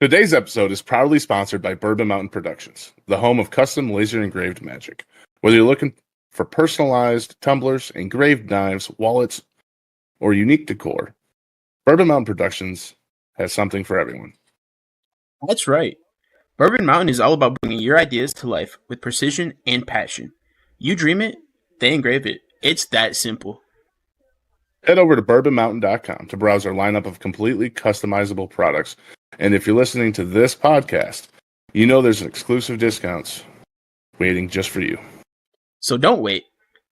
Today's episode is proudly sponsored by Bourbon Mountain Productions, the home of custom laser engraved magic. Whether you're looking for personalized tumblers, engraved knives, wallets, or unique decor, Bourbon Mountain Productions has something for everyone. That's right. Bourbon Mountain is all about bringing your ideas to life with precision and passion. You dream it, they engrave it. It's that simple. Head over to bourbonmountain.com to browse our lineup of completely customizable products. And if you're listening to this podcast, you know there's exclusive discounts waiting just for you. So don't wait.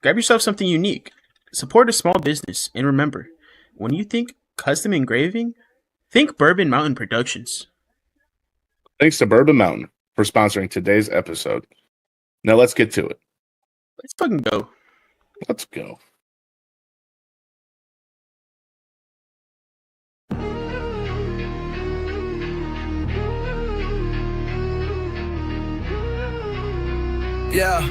Grab yourself something unique. Support a small business. And remember, when you think custom engraving, think Bourbon Mountain Productions. Thanks to Bourbon Mountain for sponsoring today's episode. Now let's get to it. Let's fucking go. Let's go. Yeah.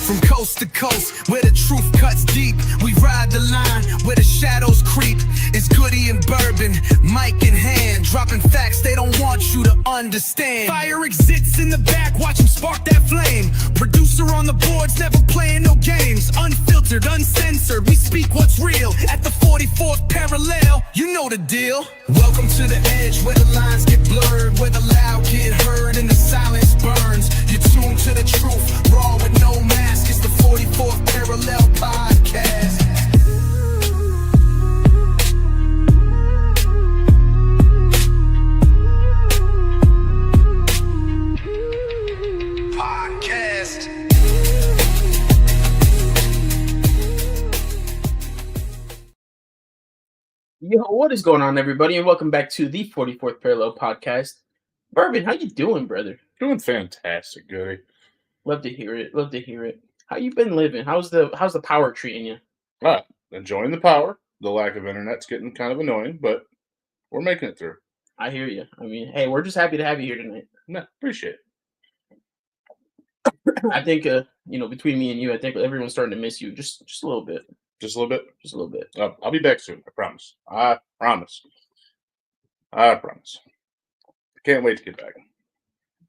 From coast to coast, where the truth cuts deep, we ride the line where the shadows creep. It's Goody and Bourbon, mic in hand, dropping facts they don't want you to understand. Fire exits in the back, watch them spark that flame. Producer on the boards, never playing no games. Unfiltered, uncensored, we speak what's real. At the 44th parallel, you know the deal. Welcome to the edge, where the lines get blurred, where the loud get heard and the silence burns. You're tuned to the truth, raw with no mask. It's the 44th Parallel Podcast. Yo, what is going on, everybody, and welcome back to the 44th Parallel Podcast. Bourbon, how you doing, brother? Doing fantastic, Goody. Love to hear it. Love to hear it. How you been living? How's the power treating you? Enjoying the power. The lack of internet's getting kind of annoying, but we're making it through. I hear you. I mean, hey, we're just happy to have you here tonight. No, appreciate it. I think, between me and you, I think everyone's starting to miss you just a little bit. Just a little bit? Just a little bit. I'll be back soon. I promise. I promise. I can't wait to get back.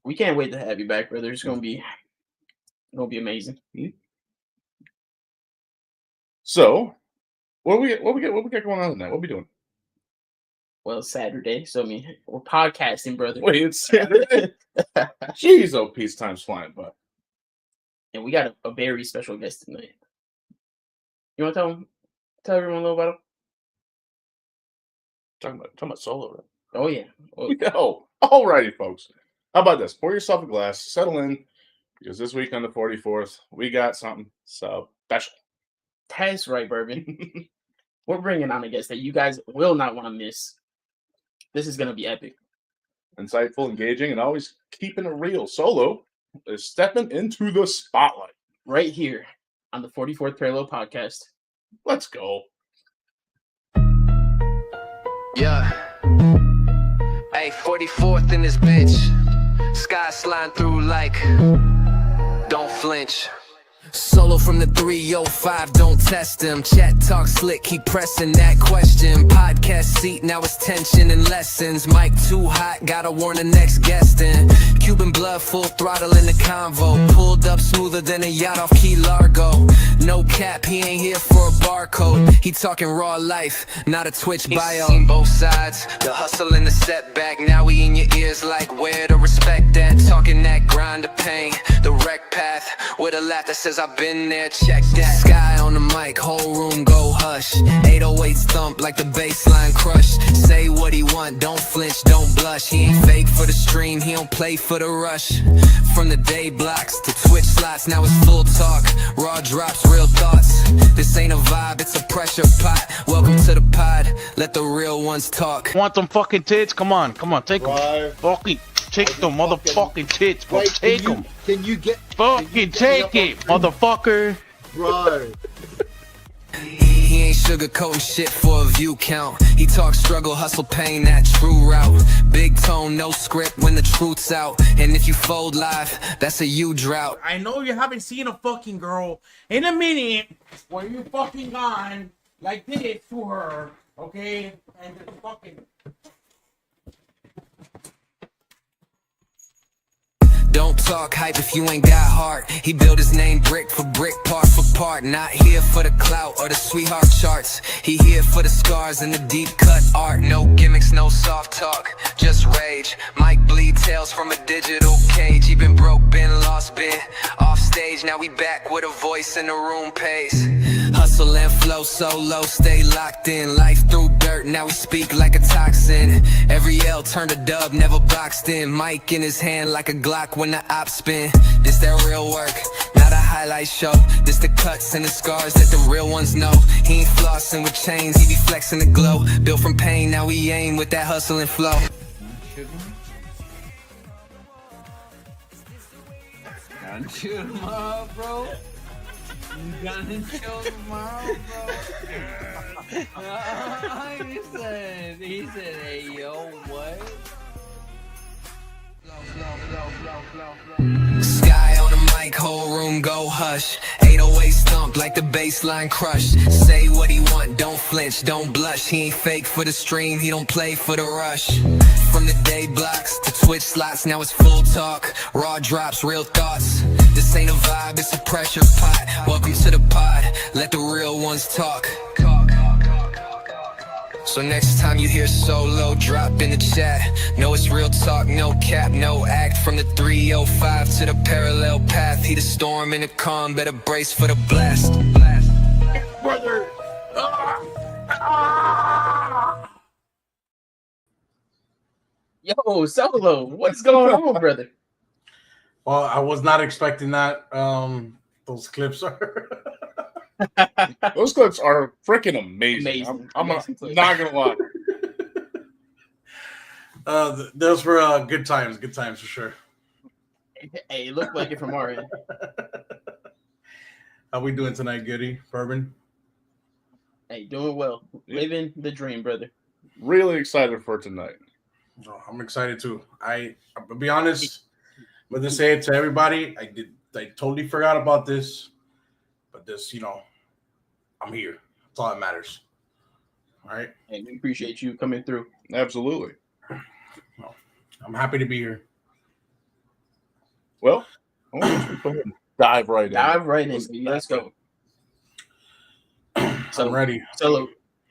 We can't wait to have you back, brother. It's gonna be amazing. So, what we got going on tonight? What we doing? Well, it's Saturday, so I mean, we're podcasting, brother. Wait, it's Saturday? Jeez, oh, peacetime's flying by. And we got a very special guest tonight. You want to tell everyone a little about him? Talking about solo, right? Oh yeah. Alrighty, folks. How about this? Pour yourself a glass, settle in, because this week on the 44th, we got something so special. That's right, Bourbon. We're bringing on a guest that you guys will not want to miss. This is going to be epic. Insightful, engaging, and always keeping it real. Solo is stepping into the spotlight. Right here on the 44th Parallel Podcast. Let's go. Yeah. Hey, 44th in this bitch. Sky sliding through like, don't flinch. Solo from the 305, don't test him. Chat talk slick, keep pressing that question. Podcast seat, now it's tension and lessons. Mic too hot, gotta warn the next guest in. Cuban blood, full throttle in the convo. Pulled up smoother than a yacht off Key Largo. No cap, he ain't here for a barcode. He talking raw life, not a Twitch bio. He's seen both sides, the hustle and the setback. Now he in your ears like where to respect that. Talking that grind of pain, the wreck path. With a laugh that says I've been there, check that. Sky on the mic, whole room go hush. 808s thump like the baseline crush. Say what he want, don't flinch, don't blush. He ain't fake for the stream, he don't play for the rush. From the day blocks to Twitch slots, now it's full talk. Raw drops, real thoughts. This ain't a vibe, it's a pressure pot. Welcome to the pod, let the real ones talk. Want them fucking tits? Come on, take them. Fucking take the motherfucking tits, bro. Take them. Can you get... Fucking take it, motherfucker. Bro. He ain't sugarcoating shit for a view count. He talks struggle, hustle, pain, that true route. Big tone, no script when the truth's out. And if you fold live, that's a you drought. I know you haven't seen a fucking girl in a minute where you fucking gone like this to her, okay? And just fucking Don't talk hype if you ain't got heart. He built his name brick for brick, part for part. Not here for the clout or the sweetheart charts. He here for the scars and the deep cut art. No gimmicks, no soft talk, just rage. Mike bleed tales from a digital cage. He been broke, been lost, been off stage. Now we back with a voice in the room pace. Hustle and flow solo, stay locked in. Life through dirt, now we speak like a toxin. Every L turned a dub, never boxed in. Mic in his hand like a Glock when the ops spin. This that real work, not a highlight show. This the cuts and the scars that the real ones know. He ain't flossing with chains, he be flexing the glow. Built from pain, now we aim with that hustle and flow. Gotta chill tomorrow, bro. You gotta chill tomorrow, bro. He said, hey, yo, what? Sky on the mic, whole room go hush. 808 stomp like the baseline crushed. Say what he want, don't flinch, don't blush. He ain't fake for the stream, he don't play for the rush. From the day blocks to Twitch slots, now it's full talk. Raw drops, real thoughts. This ain't a vibe, it's a pressure pot. Welcome to the pod, let the real ones talk. So next time you hear solo, drop in the chat. Know it's real talk, no cap, no act. From the 305 to the parallel path. He the storm and the calm, better brace for the blast. Brother. Yo, Solo, what's going on, brother? Well, I was not expecting that. Those clips are. Those clips are freaking amazing. I'm Amazing clips. not gonna lie. Those were good times for sure. Hey, it looked like it from our end. How we doing tonight, Goody? Bourbon? Hey, doing well. Living the dream, brother. Really excited for tonight. Oh, I'm excited too. I'll be honest, but to say it to everybody, I totally forgot about this. But this, I'm here. That's all that matters. All right. Hey, we appreciate you coming through. Absolutely. Well, I'm happy to be here. Well, I want to go ahead and dive right in. Dive right in, baby. Let's go. I'm ready. So,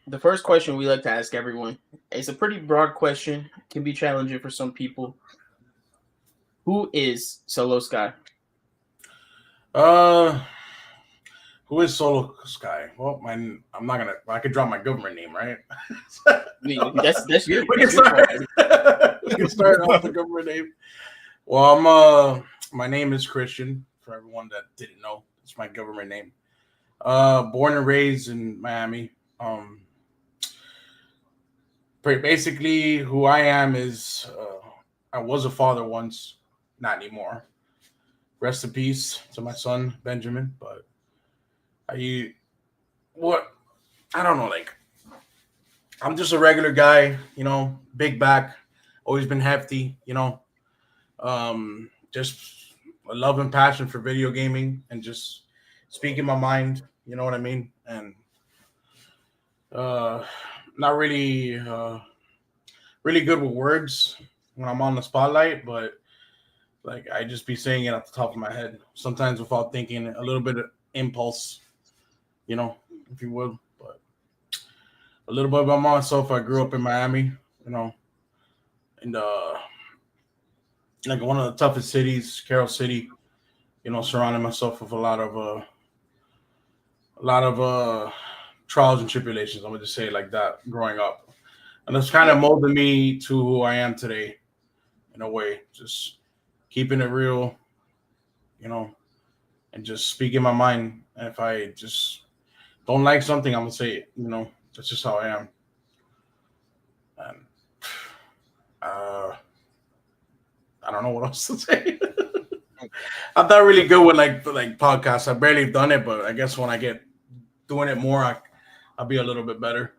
the first question we like to ask everyone, it's a pretty broad question, can be challenging for some people. Who is Solo Sky? Who is Solo Sky? Well, I'm not gonna. I could drop my government name, right? I mean, that's you. We can start. We can start off the government name. Well, my name is Christian. For everyone that didn't know, it's my government name. Born and raised in Miami. Basically, who I am is I was a father once, not anymore. Rest in peace to my son Benjamin. But I don't know. Like, I'm just a regular guy, big back, always been hefty, just a love and passion for video gaming and just speaking my mind, you know what I mean? And not really really good with words when I'm on the spotlight, but like I just be saying it at the top of my head, sometimes without thinking, a little bit of impulse, if you will. But a little bit about myself, I grew up in Miami, and like one of the toughest cities, Carroll City, surrounding myself with a lot of trials and tribulations. I'm gonna just say it like that, growing up. And it's kind of molded me to who I am today, in a way. Just keeping it real, and just speaking my mind. And if I just don't like something, I'm gonna say it. That's just how I am. And I don't know what else to say. I'm not really good with like podcasts. I've barely done it, but I guess when I get doing it more, I'll be a little bit better.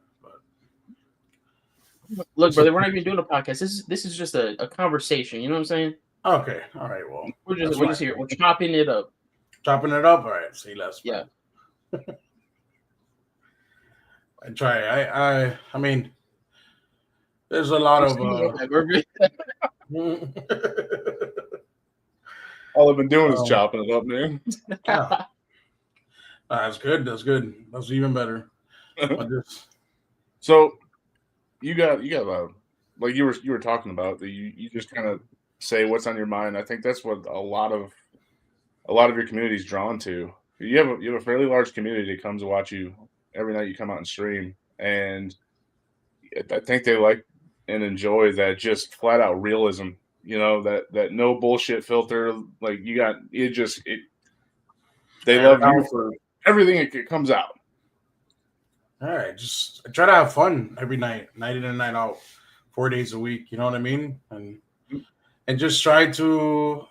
Look, brother, we're not even doing a podcast. This is just a conversation. You know what I'm saying? Okay. All right. Well, we're just here. We're chopping it up. Chopping it up. All right. See less. Yeah. I try. I mean, There's a lot of All I've been doing is Um, chopping it up, man. yeah. That's good. That's good. That's even better. But this, So you got like you were talking about that you just kind of say what's on your mind. I think that's what a lot of your community is drawn to. You have a fairly large community that comes to watch you every night you come out and stream, and I think they like and enjoy that just flat out realism. You know, that no bullshit filter. Like you got it. Just it. They love you for everything it comes out. all right, just I try to have fun every night, night in and night out, 4 days a week. You know what I mean? And just try to,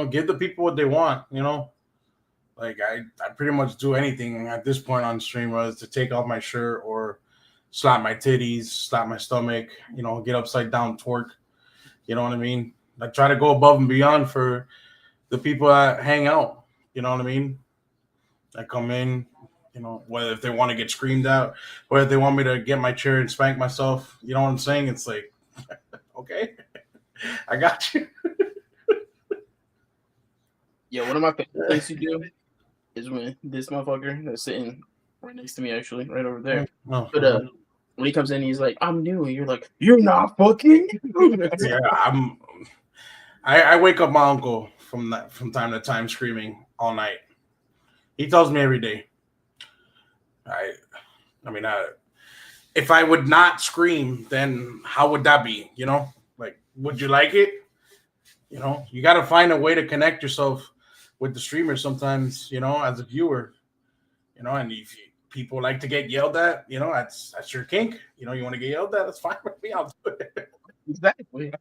give the people what they want. Like I pretty much do anything at this point on stream, whether it's to take off my shirt or slap my titties, slap my stomach, get upside down twerk. You know what I mean? I try to go above and beyond for the people that hang out. You know what I mean? I come in, whether if they want to get screamed at, whether they want me to get my chair and spank myself. You know what I'm saying? It's like, okay, I got you. Yeah, one of my favorite things to do is when this motherfucker that's sitting right next to me, actually, right over there. Oh, But when he comes in, he's like, "I'm new," and you're like, "You're not fucking." yeah, I wake up my uncle from time to time screaming all night. He tells me every day. If I would not scream, then how would that be? Like, would you like it? You got to find a way to connect yourself with the streamer sometimes, as a viewer, and if people like to get yelled at, that's your kink. You want to get yelled at, that's fine with me. I'll do it. Exactly.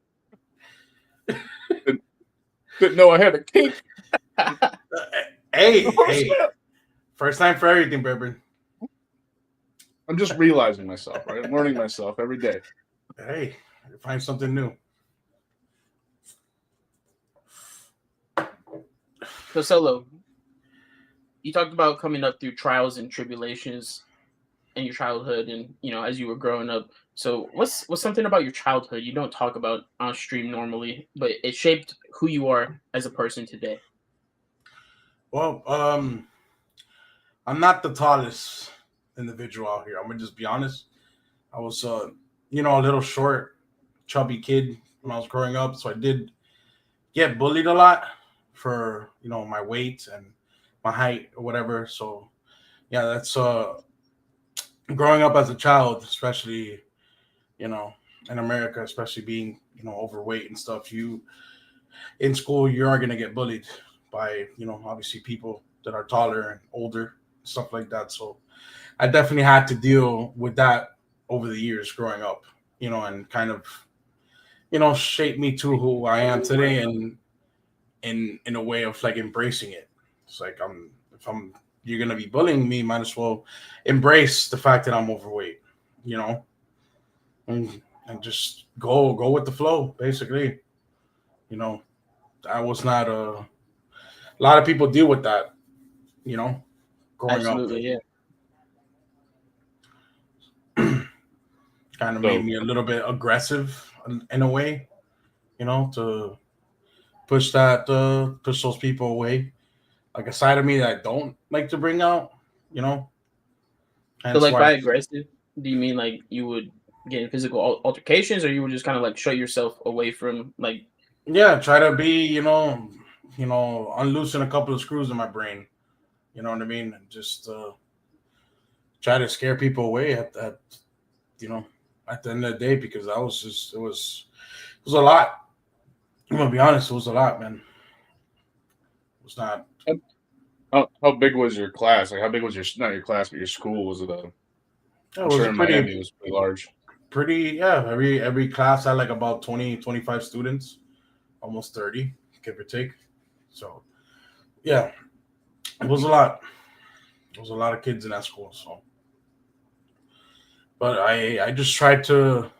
Didn't know I had a kink. Hey, first time for everything, Bourbon. I'm just realizing myself, right? I'm learning myself every day. Hey, find something new. So Solo, you talked about coming up through trials and tribulations in your childhood, and as you were growing up. So what's something about your childhood you don't talk about on stream normally, but it shaped who you are as a person today? Well, I'm not the tallest individual out here. I'm gonna just be honest. I was, a little short, chubby kid when I was growing up, so I did get bullied a lot for my weight and my height or whatever. So yeah, that's growing up as a child, especially in America, especially being overweight and stuff. You in school, you are gonna get bullied by obviously people that are taller and older, stuff like that. So I definitely had to deal with that over the years growing up, and kind of shape me to who I am today, and in a way of like embracing it. It's like if you're gonna be bullying me, might as well embrace the fact that I'm overweight, and just go with the flow, basically. I was not a lot of people deal with that, growing Absolutely, up. yeah. Kind of made me a little bit aggressive in a way, to push those people away. Like a side of me that I don't like to bring out, So like by aggressive, do you mean like you would get in physical altercations, or you would just kind of like shut yourself away from like? Yeah, try to be, unloosen a couple of screws in my brain. You know what I mean? And just try to scare people away at the end of the day, because that was just it was a lot. I'm gonna be honest, it was a lot, man. It was not. How big was your class? Like, how big was not your class, but your school? Was it I'm sure in Miami it was pretty large. Yeah. Every class had like about 20, 25 students, almost 30, give or take. So, yeah, it was a lot. There was a lot of kids in that school. So, but I just tried to,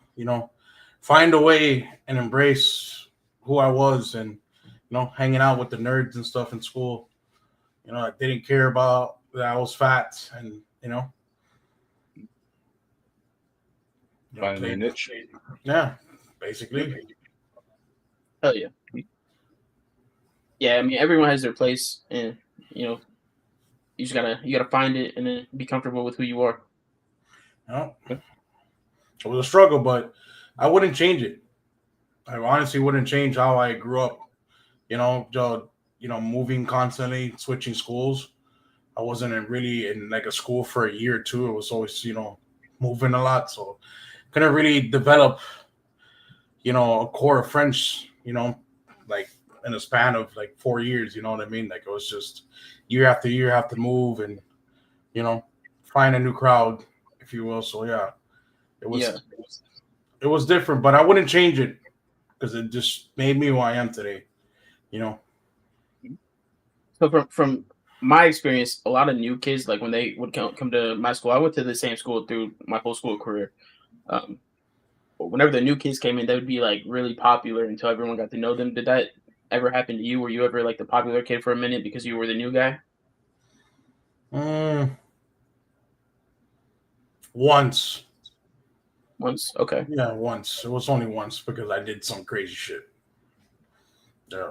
find a way and embrace who I was, and hanging out with the nerds and stuff in school. I didn't care about that I was fat, and Find a niche. Yeah, basically. Hell yeah. Yeah, I mean everyone has their place, and you just gotta find it and then be comfortable with who you are. No, it was a struggle, but I wouldn't change it. I honestly wouldn't change how I grew up. Moving constantly, switching schools. I wasn't really in like a school for a year or two. It was always, moving a lot. So couldn't really develop, a core of friends, like in a span of like 4 years, you know what I mean? Like it was just year after year, have to move and, find a new crowd, if you will. So yeah, it was different, but I wouldn't change it because it just made me who I am today, So from my experience, a lot of new kids, like when they would come to my school, I went to the same school through my whole school career. But whenever the new kids came in, they would be like really popular until everyone got to know them. Did that ever happen to you? Were you ever like the popular kid for a minute because you were the new guy? Once. Once, okay. Yeah, once. It was only once because I did some crazy shit. Yeah,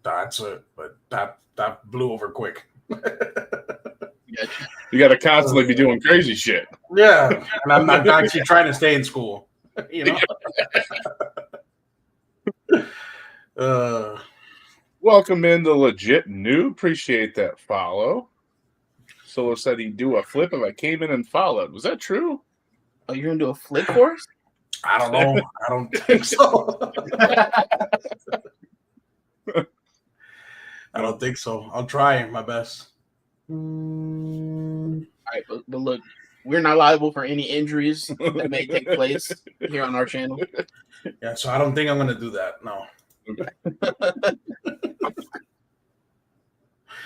that's it. But that blew over quick. You got to constantly be doing crazy shit. Yeah, and I'm not actually trying to stay in school. Welcome into Legit New. Appreciate that follow. Solo said he'd do a flip if I came in and followed. Was that true? Oh, you're gonna do a flip for us? I don't know. I don't think so. I don't think so. I'll try my best. All right, but look, we're not liable for any injuries that may take place here on our channel. Yeah, so I don't think I'm going to do that. No.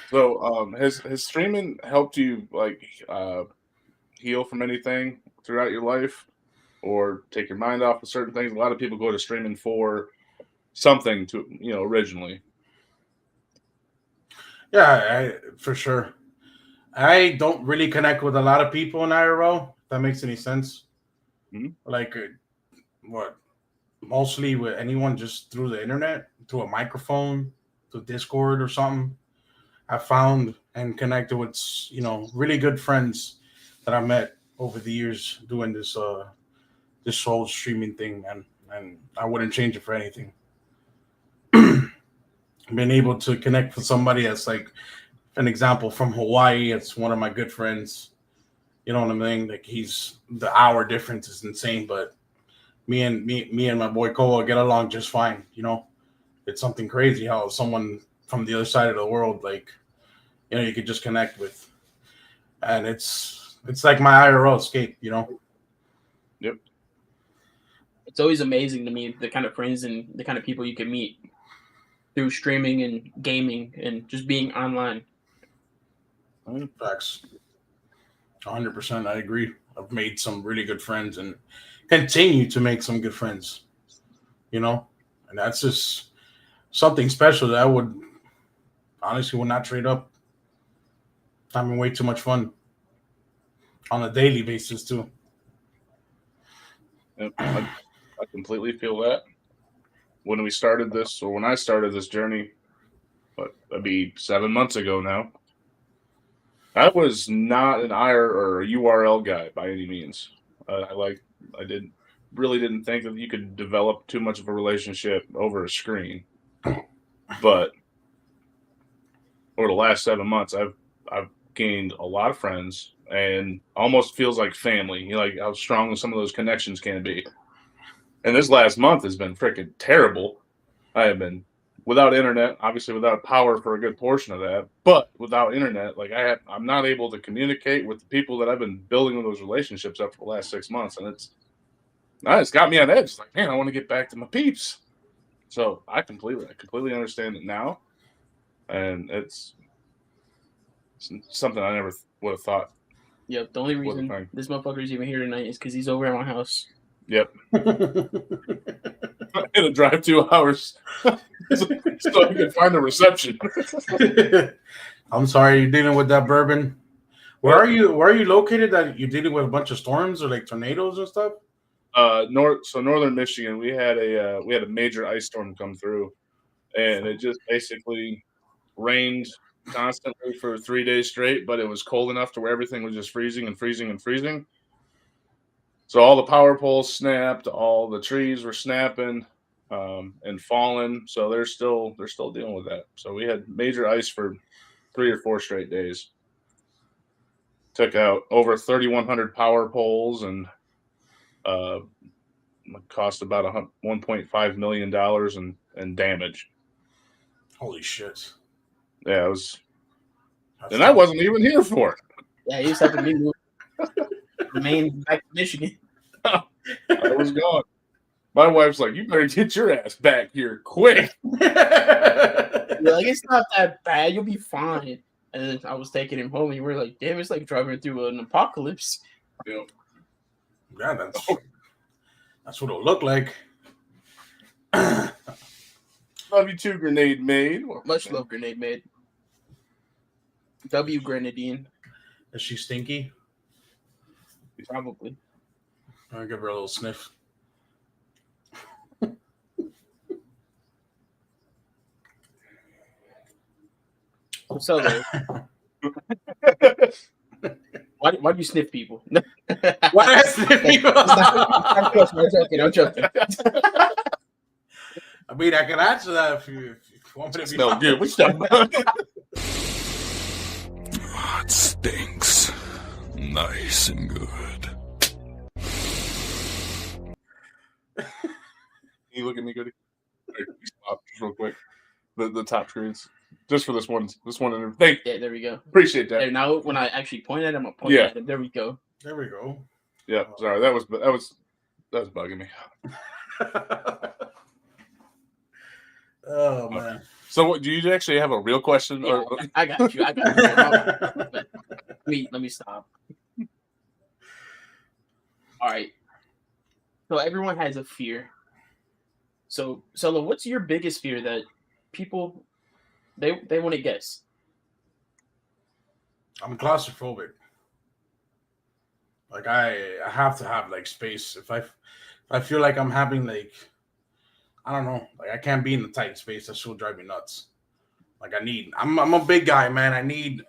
So, has streaming helped you like heal from anything throughout your life, or take your mind off of certain things? A lot of people go to streaming for something to originally. Yeah, for sure. I don't really connect with a lot of people in IRL. If that makes any sense. Mm-hmm. Like what? Mostly with anyone just through the internet, through a microphone, through Discord or something. I found and connected with really good friends that I met over the years doing this whole streaming thing, and I wouldn't change it for anything. Being able to connect with somebody that's like an example from Hawaii, it's one of my good friends. You know what I mean? Like the hour difference is insane, but me and my boy Koa get along just fine. It's something crazy how someone from the other side of the world, like, you could just connect with, and it's like my IRL escape. Yep. It's always amazing to me the kind of friends and the kind of people you can meet through streaming and gaming and just being online. Facts. 100%. I agree. I've made some really good friends and continue to make some good friends, and that's just something special that I would not trade up. Having way too much fun on a daily basis too. Yep, I completely feel that. When I started this journey, that'd be 7 months ago now. I was not an IR or a URL guy by any means. I didn't think that you could develop too much of a relationship over a screen. But over the last 7 months, I've gained a lot of friends and almost feels like family. Like how strong some of those connections can be. And this last month has been freaking terrible. I have been without internet, obviously without power for a good portion of that, but without internet, like I'm not able to communicate with the people that I've been building those relationships up for the last 6 months. And it's got me on edge. It's like, man, I want to get back to my peeps. So I completely understand it now. And it's something I never would have thought. Yep. The only reason this motherfucker's even here tonight is because he's over at my house. Yep. Gonna drive 2 hours so I can find a reception. I'm sorry, you're dealing with that bourbon. Where are you located? That you're dealing with a bunch of storms or like tornadoes and stuff? Northern Michigan, we had a major ice storm come through, and it just basically rained constantly for 3 days straight, but it was cold enough to where everything was just freezing and freezing and freezing. So all the power poles snapped, all the trees were snapping and falling. So they're still dealing with that. So we had major ice for 3 or 4 straight days. Took out over 3,100 power poles and cost about $1.5 million in damage. Holy shit! Yeah, it was, That's and I wasn't even here for it. Yeah, you just have to move from Maine back to Michigan. I was gone. My wife's like, "You better get your ass back here quick." You're like, it's not that bad. You'll be fine. And then I was taking him home, and you were like, damn, it's like driving through an apocalypse. Yep. Yeah, that's what it'll look like. Love you too, Grenade Maid. Much love, Grenade Maid. W. Grenadine, Is she stinky? probably. I'll give her a little sniff. So, why do you sniff people? Why did I sniff people? I'm joking. I mean, I can answer that if you want me to be Smell good. What's that? It stinks. Nice and good. Can you look at me, Goody? Right, stop just real quick. The top screens. Just for this one interview. Thank you. Yeah, there we go. Appreciate that. There, now when I actually point at him, I'm pointing Yeah. at him. There we go. There we go. Yeah, sorry. That was bugging me. Oh man. So what, do you actually have a real question? Yeah, Or I got you. Let me stop. All right. So everyone has a fear. So Solo, what's your biggest fear that people they want to guess? I'm claustrophobic. Like I have to have like space. If I feel like I'm having like, I don't know, like I can't be in a tight space. That should drive me nuts. Like I'm a big guy, man. I need,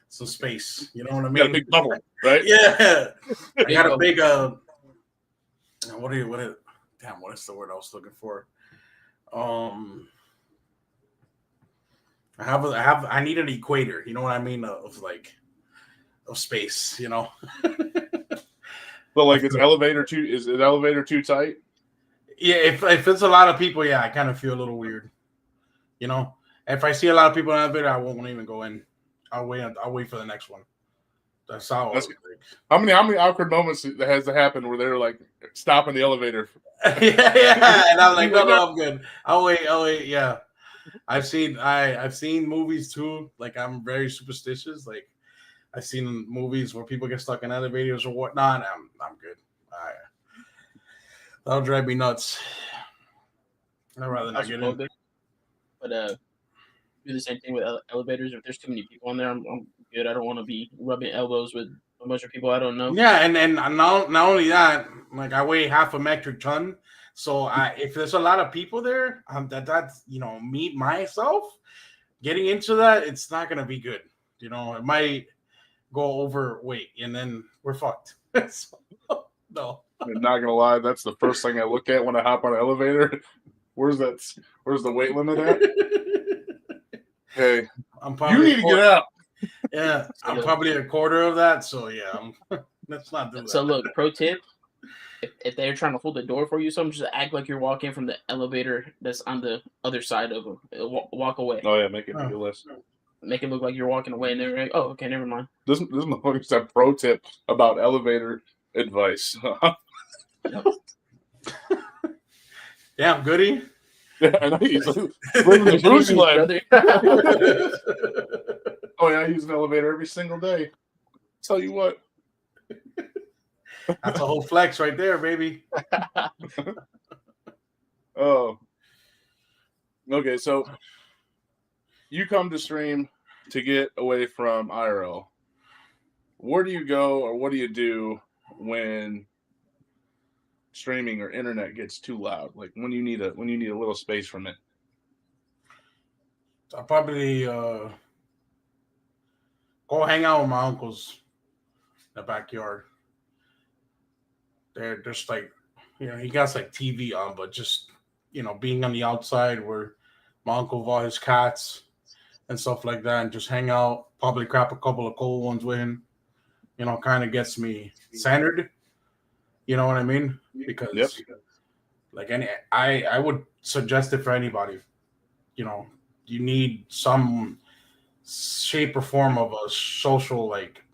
some space. You know what I you got a mean? big bubble, right? Yeah. I got a Big big what is the word I was looking for? I need an equator, you know what I mean? Of space, But like, is it elevator too tight? Yeah, if it's a lot of people, yeah, I kind of feel a little weird. If I see a lot of people in the elevator, I won't even go in. I'll wait for the next one. That's how. How many awkward moments has it happened where they're like stopping the elevator? yeah, and I'm like, no, I'm good. I'll wait. Yeah, I've seen movies too. Like I'm very superstitious. Like I've seen movies where people get stuck in elevators or whatnot. I'm good. That'll drive me nuts. I'd rather not get in. But do the same thing with elevators. If there's too many people on there, I'm good. I don't want to be rubbing elbows with a bunch of people I don't know. Yeah, and not only that, like I weigh half a metric ton. So if there's a lot of people there, that's me myself getting into that, it's not gonna be good. It might go overweight, and then we're fucked. So, no. I'm not gonna lie, that's the first thing I look at when I hop on an elevator. Where's the weight limit at? Hey, you need to get out. Yeah, I'm probably a quarter of that. So yeah, let's not do that. So look, pro tip: if they're trying to hold the door for you, just act like you're walking from the elevator that's on the other side of them. Walk away. Oh yeah, make it less. Make it look like you're walking away, and they're like, "Oh, okay, never mind." This motherfucker's a pro tip about elevator advice. Damn, Goody. Yeah, I know he's living the bougie life. Oh yeah, I use an elevator every single day. Tell you what. That's a whole flex right there, baby. Oh. Okay, so you come to stream to get away from IRL. Where do you go or what do you do when streaming or internet gets too loud? Like when you need a little space from it. I'll probably go hang out with my uncles in the backyard. They're just like, he got like TV on, but just, being on the outside where my uncle with all his cats and stuff like that, and just hang out, probably crap a couple of cold ones with him, kind of gets me centered. You know what I mean? Because like I would suggest it for anybody. You need some shape or form of a social, like,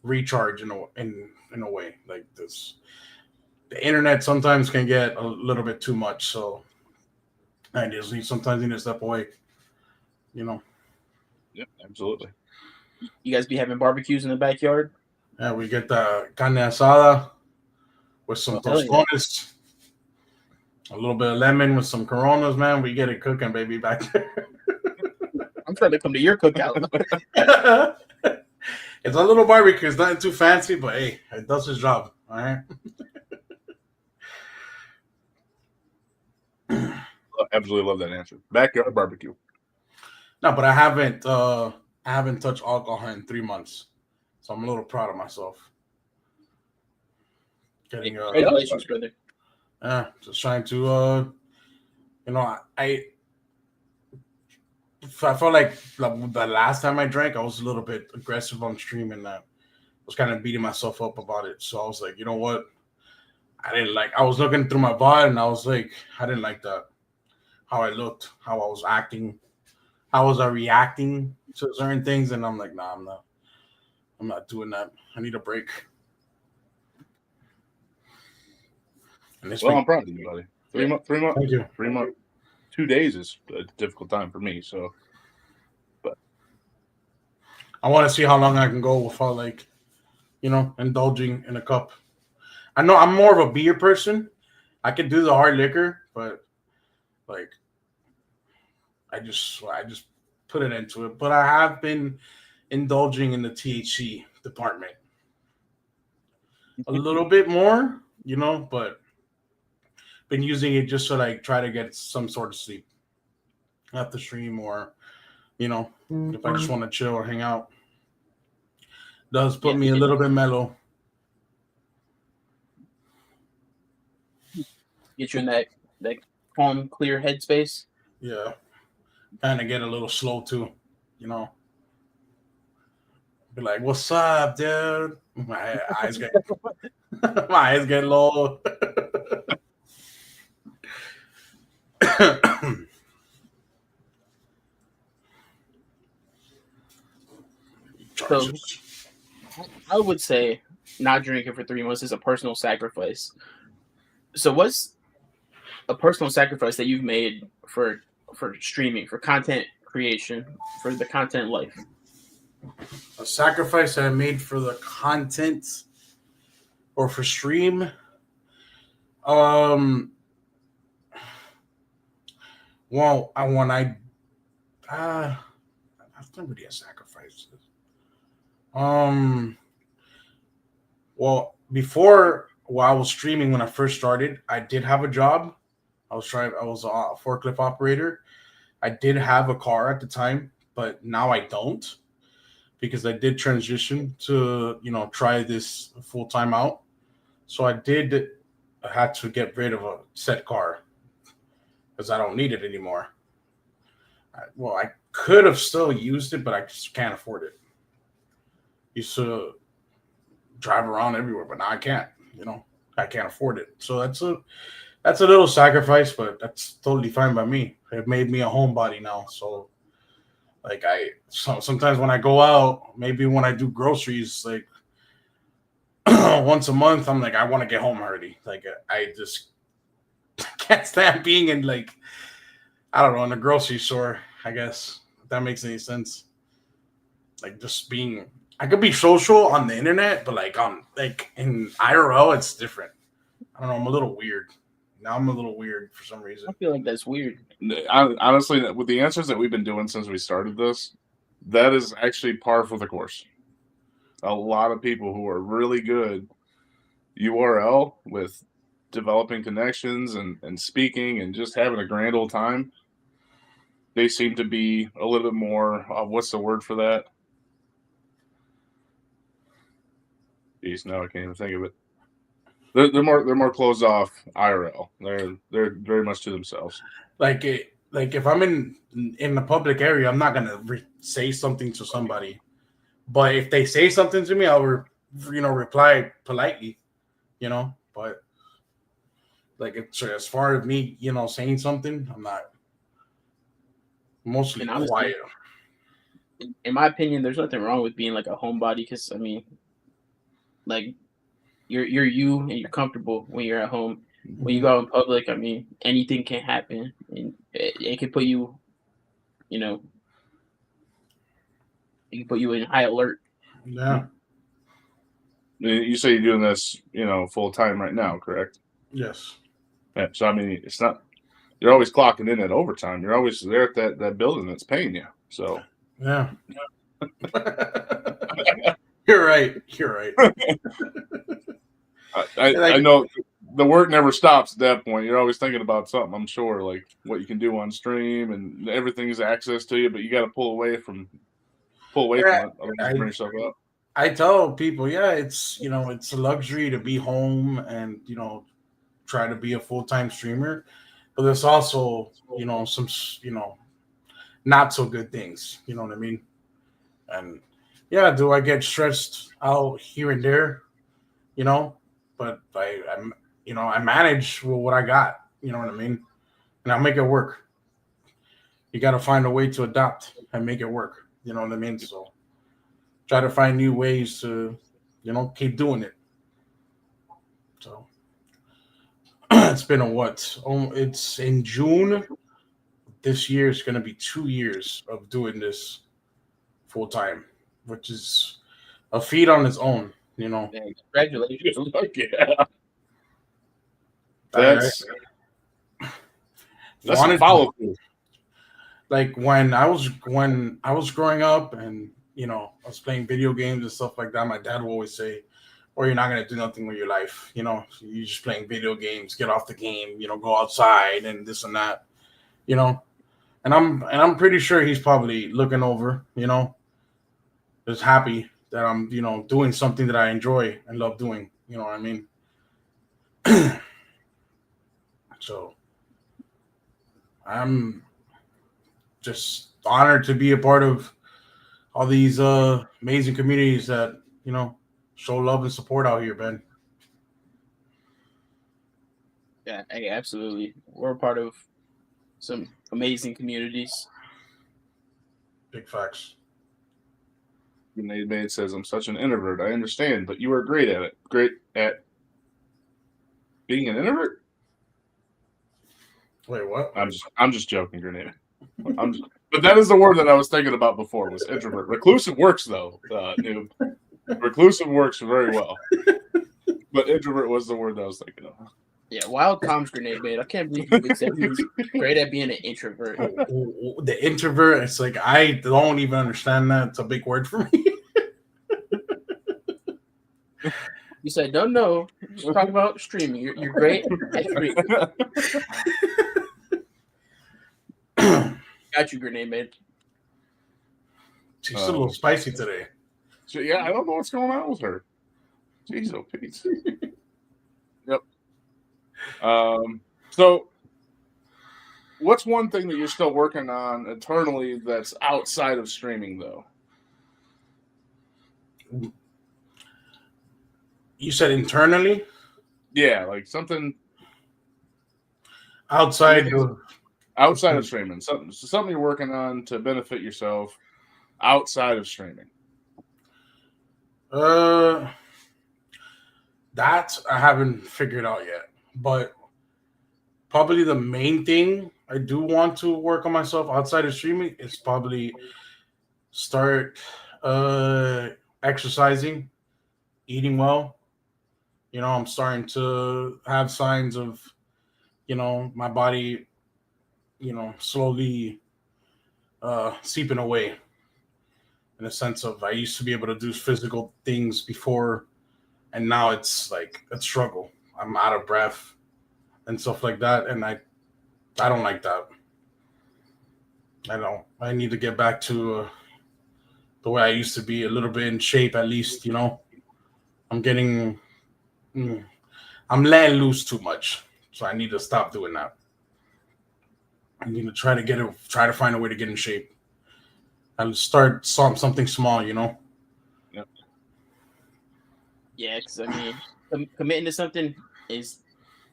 recharge in a way like this. The internet sometimes can get a little bit too much, so I just sometimes need to step away. Yep, absolutely. You guys be having barbecues in the backyard? Yeah, we get the carne asada with some tostones, a little bit of lemon with some Coronas, man. We get it cooking, baby, back there. I'm trying to come to your cookout. It's a little barbecue. It's nothing too fancy, but hey, it does its job. All right. Absolutely love that answer. Backyard barbecue. No, but I haven't touched alcohol in 3 months, so I'm a little proud of myself. Getting Congratulations, brother. Yeah, just trying to I felt like the last time I drank, I was a little bit aggressive on stream, and I was kind of beating myself up about it. So I was like, you know what? I was looking through my body, and I was like, I didn't like that. How I looked, how I was acting, how was I reacting to certain things, and I'm like, nah, I'm not doing that. I need a break. And I'm proud of you, buddy. 3 months. Thank you. 3 months. 2 days is a difficult time for me. So, but I want to see how long I can go without, like, indulging in a cup. I know I'm more of a beer person. I could do the hard liquor, but like, I just put it into it. But I have been indulging in the THC department a little bit more, but been using it just to like try to get some sort of sleep after stream, or if I just want to chill or hang out. Does put me a little bit mellow. Get you in that calm, clear headspace. Yeah, kind of get a little slow too, Be like, "What's up, dude?" My eyes get low. So I would say not drinking for 3 months is a personal sacrifice. So what's a personal sacrifice that you've made for streaming, for content creation, for the content life? A sacrifice I made for the content or for stream? Well, that's not really a sacrifice. Well, before, while I was streaming, when I first started, I did have a job. I was a forklift operator. I did have a car at the time, but now I don't, because I did transition to, try this full time out. So I had to get rid of a set car because I don't need it anymore. I could have still used it, but I just can't afford it. Used to drive around everywhere, but now I can't. I can't afford it. So that's a little sacrifice, but that's totally fine by me. It made me a homebody now. So like sometimes when I go out, maybe when I do groceries, like once a month, I'm like, I want to get home already. Like I just can't stand being in, like, I don't know, in the grocery store, I guess, if that makes any sense. Like just being, I could be social on the internet, but like in IRL, it's different. I don't know. I'm a little weird. Now I'm a little weird for some reason. I feel like that's weird. Honestly, with the answers that we've been doing since we started this, that is actually par for the course. A lot of people who are really good URL with developing connections and speaking and just having a grand old time, they seem to be a little bit more. What's the word for that? Jeez, now I can't even think of it. They're more closed off IRL. They're very much to themselves. Like if I'm in the public area, I'm not gonna say something to somebody. But if they say something to me, I'll reply politely. But like it's as far as me, saying something, I'm not. Mostly honestly, quiet. In my opinion, there's nothing wrong with being like a homebody because I mean, like you're you and you're comfortable when you're at home. When you go out in public, I mean, anything can happen, and it can put you, it can put you in high alert. Yeah. You say you're doing this, full time right now, correct? Yes. Yeah. So I mean, it's not. You're always clocking in at overtime. You're always there at that building that's paying you. So yeah. You're right. I know the work never stops at that point. You're always thinking about something, I'm sure, like what you can do on stream and everything's access to you, but you got to pull away from it. Otherwise you bring yourself up. I tell people, it's it's a luxury to be home and try to be a full-time streamer, but there's also some not so good things. You know what I mean? And do I get stressed out here and there? But I manage what I got. You know what I mean? And I make it work. You got to find a way to adapt and make it work. You know what I mean? So try to find new ways to, keep doing it. So it's been it's in June. This year is going to be 2 years of doing this full time, which is a feat on its own. Man, congratulations! Yeah, that's a follow through. Like when I was growing up, and I was playing video games and stuff like that. My dad would always say, "Or you're not gonna do nothing with your life. You're just playing video games. Get off the game. Go outside and this and that. And I'm pretty sure he's probably looking over. Just happy that I'm, doing something that I enjoy and love doing. You know what I mean? So I'm just honored to be a part of all these amazing communities that, show love and support out here, Ben. Yeah, absolutely. We're a part of some amazing communities. Big facts. Grenade Man says, "I'm such an introvert. I understand, but you are great at it. Great at being an introvert." Wait, what? I'm just joking, Grenade. But that is the word that I was thinking about before was introvert. Reclusive works though, noob. Reclusive works very well, but introvert was the word that I was thinking of. Yeah, wild comms, Grenade Man. I can't believe you would say he's great at being an introvert. The introvert, it's like I don't even understand that. It's a big word for me. You said, "Don't know." Just talk about streaming. You're great at streaming. Got you, Grenade Man. She's a little spicy today. So, yeah, I don't know what's going on with her. Jeez, oh Pete. Yep. So what's one thing that you're still working on internally that's outside of streaming, though? You said internally? Yeah, like something outside of streaming. Something you're working on to benefit yourself outside of streaming. That I haven't figured out yet, but probably the main thing I do want to work on myself outside of streaming is probably start exercising, eating well. I'm starting to have signs of, my body, slowly seeping away, in a sense of I used to be able to do physical things before, and now it's like a struggle. I'm out of breath and stuff like that, and I don't like that. I don't. I need to get back to the way I used to be, a little bit in shape at least. I'm getting, I'm letting loose too much, so I need to stop doing that. I need to try to find a way to get in shape. I'll start something small, Yep. Yeah, because I mean, committing to something is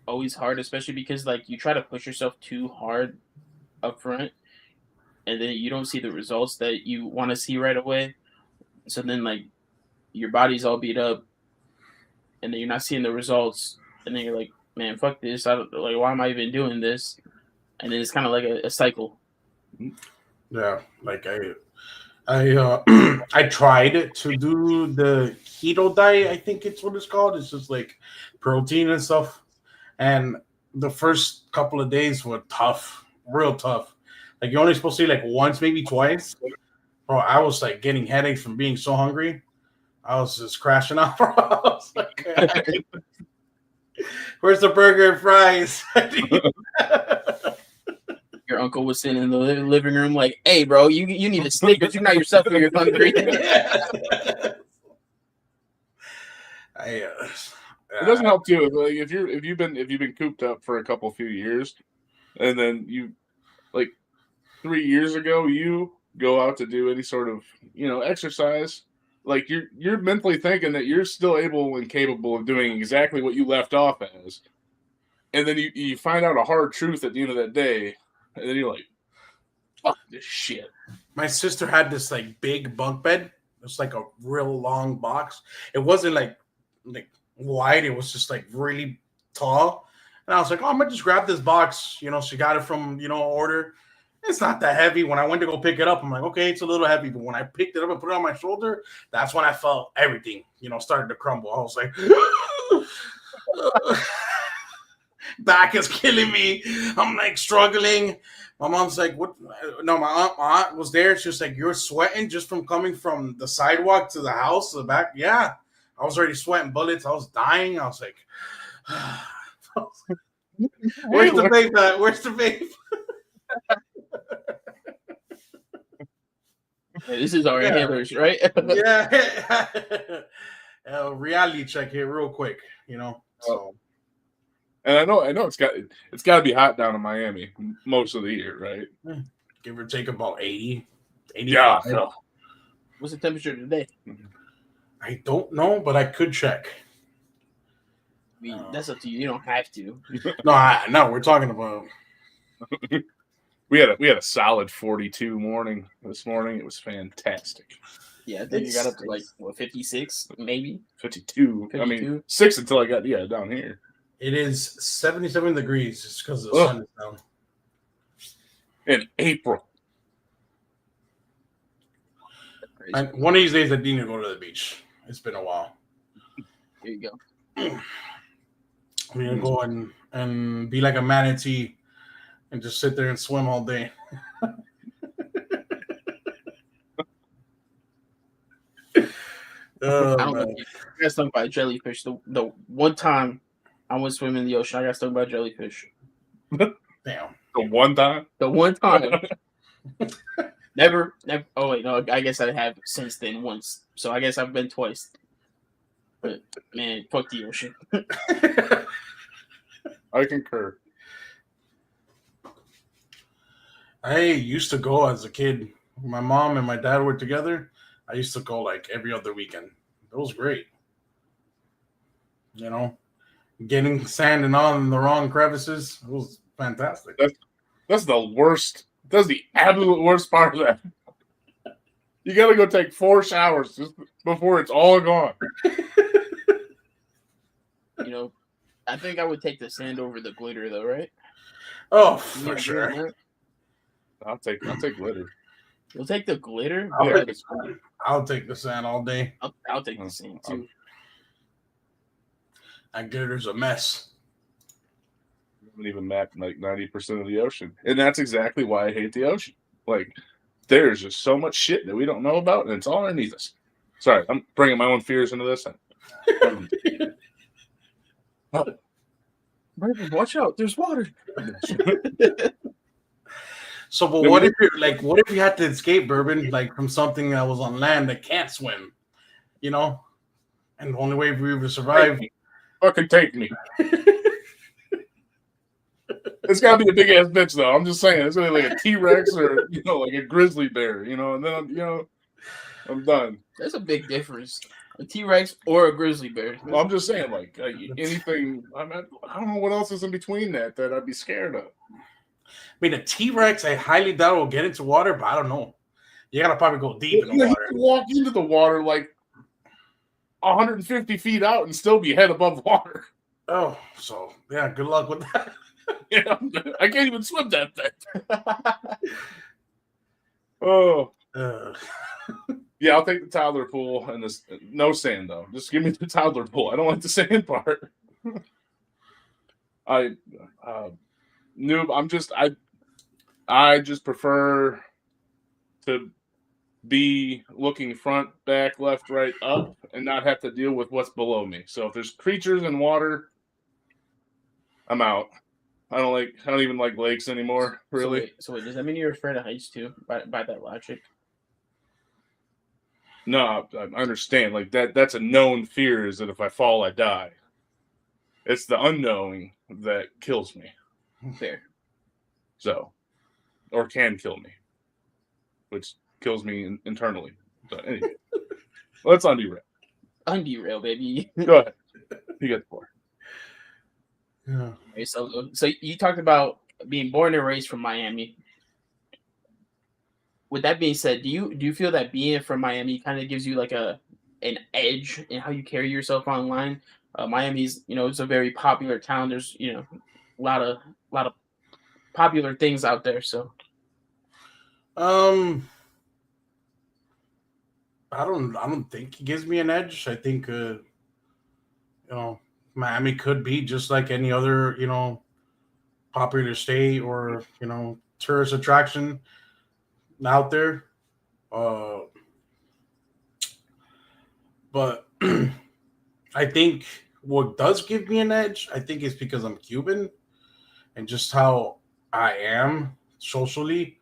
always hard, especially because like you try to push yourself too hard up front, and then you don't see the results that you want to see right away. So then like your body's all beat up, and then you're not seeing the results, and then you're like, man, fuck this. I don't like. Why am I even doing this? And then it's kind of like a cycle. Yeah, like I I tried to do the keto diet. I think it's what it's called. It's just like protein and stuff. And the first couple of days were tough, real tough. Like you're only supposed to eat like once, maybe twice. Bro, I was like getting headaches from being so hungry. I was just crashing out. Bro. I was like, where's the burger and fries? Your uncle was sitting in the living room like, hey, bro, you need a Snickers. You're not yourself when you're hungry. It doesn't help too. Like if you've been cooped up for a few years, and then you, like 3 years ago, you go out to do any sort of exercise, like you're mentally thinking that you're still able and capable of doing exactly what you left off as, and then you find out a hard truth at the end of that day. And then you're like, fuck this shit. My sister had this like big bunk bed. It's like a real long box. It wasn't like wide. It was just like really tall. And I was like, oh, I'm gonna just grab this box. She got it from order. It's not that heavy. When I went to go pick it up, I'm like, okay, it's a little heavy. But when I picked it up and put it on my shoulder, that's when I felt everything, started to crumble. I was like, back is killing me. I'm like struggling. My mom's like, what? No, my aunt was there. She was like, you're sweating just from coming from the sidewalk to the house, to the back. Yeah. I was already sweating bullets. I was dying. I was like, where's the vape at? Where's the vape? This is our inhalers, right? Yeah. Reality check here real quick, so. And I know it's got to be hot down in Miami most of the year, right? Give or take about 80. Yeah. No. What's the temperature today? I don't know, but I could check. I mean, that's up to you. You don't have to. No, we're talking about. We had a solid 42 morning this morning. It was fantastic. Yeah, I think you got up to like 56, maybe 52. I mean, 6 until I got down here. It is 77 degrees just because the sun is down. In April. And one of these days, I need to go to the beach. It's been a while. Here you go. We're going to go and be like a manatee and just sit there and swim all day. I don't know. I got stung by a jellyfish. The one time I went swimming in the ocean, I got stung by a jellyfish. Damn. The one time? The one time. Never. Oh, wait, no. I guess I have since then once. So I guess I've been twice. But, man, fuck the ocean. I concur. I used to go as a kid. My mom and my dad were together. I used to go like every other weekend. It was great. Getting sand and all in the wrong crevices. It was fantastic. That's the worst. That's the absolute worst part of that. You got to go take 4 showers just before it's all gone. I think I would take the sand over the glitter, though, right? Oh, for sure. I'll take glitter. You'll take the glitter? I'll take the sand all day. I'll take the sand, too. That glitter's a mess. We haven't even mapped like 90% of the ocean. And that's exactly why I hate the ocean. Like, there's just so much shit that we don't know about, and it's all underneath us. Sorry, I'm bringing my own fears into this. Bourbon, watch out! There's water. So, but what if you're like, what if you had to escape, Bourbon, like from something that was on land that can't swim, you know? And the only way for you to survive, Fucking take me. It's gotta be a big ass bitch though. I'm just saying, it's gonna be like a T-Rex or like a grizzly bear, and then I'm done. There's a big difference. A T-Rex or a grizzly bear. Well, I'm just saying, like anything. I don't know what else is in between that I'd be scared of. I mean, a T-Rex, I highly doubt will get into water, but I don't know. You gotta probably go deep in the You water. can walk into the water like 150 feet out and still be head above water. Oh, so yeah, good luck with that. Yeah, I can't even swim that thing. Oh, yeah, I'll take the toddler pool and this. No sand though. Just give me the toddler pool. I don't like the sand part. Noob. I just prefer to be looking front, back, left, right, up, and not have to deal with what's below me. So if there's creatures in water, I'm out. I don't even like lakes anymore. Really? So wait, does that mean you're afraid of heights too? By that logic? No, I understand. Like that's a known fear, is that if I fall, I die. It's the unknowing that kills me. Fair. So, or can kill me, which kills me internally. So anyway, let's underail. Underail, baby. Go ahead. You get the floor. Yeah. Okay, so you talked about being born and raised from Miami. With that being said, do you feel that being from Miami kind of gives you like an edge in how you carry yourself online? Miami's, it's a very popular town. There's, a lot of popular things out there. So, I don't think it gives me an edge. I think, Miami could be just like any other, popular state or, tourist attraction out there. But I think what does give me an edge, I think it's because I'm Cuban and just how I am socially,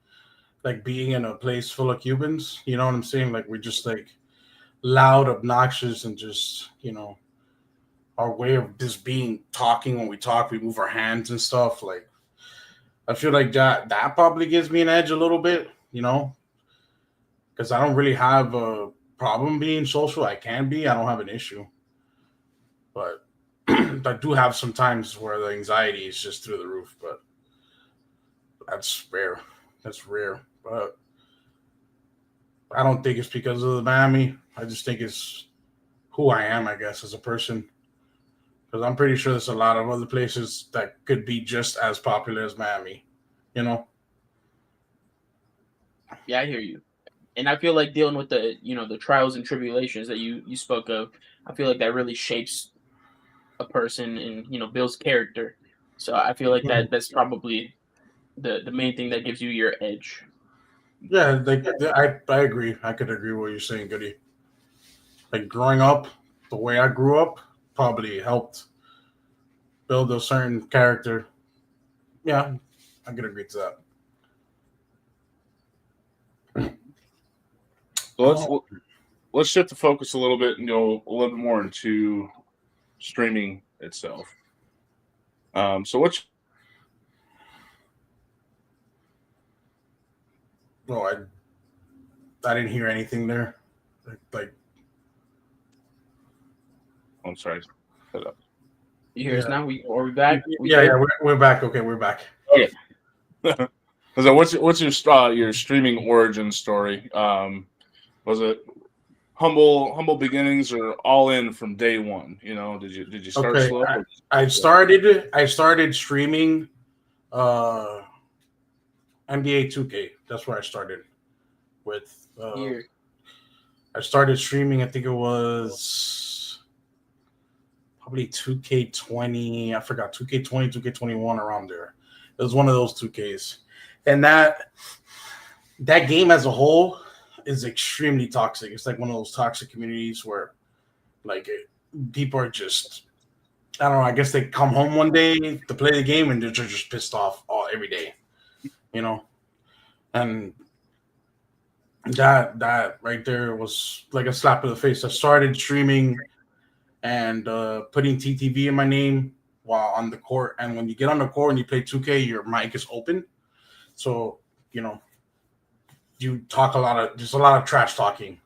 like being in a place full of Cubans, you know what I'm saying? Like we're just like loud, obnoxious, and just, our way of just talking when we talk, we move our hands and stuff. Like I feel like that probably gives me an edge a little bit, because I don't really have a problem being social. I can be. I don't have an issue. But I do have some times where the anxiety is just through the roof, but that's rare. That's rare. But I don't think it's because of the Miami. I just think it's who I am, I guess, as a person. Because I'm pretty sure there's a lot of other places that could be just as popular as Miami, Yeah, I hear you. And I feel like dealing with the, the trials and tribulations that you spoke of, I feel like that really shapes a person and, builds character. So I feel like that's probably the main thing that gives you your edge. Yeah, I agree. I could agree with what you're saying, Goody. Like growing up, the way I grew up probably helped build a certain character. Yeah, I could agree to that. So let's shift the focus a little bit and go a little bit more into streaming itself. So what's I didn't hear anything there. Like I'm sorry. Shut up. You hear us now? Are we back? We're back. Okay, we're back. Okay. So what's your streaming origin story? Was it humble beginnings or all in from day one? Did you start slow? I started streaming NBA 2K. That's where I started with. I started streaming. I think it was probably 2K20. I forgot 2K20, 2K21 around there. It was one of those 2Ks, and that game as a whole is extremely toxic. It's like one of those toxic communities where, like, people are just, I don't know. I guess they come home one day to play the game and they're just pissed off every day, you know. And that right there was like a slap in the face. I started streaming and putting TTV in my name while on the court. And when you get on the court and you play 2K, your mic is open. So, you know, you talk there's a lot of trash talking.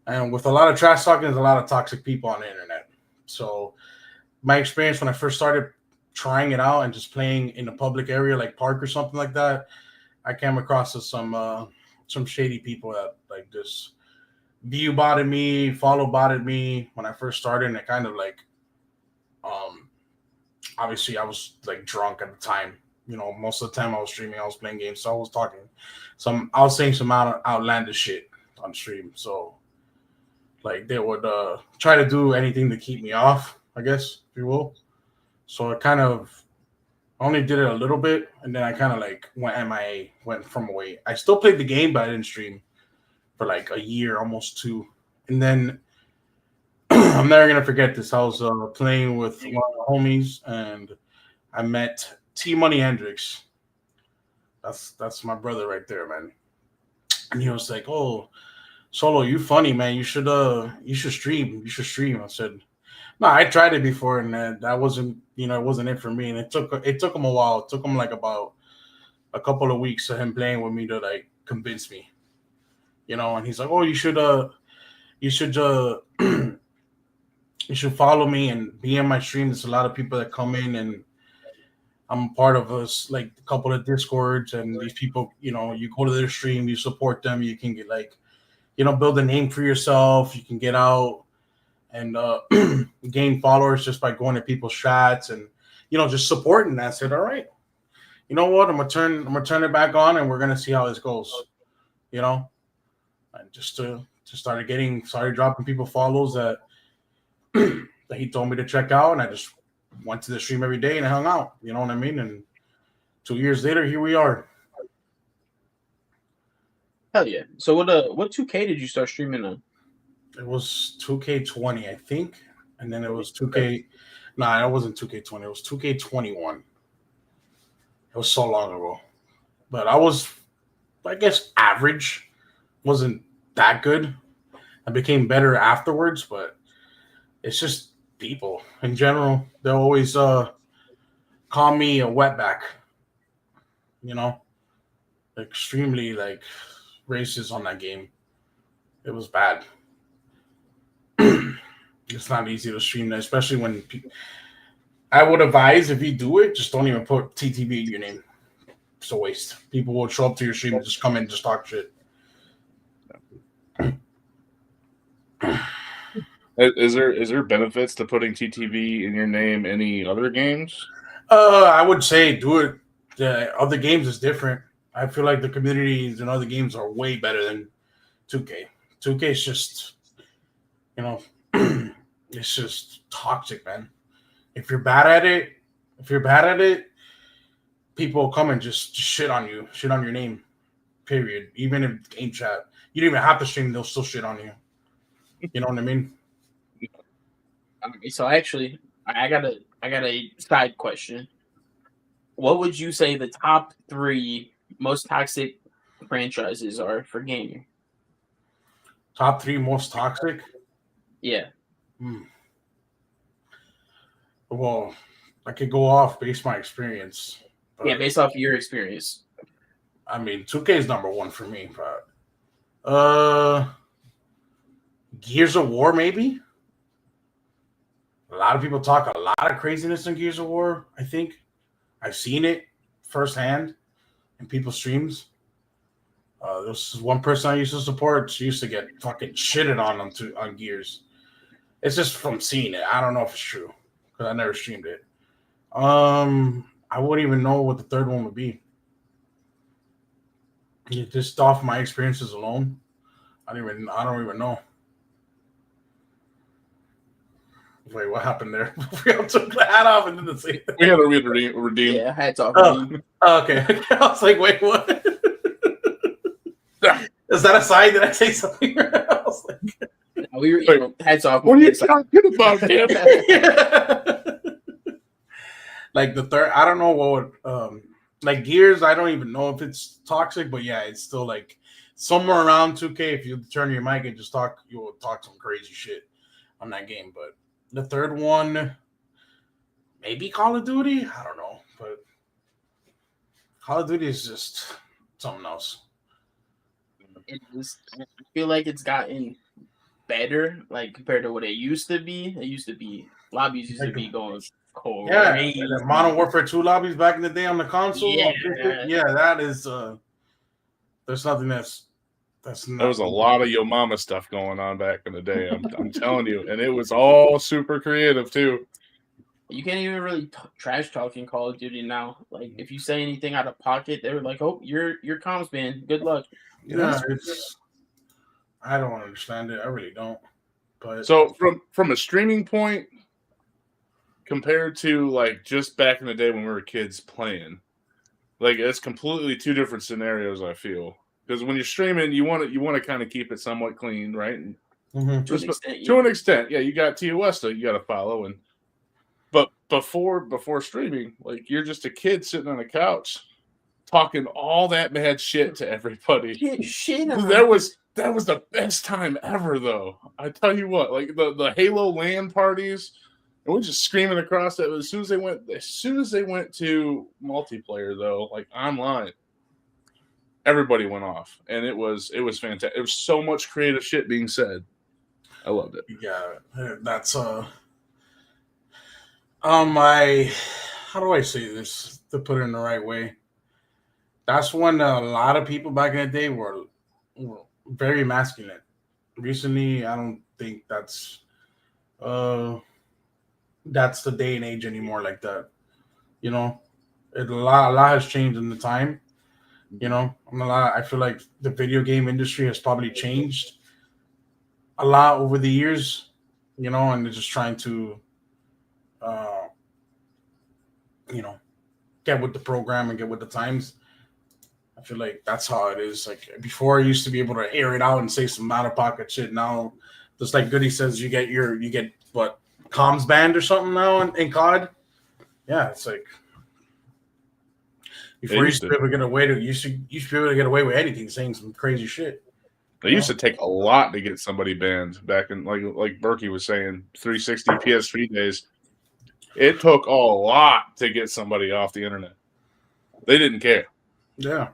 And with a lot of trash talking, there's a lot of toxic people on the internet. So my experience when I first started trying it out and just playing in a public area like park or something like that, I came across some shady people that like just view botted me, follow botted me when I first started. And it kind of like, obviously I was like drunk at the time. You know, most of the time I was streaming, I was playing games, so I was saying some outlandish shit on stream. So like they would try to do anything to keep me off, I guess, if you will. So I kind of only did it a little bit, and then I kind of like went MIA, went from away. I still played the game, but I didn't stream for like a year, almost 2. And then I'm never gonna forget this. I was playing with one of the homies, and I met T Money Hendrix. That's my brother right there, man. And he was like, "Oh, Solo, you funny, man. You should stream. You should stream." I said, "No, I tried it before, and that wasn't, it wasn't it for me." And it took him a while. It took him like about a couple of weeks of him playing with me to like convince me, And he's like, "Oh, you should you should follow me and be in my stream. There's a lot of people that come in, and I'm part of like a couple of Discords, and these people, you go to their stream, you support them, you can get like, build a name for yourself. You can get out and gain followers just by going to people's chats and, just supporting." I said, "All right, you know what? I'm gonna turn it back on, and we're gonna see how this goes." And just started dropping people follows that that he told me to check out, and I just went to the stream every day and I hung out. You know what I mean? And 2 years later, here we are. Hell yeah! So what 2K did you start streaming on? It was 2K20, I think, and then it was 2K. Nah, it wasn't 2K20. It was 2K21. It was so long ago, but I was, I guess, average. Wasn't that good. I became better afterwards, but it's just people in general. They'll always call me a wetback. Extremely like racist on that game. It was bad. It's not easy to stream that, especially when I would advise, if you do it, just don't even put TTV in your name. It's a waste. People will show up to your stream and just come in and just talk shit. Is there benefits to putting TTV in your name? Any other games? I would say do it. The other games is different. I feel like the communities in other games are way better than 2K. 2K is just, it's just toxic, man. If you're bad at it, people will come and just shit on you, shit on your name, period. Even if game chat, you don't even have to stream, they'll still shit on you. You know what I mean? Okay, so actually, I got a side question. What would you say the top 3 most toxic franchises are for gaming? Top 3 most toxic? Yeah. Well, I could go off based on my experience. Yeah, based off your experience. I mean, 2K is number 1 for me, but Gears of War, maybe. A lot of people talk a lot of craziness in Gears of War. I think I've seen it firsthand in people's streams. This is one person I used to support. She used to get fucking shitted on Gears. It's just from seeing it. I don't know if it's true because I never streamed it. I wouldn't even know what the third one would be. Just off my experiences alone, I don't even know. Wait, what happened there? We all took the hat off and didn't say that. We had to redeem. Yeah, hats off. Okay. I was like, wait, what? Is that a sign? Did I say something? I was like, We were heads off. What are you talking about, Tim? Like the third, I don't know what would, like Gears. I don't even know if it's toxic, but yeah, it's still like somewhere around 2K. If you turn your mic and just talk, you will talk some crazy shit on that game. But the third one, maybe Call of Duty. I don't know, but Call of Duty is just something else. I feel like it's gotten better, like compared to what it used to be. Lobbies used to be going cold. Yeah, the Modern Warfare 2 lobbies back in the day on the console. Yeah, that is. There's nothing that's. There was a lot of Yo Mama stuff going on back in the day. I'm telling you, and it was all super creative too. You can't even really trash talking Call of Duty now. Like if you say anything out of pocket, they're like, "Oh, your comms banned. Good luck." Yeah, I don't understand it. I really don't. But so from a streaming point, compared to like just back in the day when we were kids playing, like it's completely two different scenarios. I feel because when you're streaming, you want to kind of keep it somewhat clean, right? And to an extent, yeah. You got TOS that you got to follow, but before streaming, like you're just a kid sitting on a couch talking all that bad shit to everybody. That was the best time ever, though. I tell you what, like the Halo LAN parties, and we're just screaming across that. As soon as they went to multiplayer, though, like online, everybody went off, and it was fantastic. It was so much creative shit being said. I loved it. Yeah, that's how do I say this to put it in the right way? That's when a lot of people back in the day were very masculine. Recently, I don't think that's the day and age anymore like that. You know, a lot has changed in the time. You know, I feel like the video game industry has probably changed a lot over the years. You know, and they're just trying to, get with the program and get with the times. I feel like that's how it is. Like before, I used to be able to air it out and say some out of pocket shit. Now, just like Goody says, you get what comms banned or something now in COD. Yeah, it's like before you used to be able to get away with anything, saying some crazy shit. They used to take a lot to get somebody banned back in like Berkey was saying, 360 PS3 days. It took a lot to get somebody off the internet. They didn't care. Yeah.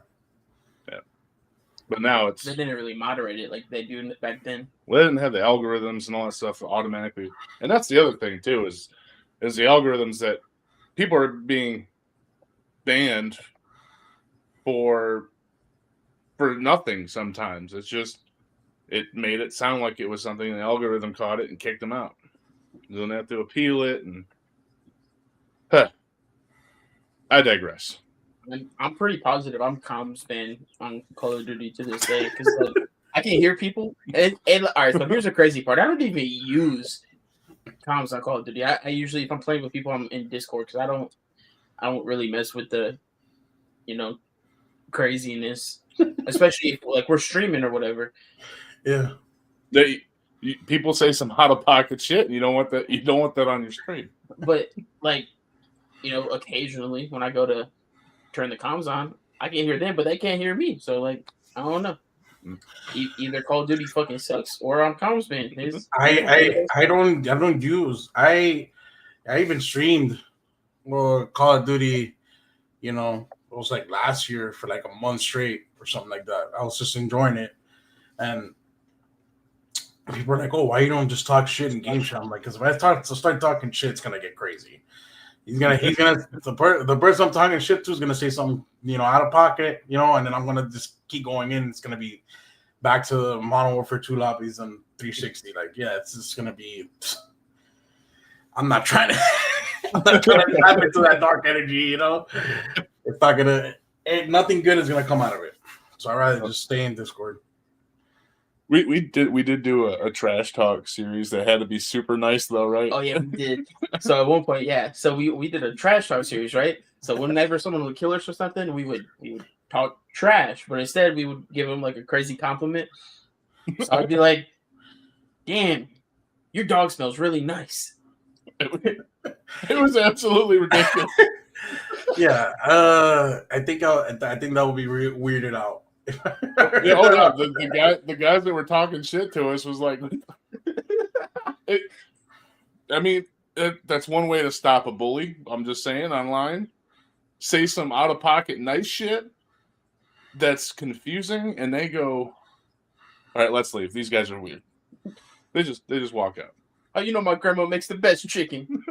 But now they didn't really moderate it like they do back then. Well, they didn't have the algorithms and all that stuff automatically. And that's the other thing too is the algorithms that people are being banned for nothing sometimes. It's just it made it sound like it was something, and the algorithm caught it and kicked them out. You don't have to appeal it, and I digress. I'm pretty positive I'm comms banned on Call of Duty to this day because like, I can hear people. And all right, so here's the crazy part. I don't even use comms on Call of Duty. I usually, if I'm playing with people, I'm in Discord because I don't really mess with the, craziness, especially if like we're streaming or whatever. Yeah, people say some out of pocket shit. And you don't want that. You don't want that on your stream. But like, occasionally when I go to turn the comms on, I can hear them, but they can't hear me. So like, I don't know. Either Call of Duty fucking sucks or I'm comms banned. I even streamed Call of Duty. It was like last year for like a month straight or something like that. I was just enjoying it, and people were like, "Oh, why you don't just talk shit in game chat?" I'm like, "Because if I start talking shit, it's gonna get crazy. The person I'm talking shit to is gonna say something, out of pocket, and then I'm gonna just keep going in. It's gonna be back to the Modern Warfare 2 lobbies and 360. Like, yeah, it's just gonna be. I'm not trying to tap into that dark energy, It's not gonna. Nothing good is gonna come out of it. So I'd rather just stay in Discord. We did do a trash talk series that had to be super nice though, right? Oh yeah, we did. So at one point, yeah. So we did a trash talk series, right? So whenever someone would kill us or something, we would talk trash, but instead we would give them like a crazy compliment. So I'd be like, damn, your dog smells really nice. It was absolutely ridiculous. Yeah, I think that would be weirded out. Yeah, oh yeah, the guys that were talking shit to us was like, that's one way to stop a bully. I'm just saying online, say some out of pocket nice shit that's confusing, and they go, all right, let's leave. These guys are weird. They just walk out. Oh, you know my grandma makes the best chicken.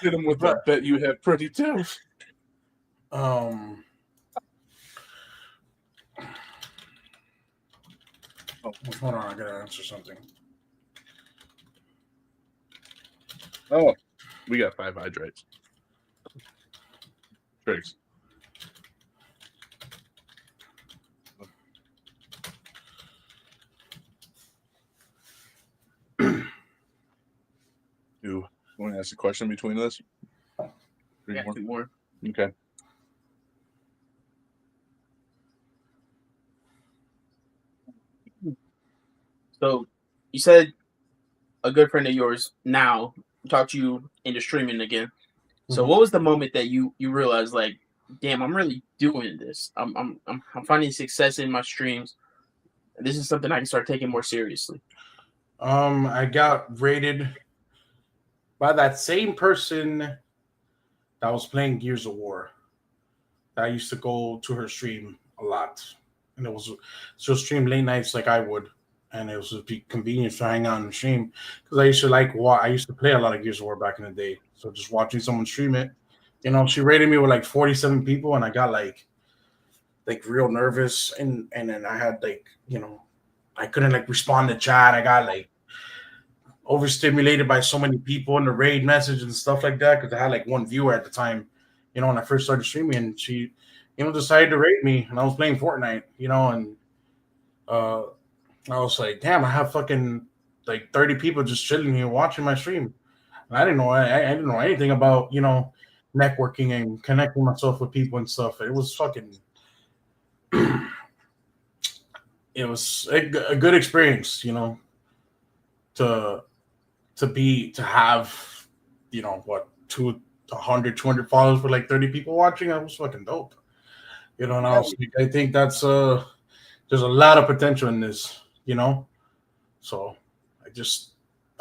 Hit them with that. Bet you have pretty toes. Oh, hold on, I gotta answer something. Oh, we got 5 hydrates. Tricks. You want to ask a question between this? Yeah, 2 more. Okay. So you said a good friend of yours now talked to you into streaming again. So what was the moment that you realized, like, damn, I'm really doing this. I'm finding success in my streams. This is something I can start taking more seriously. I got rated by that same person that was playing Gears of War. I used to go to her stream a lot, and she'll stream late nights like I would, and it was be convenient to hang out on the stream because I used to play a lot of Gears of War back in the day. So just watching someone stream it, she rated me with like 47 people, and I got like real nervous, and then I had I couldn't respond to chat. I got overstimulated by so many people in the raid message and stuff like that because I had 1 viewer at the time, when I first started streaming, and she, decided to raid me, and I was playing Fortnite, and I was like, damn, I have fucking 30 people just chilling here watching my stream. And I didn't know anything about, networking and connecting myself with people and stuff. It was fucking it was a good experience, to have 200 followers for 30 people watching. That was fucking dope, and I think that's there's a lot of potential in this, so I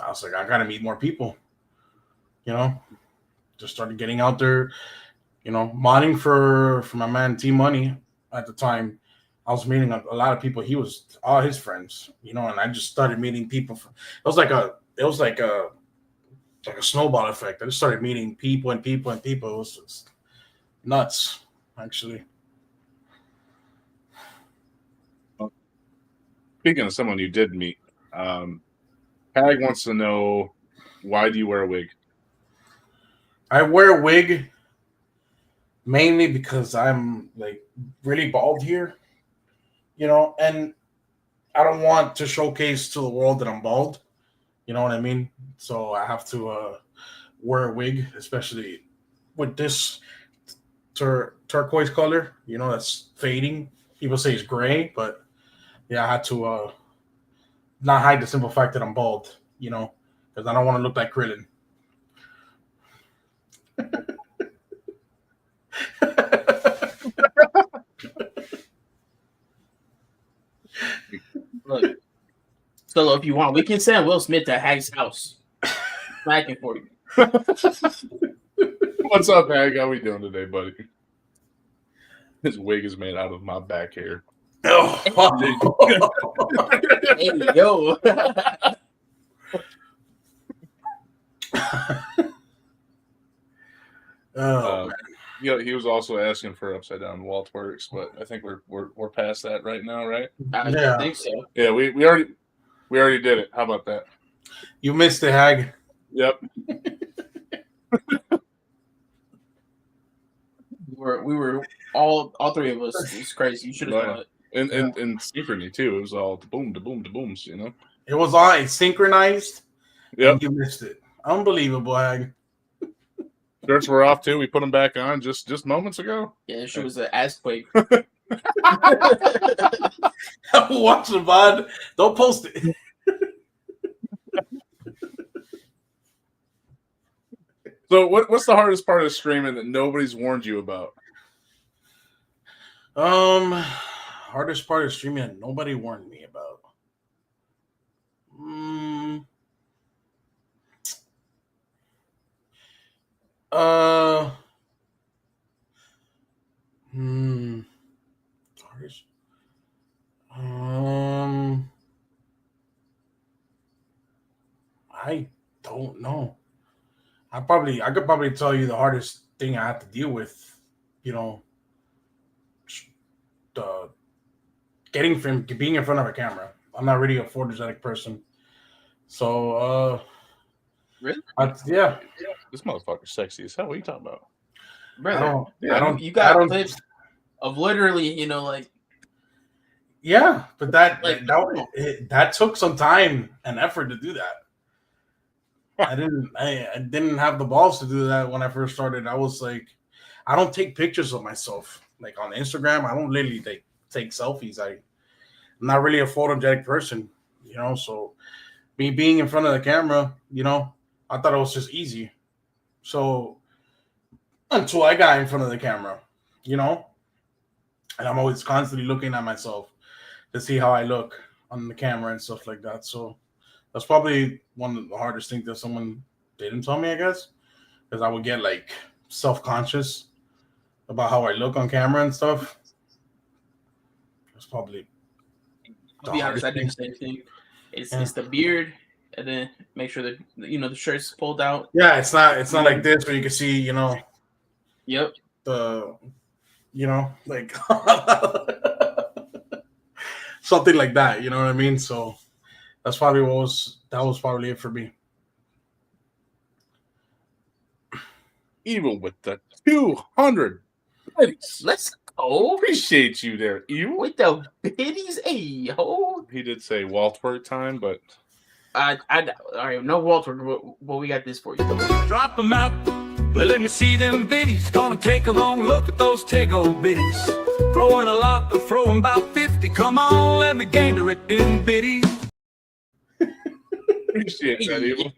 was like, I gotta meet more people, just started getting out there, modding for my man T Money at the time. I was meeting a lot of people. He was all his friends, and I just started meeting people. It was like a snowball effect. I just started meeting people and people and people. It was just nuts, actually. Speaking of someone you did meet, Hag wants to know, why do you wear a wig? I wear a wig mainly because I'm really bald here. And I don't want to showcase to the world that I'm bald. You know what I mean? So I have to wear a wig, especially with this turquoise color, that's fading. People say it's gray, but yeah, I had to not hide the simple fact that I'm bald, because I don't want to look like Krillin. Look, Solo, if you want, we can send Will Smith to Hag's house. Smacking for you. What's up, Hag? How we doing today, buddy? His wig is made out of my back hair. Oh. Hey, yo. He was also asking for upside down wall twerks, but I think we're past that right now, right? I think so. Yeah, we already did it. How about that? You missed it, Hag. Yep. We were all 3 of us. It's crazy. You should have done it. And synchrony too. It was all the boom, the boom, the booms. It was all synchronized. Yep. You missed it. Unbelievable, Hag. Shirts were off too. We put them back on just moments ago. Yeah, she was an assquake. Watch the VOD. Don't post it. So what's the hardest part of streaming that nobody's warned you about? Hardest part of streaming that nobody warned me about. Hardest. I don't know. I could probably tell you the hardest thing I have to deal with, you know, being in front of a camera. I'm not really a photogenic person. So Really? Yeah. This motherfucker's sexy as hell. What are you talking about? Brother, you I got don't- clips of literally, like Yeah, but that Like- that took some time and effort to do that. I didn't have the balls to do that when I first started. I was like, I don't take pictures of myself like on Instagram. I don't literally take selfies. I'm not really a photogenic person, So me being in front of the camera, I thought it was just easy. So until I got in front of the camera, and I'm always constantly looking at myself to see how I look on the camera and stuff like that. So that's probably one of the hardest things that someone didn't tell me, I guess, because I would get like self-conscious about how I look on camera and stuff. That's probably to be honest, I do the same thing. It's the beard, and then make sure that the shirt's pulled out. Yeah, it's not like this where you can see, Yep. Like something like that, you know what I mean? So that was probably it for me. Even with the 200 biddies. Let's go. Appreciate you there, Evil. With the biddies, hey yo. He did say Waltwork time, but All right, no Walter, but we got this for you. Drop them out, but let me see them biddies. Gonna take a long look at those Tego biddies. Throwing a lot, but throwing about 50. Come on, let me gander it in biddies. appreciate that, Evil.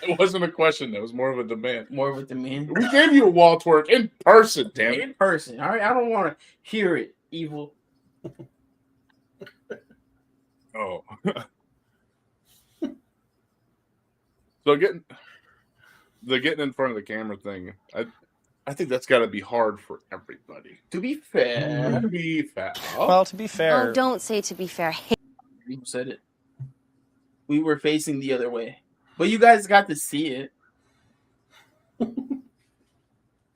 It wasn't a question. That was more of a demand. More of a demand. We gave you a Waltwork in person, damn it. In person. All right, I don't want to hear it, Evil. Oh. So getting in front of the camera thing, I think that's got to be hard for everybody. To be fair. To be fair. Well, to be fair, Oh, don't say to be fair. Who said it? We were facing the other way. But you guys got to see it.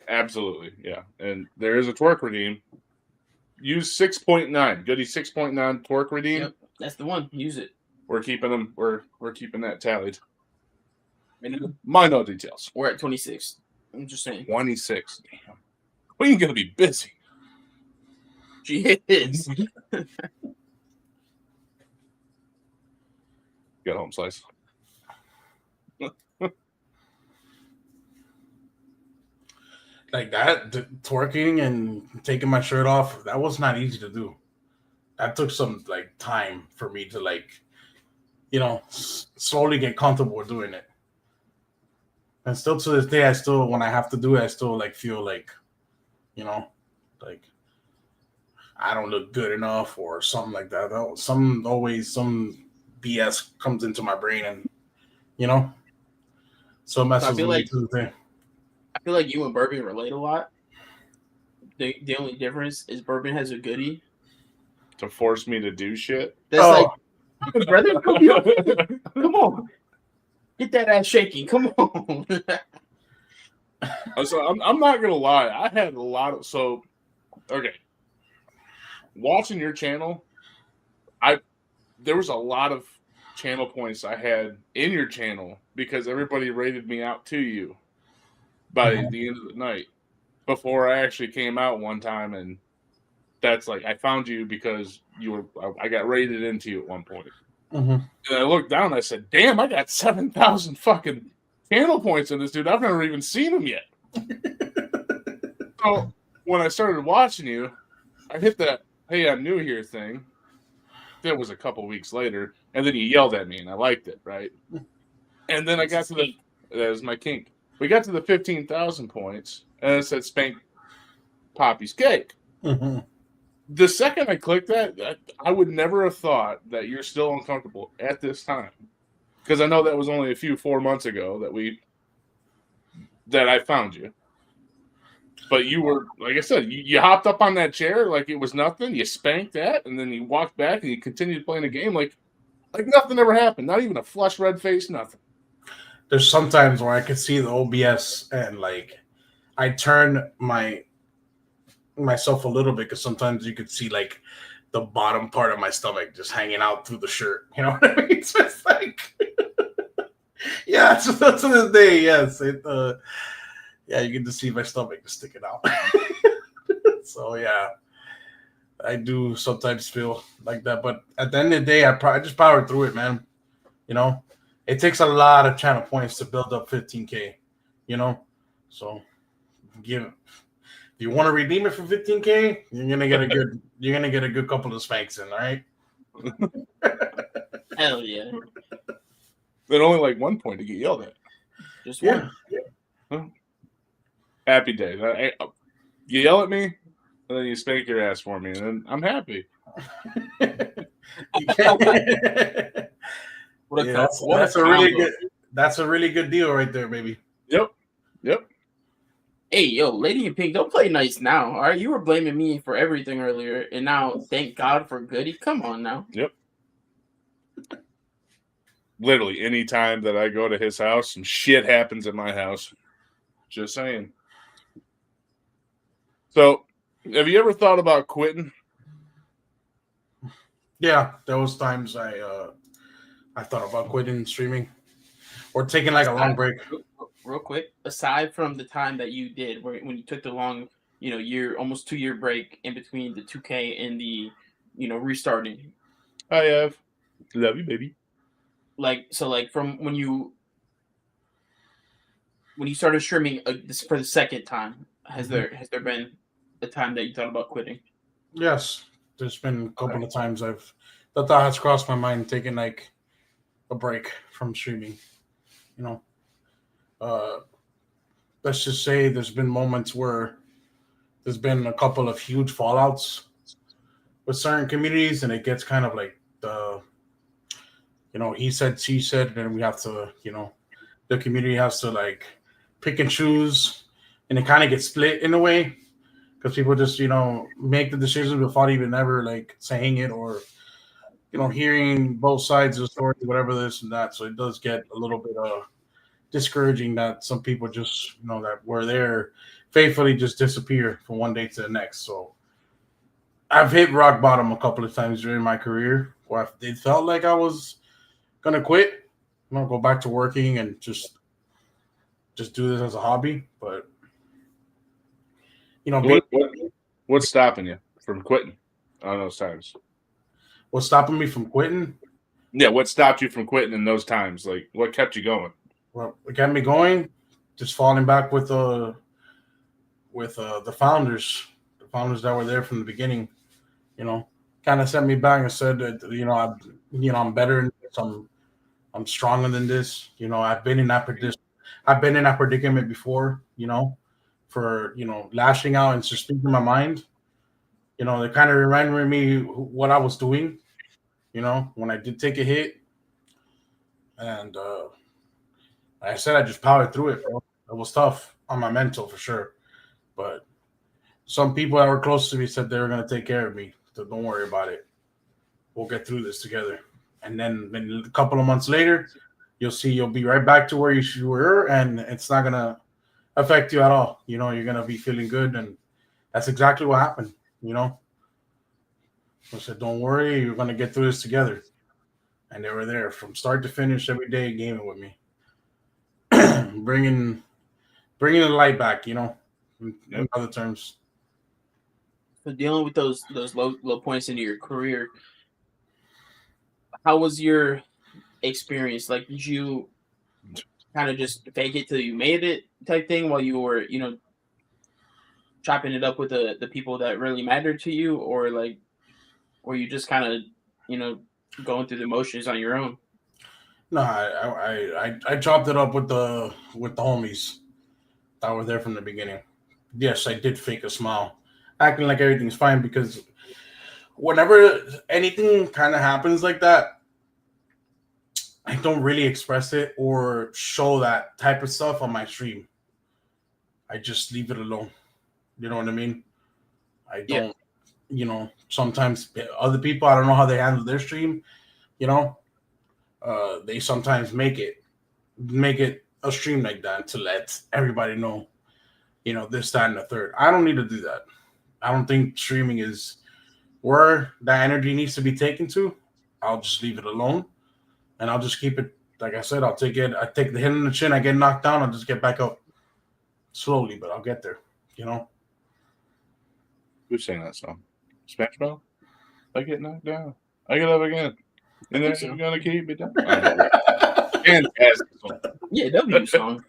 Absolutely, yeah. And there is a twerk redeem. Use 6.9. Goody 6.9 twerk redeem. Yep, that's the one. Use it. We're keeping them. We're keeping that tallied. And Mind no details. we're at 26. I'm just saying. 26. Damn. We ain't gonna be busy. She is. Get home slice. Like that, twerking and taking my shirt off, that was not easy to do. That took some like time for me to slowly get comfortable with doing it. And still to this day, when I have to do it, I still feel like I don't look good enough or something like that. Some BS comes into my brain and so it messes with me to the thing. I feel like you and Bourbon relate a lot. The only difference is Bourbon has a goodie. To force me to do shit. That's like, brother, come on. Get that ass shaking. Come on. So I'm not gonna lie. I had a lot of okay. Watching your channel, there was a lot of channel points I had in your channel because everybody rated me out to you by the end of the night before I actually came out one time, and that's I found you because I got rated into you at one point. Mm-hmm. And I looked down and I said, damn, I got 7,000 fucking channel points in this dude. I've never even seen him yet. So when I started watching you, I hit that "Hey, I'm new here" thing. That was a couple weeks later, and then you yelled at me, and I liked it, right? And then I got to the that was my kink. We got to the 15,000 points, and it said "Spank Poppy's cake." Mhm. The second I clicked that, I would never have thought that you're still uncomfortable at this time, because I know that was only 4 months ago that I found you. But you were, like I said, you hopped up on that chair like it was nothing. You spanked that, and then you walked back and you continued playing the game like nothing ever happened. Not even a flush red face, nothing. There's sometimes where I could see the OBS and like I turn myself a little bit because sometimes you could see like the bottom part of my stomach just hanging out through the shirt. You know what I mean? It's just like, yeah, so that's to this day, yes. Yeah, you can just see my stomach just sticking out. So yeah, I do sometimes feel like that, but at the end of the day, I just powered through it, man. You know, it takes a lot of channel points to build up 15K. You know, so if you want to redeem it for 15K, you're gonna get a good couple of spanks in, all right? Hell yeah. Then only like 1 point to get yelled at. Just one. Huh? Happy day. You yell at me, and then you spank your ass for me, and then I'm happy. Yeah, that's a really good deal right there, baby. Yep. Hey, yo, Lady in Pink, don't play nice now. All right, you were blaming me for everything earlier, and now thank God for Goody. Come on now. Yep. Literally, any time that I go to his house, some shit happens at my house. Just saying. So, have you ever thought about quitting? Yeah, there was times I thought about quitting streaming or taking like a long break. Real quick, aside from the time that you did when you took the long, almost 2 year break in between the 2K and the, restarting. I have. Love you, baby. Like from when you started streaming this for the second time, has there been a time that you thought about quitting? Yes, there's been a couple of times the thought has crossed my mind taking like a break from streaming. Let's just say there's been moments where there's been a couple of huge fallouts with certain communities, and it gets kind of like he said, she said, and we have to, the community has to like pick and choose, and it kind of gets split in a way because people just, make the decisions without even ever like saying it or, hearing both sides of the story, whatever this and that. So it does get a little bit discouraging that some people just, that were there faithfully just disappear from one day to the next. So I've hit rock bottom a couple of times during my career where it felt like I was gonna quit, go back to working and just do this as a hobby. But what's stopping you from quitting on those times? What's stopping me from quitting? Yeah, what stopped you from quitting in those times? Like, what kept you going? Well, what kept me going, just falling back with the founders that were there from the beginning. Kind of sent me back and said that I'm better than this. I'm stronger than this. I've been in that predicament before. For lashing out and just speaking my mind. They kind of reminded me what I was doing. When I did take a hit, and like I said, I just powered through it, bro. It was tough on my mental for sure, but some people that were close to me said they were going to take care of me. So don't worry about it. We'll get through this together. And then a couple of months later, you'll be right back to where you were, and it's not going to affect you at all. You're going to be feeling good, and that's exactly what happened. I said, don't worry, you're going to get through this together. And they were there from start to finish every day gaming with me. bringing the light back, in other terms. So dealing with those low points into your career, how was your experience? Like, did you kind of just fake it till you made it type thing while you were, chopping it up with the people that really matter to you, or like, or you just kind of, you know, going through the motions on your own? No, I chopped it up with the homies that were there from the beginning. Yes, I did fake a smile, acting like everything's fine, because whenever anything kind of happens like that, I don't really express it or show that type of stuff on my stream. I just leave it alone. You know what I mean? I don't, you know, sometimes other people, I don't know how they handle their stream, you know, they sometimes make it a stream like that to let everybody know, you know, this, that, and the third. I don't need to do that. I don't think streaming is where that energy needs to be taken to. I'll just leave it alone, and I'll just keep it. Like I said, I'll take it. I take the hit in the chin. I get knocked down. I'll just get back up slowly, but I'll get there. You know. Who's saying that song? Smash Mouth? I get knocked down. I get up again. And then you're gonna keep me down. Fantastic song. Yeah, W song.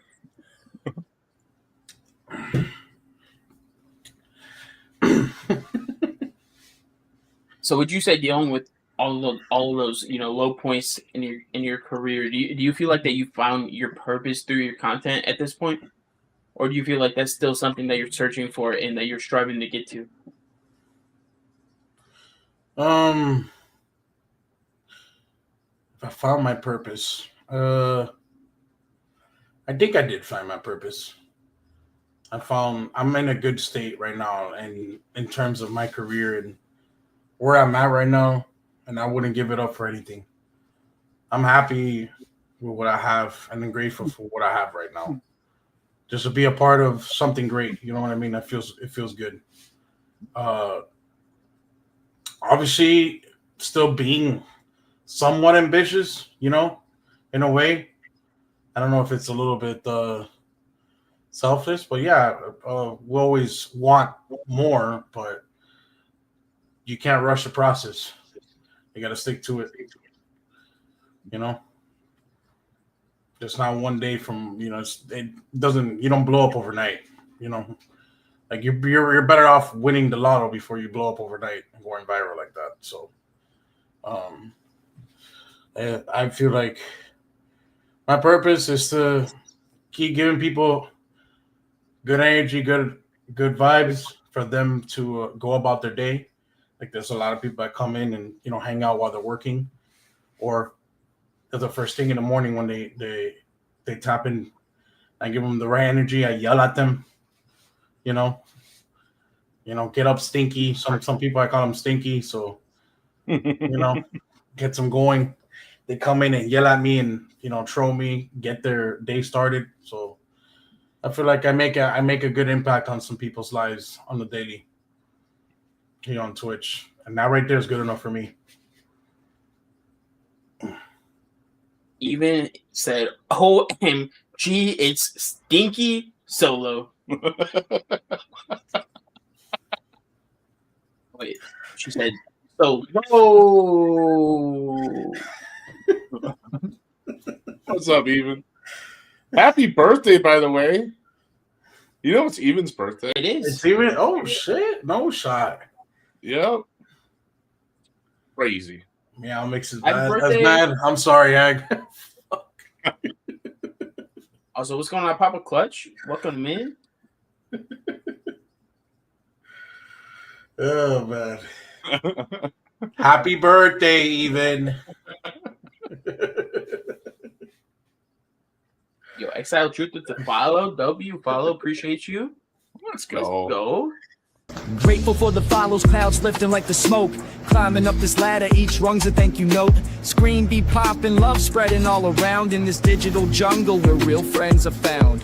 So would you say, dealing with all of those, you know, low points in your career, do you feel like that you found your purpose through your content at this point? Or do you feel like that's still something that you're searching for and that you're striving to get to? If I found my purpose, I think I did find my purpose. I'm in a good state right now, and in terms of my career and where I'm at right now, and I wouldn't give it up for anything. I'm happy with what I have, and I'm grateful for what I have right now. Just to be a part of something great, you know what I mean? It feels good. Obviously, still being somewhat ambitious, you know, in a way. I don't know if it's a little bit selfish, but yeah, we always want more, but you can't rush the process. You got to stick to it. You know, just not one day from, you know, you don't blow up overnight. You know, like you're better off winning the lotto before you blow up overnight and going viral like that. So, I feel like my purpose is to keep giving people good energy, good vibes for them to go about their day. Like, there's a lot of people that come in and, you know, hang out while they're working, or the first thing in the morning when they tap in. I give them the right energy. I yell at them, you know, get up stinky. Some people, I call them stinky. So, you know, get them going. They come in and yell at me and, you know, troll me, get their day started. So I feel like I make a good impact on some people's lives on the daily here on Twitch. And that right there is good enough for me. Even said, OMG, it's Stinky Solo. Wait, she said, so, whoa. What's up, Even? Happy birthday, by the way. You know it's Even's birthday. It is. It's even. Oh shit! No shot. Yep. Crazy. Yeah, I'll mix it. Happy That's birthday. bad. I'm sorry, Ag. Also, what's going on, Papa Clutch? Welcome in. Oh man. Happy birthday, Even. Yo, Exile Truth to follow. W, follow. Appreciate you. Let's go. Let's go. Grateful for the follows, clouds lifting like the smoke. Climbing up this ladder, each rung's a thank you note. Screen be popping, love spreading all around in this digital jungle where real friends are found.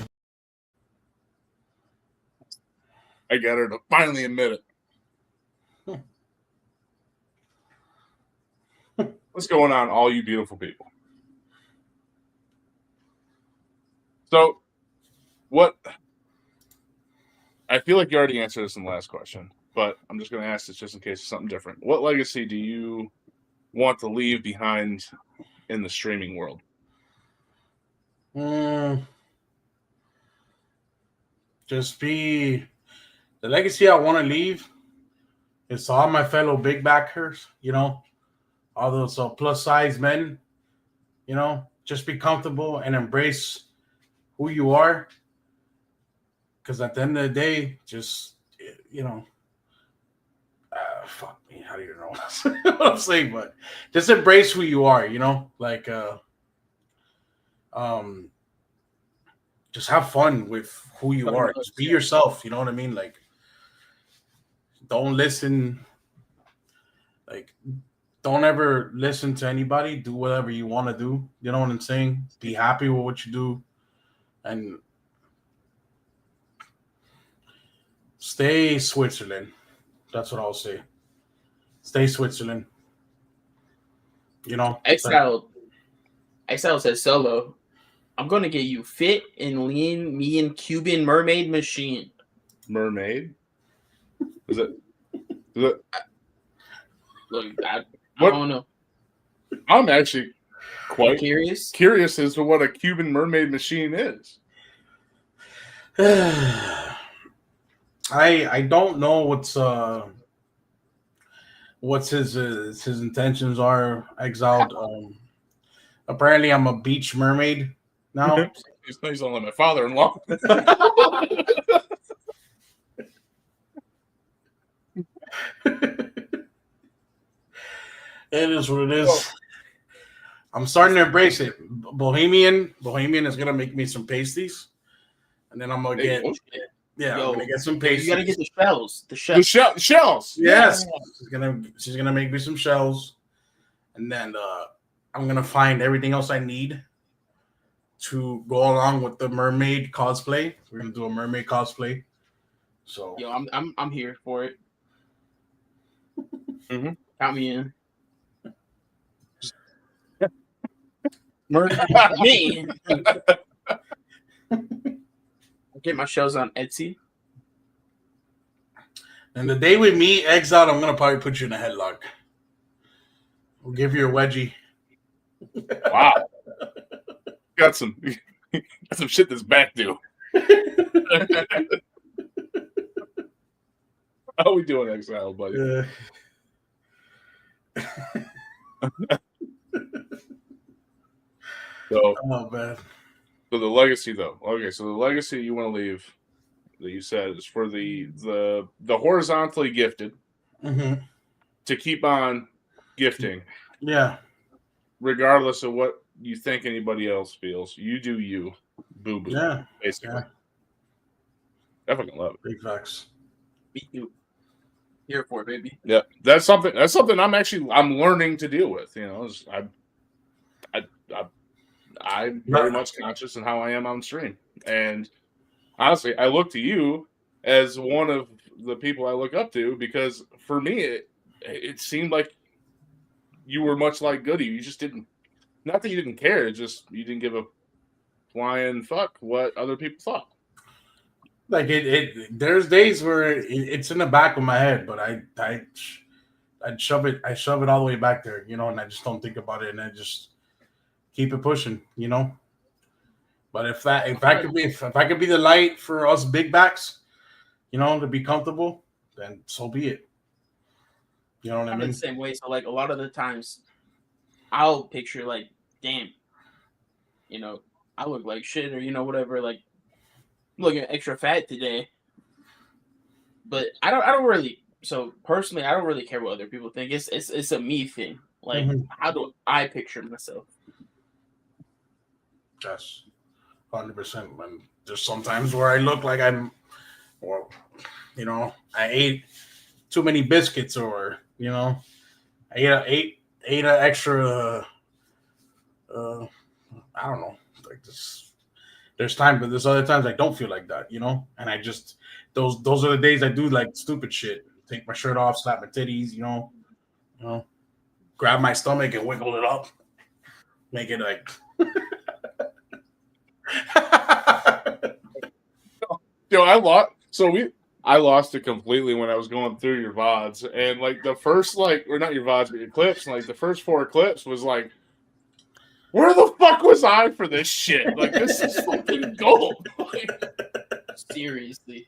I got her to finally admit it. What's going on, all you beautiful people? So, what? I feel like you already answered this in the last question, but I'm just going to ask this just in case it's something different. What legacy do you want to leave behind in the streaming world? Just be the legacy I want to leave is to all my fellow big backers, all those plus size men, just be comfortable and embrace who you are. Because at the end of the day, just, fuck me, how do you know what I'm saying? But just embrace who you are, just have fun with who you are. Just be yourself, you know what I mean? Like, don't listen, don't ever listen to anybody. Do whatever you want to do. You know what I'm saying? Be happy with what you do. And stay Switzerland. That's what I'll say. Stay Switzerland. Exile says Solo, I'm gonna get you fit and lean, me and Cuban mermaid machine. Mermaid? Is it? Look, I don't know. I'm actually quite curious as to what a Cuban mermaid machine is. I don't know what's his intentions are. Exiled. Apparently, I'm a beach mermaid now. He's only my father-in-law. It is what it is. I'm starting to embrace it. Bohemian is gonna make me some pasties, and then I'm gonna get. Yeah, I'm gonna get some pasties. You gotta get the shells. The shells. Yes, she's gonna make me some shells, and then I'm gonna find everything else I need to go along with the mermaid cosplay. We're gonna do a mermaid cosplay. So I'm here for it. Mm-hmm. Count me in. Me. Get my shells on Etsy. And the day we meet, Exile, I'm gonna probably put you in a headlock. We'll give you a wedgie. Wow. Got some shit that's back due. How we doing, Exile, buddy? So, oh man. So the legacy, though. Okay, so the legacy you want to leave, that you said, is for the horizontally gifted to keep on gifting. Yeah. Regardless of what you think anybody else feels, you do you, boo boo. Yeah. Basically. Yeah. I fucking love it. Big facts. Me too. Here for it, baby. Yeah, that's something I'm learning to deal with. I'm very much conscious in how I am on stream, and honestly, I look to you as one of the people I look up to, because for me, it seemed like you were much like Goody. You just didn't, not that you didn't care, just you didn't give a flying fuck what other people thought. Like there's days where it's in the back of my head, but I shove it all the way back there, and I just don't think about it, and I just keep it pushing, But if I could be the light for us big backs, to be comfortable, then so be it. You know what I mean? The same way. So like a lot of the times, I'll picture like, damn, I look like shit, or whatever. Like, I'm looking extra fat today. But I don't really. So personally, I don't really care what other people think. It's a me thing. Like, how do I picture myself? Yes, 100%. And there's sometimes where I look like I ate too many biscuits, or I ate an extra. I don't know. Like this, there's times, but there's other times I don't feel like that, And I just those are the days I do like stupid shit. Take my shirt off, slap my titties, grab my stomach and wiggle it up, make it like. I lost it completely when I was going through your VODs, and like the first or not your VODs, but your clips, and like the first 4 clips was like, where the fuck was I for this shit? Like, this is fucking gold. Seriously,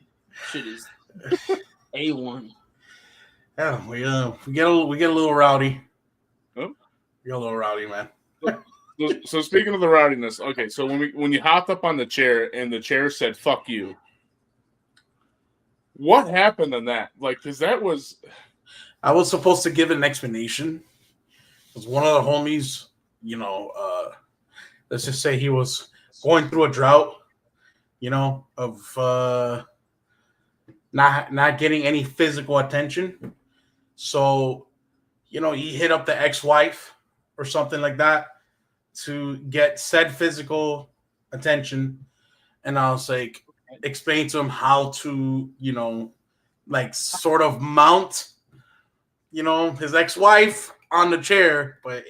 shit is A1. Yeah, we get a little rowdy. Oh. We get a little rowdy, man. So speaking of the rowdiness, okay, so when you hopped up on the chair and the chair said "fuck you," what happened in that? Like, because that was I was supposed to give an explanation. Because one of the homies, let's just say he was going through a drought, of not getting any physical attention. So, he hit up the ex-wife or something like that to get said physical attention. And I was like, explain to him how to, like sort of mount, his ex-wife on the chair. But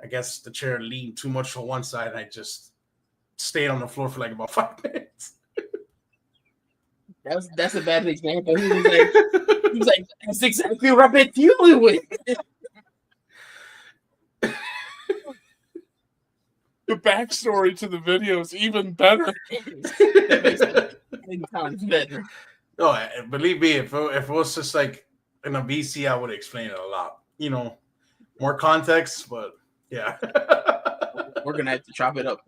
I guess the chair leaned too much on one side. And I just stayed on the floor for like about 5 minutes. That's a bad example. He was like, that's exactly what I've been dealing with. the backstory to the video is even better. That makes it 10 times better. No, believe me, if it was just like in a BC, I would explain it a lot. More context, but yeah. We're gonna have to chop it up.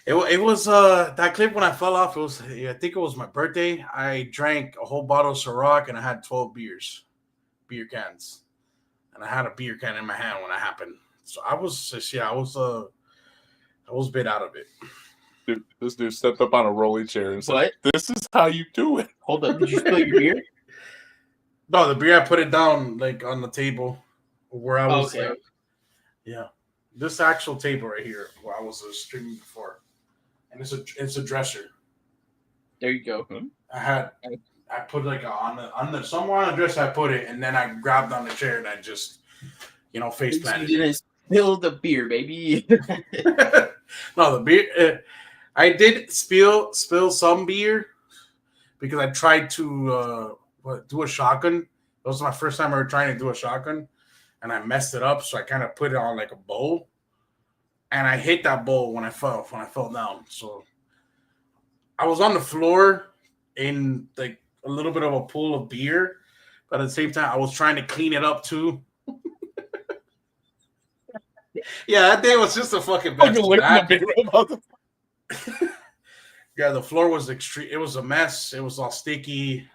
It was that clip when I fell off. I think it was my birthday. I drank a whole bottle of Ciroc and I had 12 beer cans, and I had a beer can in my hand when it happened. So I was a bit out of it. Dude, this dude stepped up on a rolling chair and said, What? "This is how you do it." Hold up, did you spill your beer? No, the beer I put it down like on the table where I was. Okay. Yeah, this actual table right here where I was streaming before, and it's a dresser. There you go. I put like on the somewhere on the dresser I put it, and then I grabbed on the chair and I just face planted. You didn't spill the beer, baby. No, the beer. I did spill some beer because I tried to do a shotgun. That was my first time ever trying to do a shotgun, and I messed it up. So I kind of put it on like a bowl, and I hit that bowl when I fell down. So I was on the floor in like a little bit of a pool of beer, but at the same time I was trying to clean it up too. Yeah, that day was just a fucking mess. Yeah, the floor was extreme. It was a mess. It was all sticky.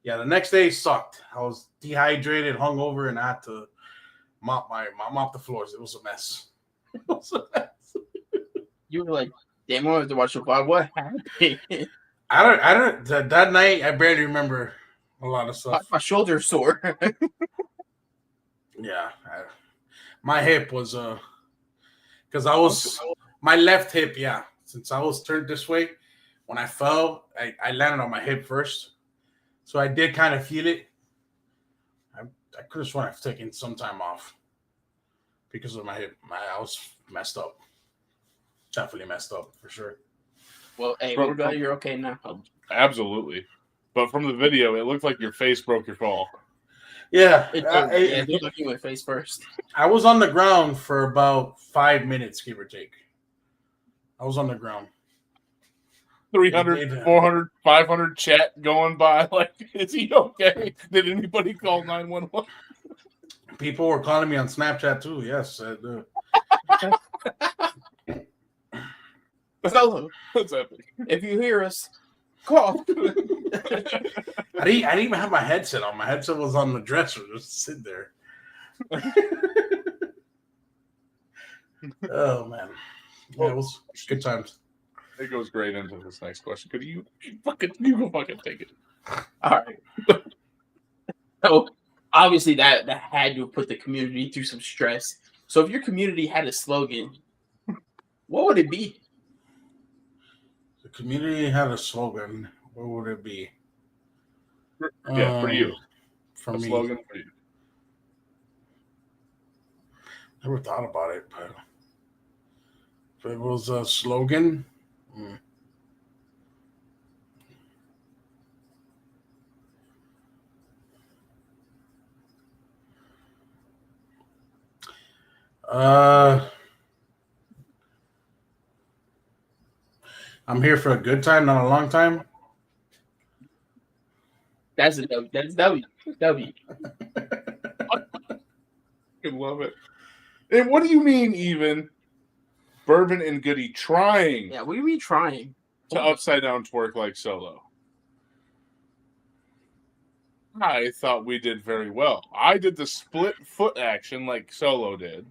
Yeah, the next day sucked. I was dehydrated, hungover, and I had to mop the floors. It was a mess. It was a mess. You were like, damn, I have to watch the vlog. What happened? I don't. That night, I barely remember a lot of stuff. My shoulder's sore. Yeah, my hip was because I was my left hip. Yeah, since I was turned this way, when I fell, I landed on my hip first, so I did kind of feel it. I could have sworn I've taken some time off because of my hip. I was messed up. Definitely messed up for sure. Well, hey, we're glad you're okay now. Absolutely, but from the video, it looked like your face broke your fall. Yeah, it looked like you went face first. I was on the ground for about 5 minutes, give or take. I was on the ground. 300, 400, 500 chat going by. Like, is he okay? Did anybody call 911? People were calling me on Snapchat too. Yes. So, What's happening? if you hear us, call. I didn't even have my headset on. My headset was on the dresser, just sitting there. Oh man, yeah, it was good times. It goes great into this next question. Could you go fucking take it? All right. So obviously that had to put the community through some stress. So if your community had a slogan, what would it be? The community had a slogan. What would it be? Yeah, for you. For a me. slogan for you. Never thought about it, but if it was a slogan. I'm here for a good time, not a long time. That's a W. That's W. W. I love it. And what do you mean, even Bourbon and Goody trying Yeah, what are we trying? to upside down twerk like Solo? I thought we did very well. I did the split foot action like Solo did,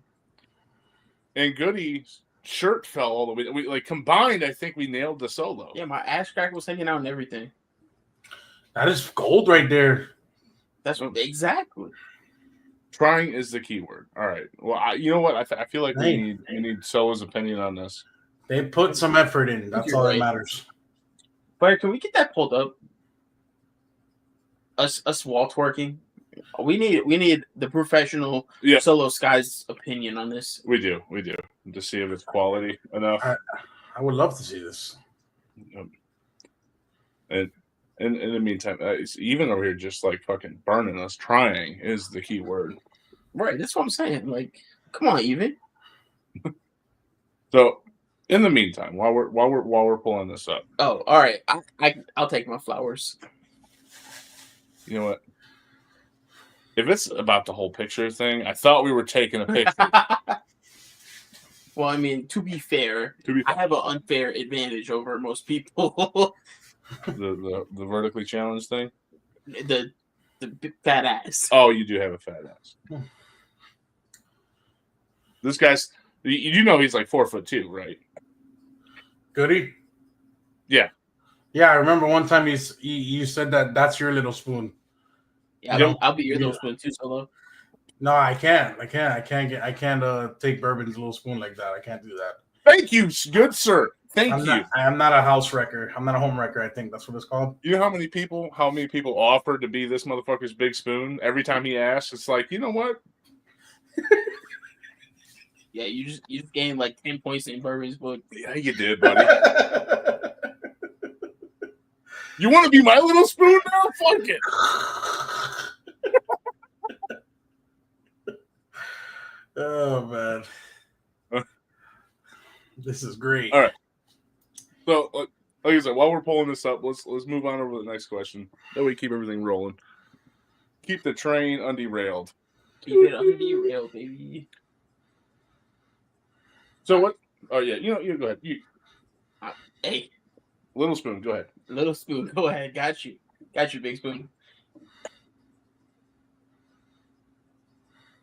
and Goody's shirt fell all the way. We like combined. I think we nailed the Solo. Yeah, my ass crack was hanging out and everything. That is gold right there. That's what exactly. Trying is the key word. All right. Well, you know what? I feel like we need Solo's opinion on this. They put some effort in. That's all that matters. But can we get that pulled up? Us wall twerking. We need the professional Solo Sky's opinion on this. We do to see if it's quality enough. I would love to see this. And in the meantime, it's even over here just like fucking burning us. Trying is the key word. Right, that's what I'm saying. Like, come on, even. So, in the meantime, while we're pulling this up. Oh, all right. I'll take my flowers. You know what? If it's about the whole picture thing, I thought we were taking a picture. Well, I mean, to be fair, I have an unfair advantage over most people. the vertically challenged thing? The fat ass. Oh, you do have a fat ass. This guy's, you do know he's like 4'2", right? Goody? Yeah. Yeah, I remember one time you said that's your little spoon. Yeah, I'll be your little spoon too, Solo. No, I can't take Bourbon's little spoon like that. I can't do that. Thank you, good sir. Thank you. I'm not a house wrecker. I'm not a home wrecker. I think that's what it's called. You know how many people offered to be this motherfucker's big spoon? Every time he asks, it's like, you know what? Yeah, you just gained like 10 points in Bourbon's book. Yeah, you did, buddy. You want to be my little spoon now? Fuck it. Oh man, this is great. All right. So, like I said, while we're pulling this up, let's move on over to the next question. That way, we keep everything rolling. Keep the train underailed. Keep it underailed, baby. So what? Oh yeah, you go ahead. Hey, little spoon, go ahead. Little spoon, go ahead. Got you, big spoon.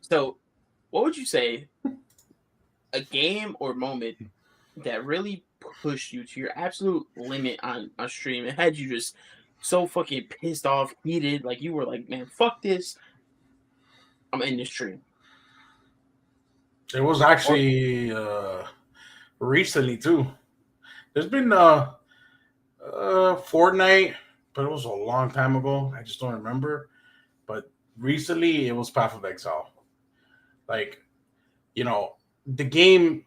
So, what would you say? A game or moment that really pushed you to your absolute limit on stream. It had you just so fucking pissed off, heated, like you were like, man, fuck this. I'm in this stream. It was actually recently too. There's been Fortnite, but it was a long time ago. I just don't remember. But recently it was Path of Exile. Like, the game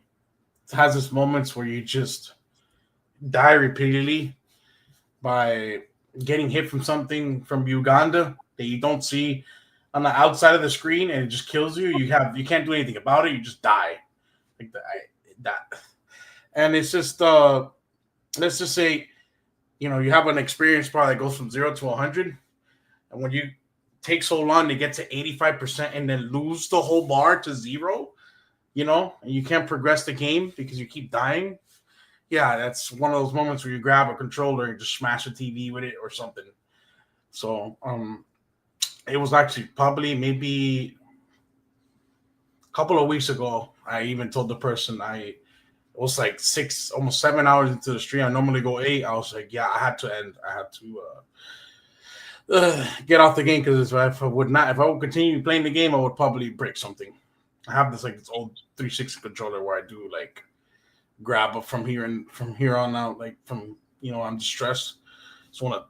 has its moments where you just die repeatedly by getting hit from something from Uganda that you don't see on the outside of the screen, and it just kills you. You can't do anything about it. You just die like that. And it's just let's just say, you have an experience bar that goes from 0 to 100, and when you take so long to get to 85% and then lose the whole bar to 0, and you can't progress the game because you keep dying. Yeah, that's one of those moments where you grab a controller and just smash a TV with it or something. So, it was actually probably maybe a couple of weeks ago. I even told the person it was like 6, almost 7 hours into the stream. I normally go 8. I was like, yeah, I had to end. I had to get off the game because if I would continue playing the game, I would probably break something. I have this old 360 controller where I do like grab up from here on out, like from I'm distressed. Just want to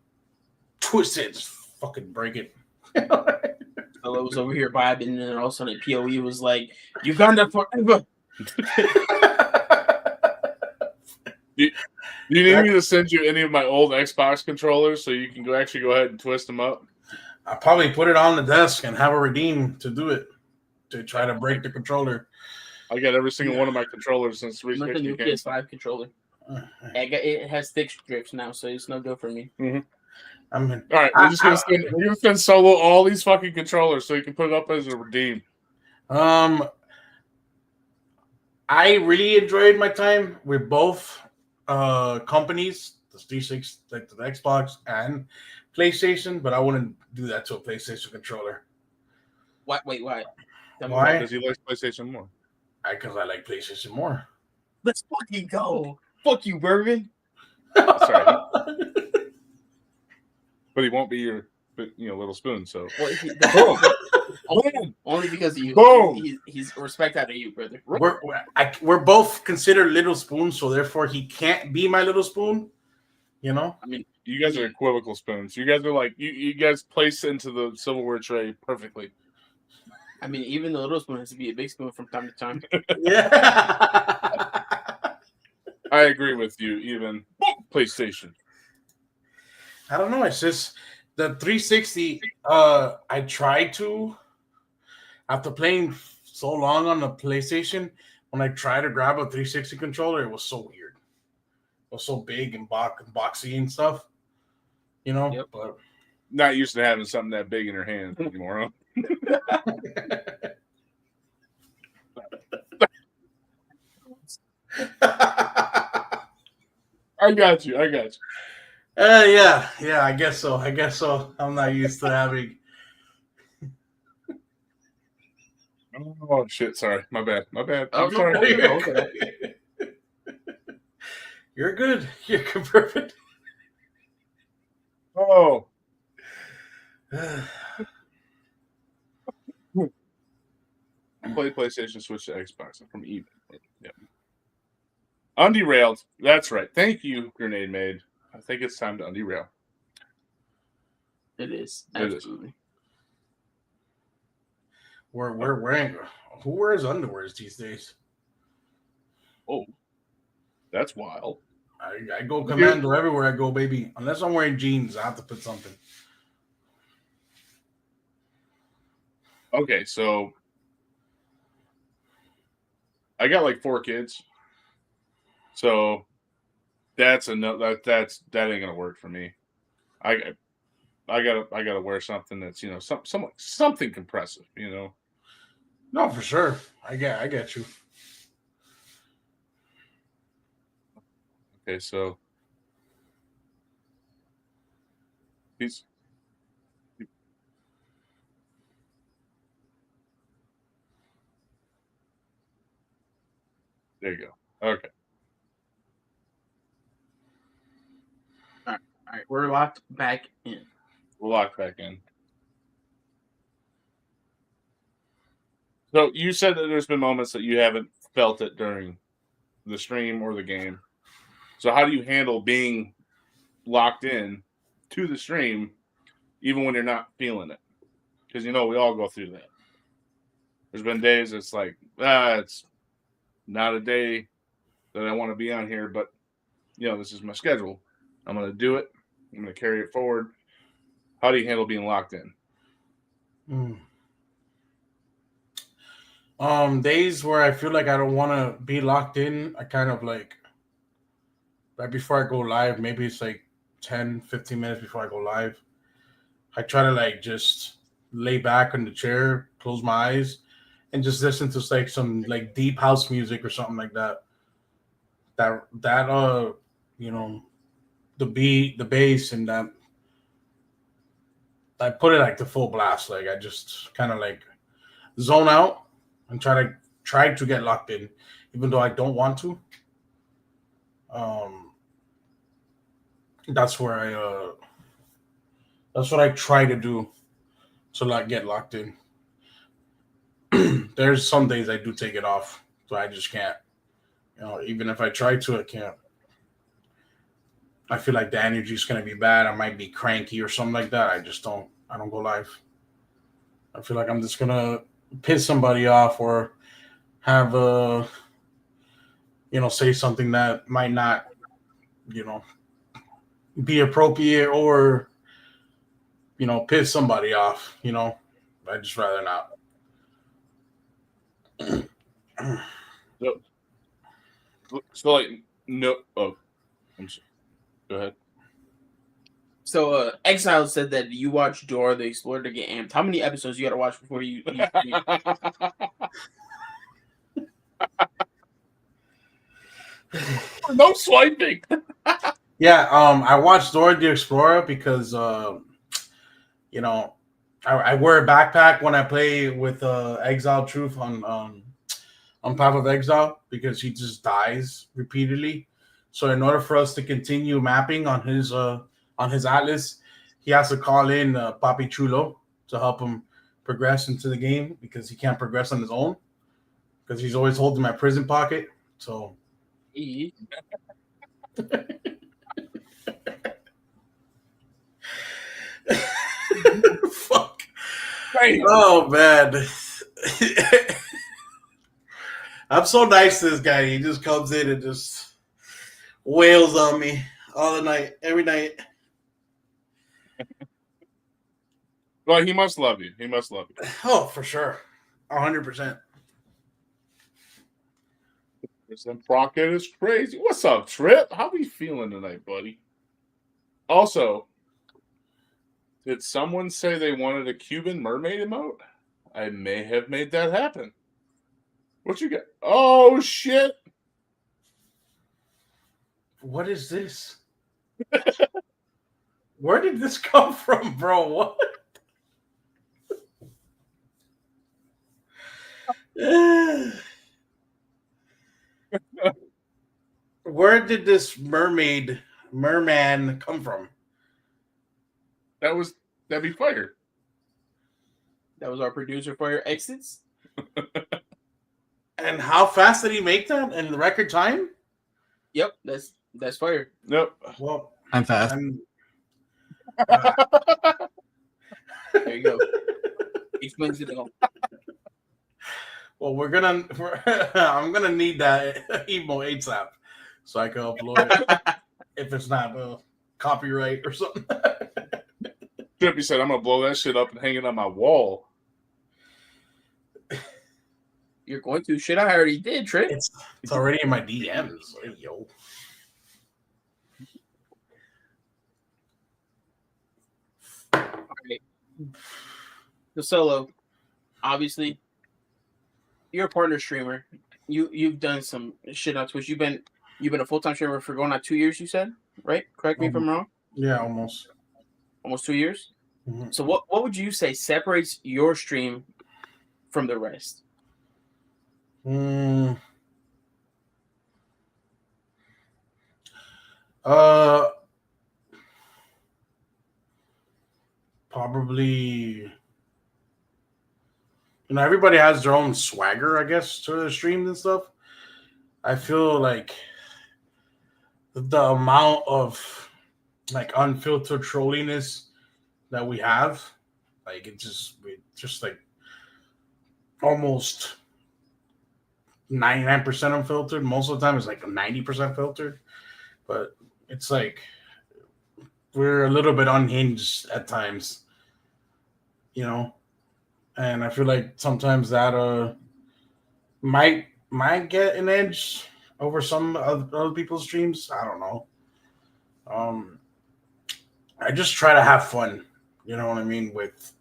twist it, just fucking break it. So it was over here vibing, and then all of a sudden PoE was like, Uganda forever. Do you need me to send you any of my old Xbox controllers so you can actually go ahead and twist them up? I'll probably put it on the desk and have a redeem to do it, to try to break the controller. I got every single one of my controllers since Like the new PS5 controller. It has thick strips now, so it's no good for me. I mean, All right, we're just gonna spend solo all these fucking controllers so you can put it up as a redeem. I really enjoyed my time with both companies, the 360, like the Xbox and PlayStation, but I wouldn't do that to a PlayStation controller. What? Wait, why? Why? Because he likes PlayStation more. Because I like PlayStation more. Let's fucking go. Fuck you, Bourbon. Sorry. But he won't be your, little spoon. So only because of you. Boom. He's respect out of you, brother. We're both considered little spoons, so therefore he can't be my little spoon. You know. I mean, you guys are equivocal spoons. You guys are like you guys place into the silverware tray perfectly. I mean, even the little spoon has to be a big spoon from time to time. Yeah. I agree with you. Even PlayStation. I don't know. It's just the 360. I tried to, after playing so long on the PlayStation, when I tried to grab a 360 controller, it was so weird. It was so big and boxy and stuff. You know, Yep. But Not used to having something that big in her hand anymore. Huh? I got you. Yeah. I guess so. I'm not used to having. Oh shit! Sorry, my bad. Oh, I'm sorry. no, okay. You're good. You're perfect. Oh, play PlayStation, switch to Xbox. I'm from even. Yep. Underailed. That's right. Thank you, Grenade Maid. I think it's time to underail. It is. It is. Absolutely. We're wearing. Who wears underwears these days? Oh, that's wild. I go commando everywhere I go, baby. Unless I'm wearing jeans, I have to put something. Okay, so I got like 4 kids, so that ain't gonna work for me. I gotta wear something that's something compressive, No, for sure. I get you. Okay, so these. There you go. Okay. All right. We're locked back in. We're locked back in. So you said that there's been moments that you haven't felt it during the stream or the game. So how do you handle being locked in to the stream even when you're not feeling it? Because we all go through that. There's been days it's like, it's not a day that I want to be on here, but this is my schedule. I'm going to do it. I'm going to carry it forward. How do you handle being locked in? Days where I feel like I don't want to be locked in, I kind of like right before I go live, maybe it's like 10, 15 minutes before I go live, I try to like just lay back on the chair, close my eyes, and just listen to like some like deep house music or something like that. The beat, the bass, and that I put it like to full blast. Like I just kind of like zone out and try to get locked in, even though I don't want to. That's what I try to do to like get locked in. There's some days I do take it off, so I just can't. Even if I try to, I can't. I feel like the energy is gonna be bad. I might be cranky or something like that. I don't go live. I feel like I'm just gonna piss somebody off or have say something that might not, be appropriate or, piss somebody off. I just rather not. So like No. Oh, I'm sorry. Go ahead. So Exile said that you watch Dora the Explorer to get amped. How many episodes you got to watch before you No swiping. Yeah, I watched Dora the Explorer because you know, I wear a backpack when I play with Exile Truth on Path of Exile because he just dies repeatedly. So in order for us to continue mapping on his atlas, he has to call in Papi Chulo to help him progress into the game because he can't progress on his own because he's always holding my prison pocket. So fuck. Oh man. I'm so nice to this guy. He just comes in and just wails on me all the night, every night. Well, he must love you. He must love you. Oh, for sure. 100%. This Crockett is crazy. What's up, Trip? How we feeling tonight, buddy? Also, did someone say they wanted a Cuban mermaid emote? I may have made that happen. What you got? Oh, shit. What is this? Where did this come from, bro? What? Where did this merman come from? That'd be fire. That was our producer for your exits. And how fast did he make that in the record time? Yep, that's fire. Nope. Well, I'm fast. There you go. Explains it all. Well, I'm gonna need that emo ASAP so I can upload it if it's not copyright or something. Trippy said I'm gonna blow that shit up and hang it on my wall. You're going to shit. I already did, Trip. It's already in my DMs. Hey, yo. Okay. The Solo, obviously, you're a partner streamer. You've done some shit on Twitch. You've been a full-time streamer for going on 2 years. You said, right? Correct me if I'm wrong. Yeah, almost 2 years. Mm-hmm. So what would you say separates your stream from the rest? Probably, everybody has their own swagger, I guess, to their streams and stuff. I feel like the amount of like unfiltered trolliness that we have, like it's just like almost 99% unfiltered. Most of the time it's like 90% filtered, but it's like we're a little bit unhinged at times, and I feel like sometimes that might get an edge over some other people's streams. I don't know. I just try to have fun, you know what I mean, with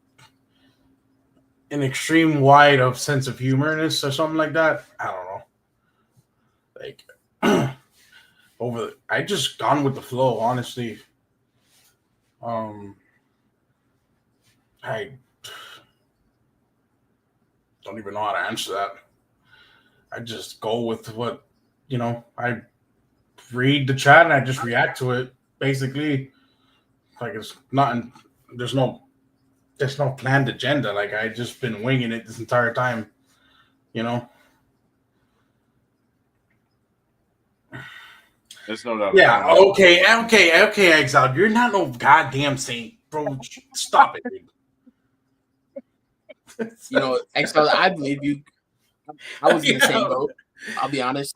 an extreme wide of sense of humorness or something like that. I don't know. Like I just gone with the flow, honestly. I don't even know how to answer that. I just go with what, I read the chat and I just react to it. Basically, like it's nothing. There's no planned agenda. Like I just been winging it this entire time, There's no doubt. Yeah. Okay. Exile. You're not no goddamn saint, bro. Stop it, dude. Exile, I believe you. I was in the same boat. I'll be honest.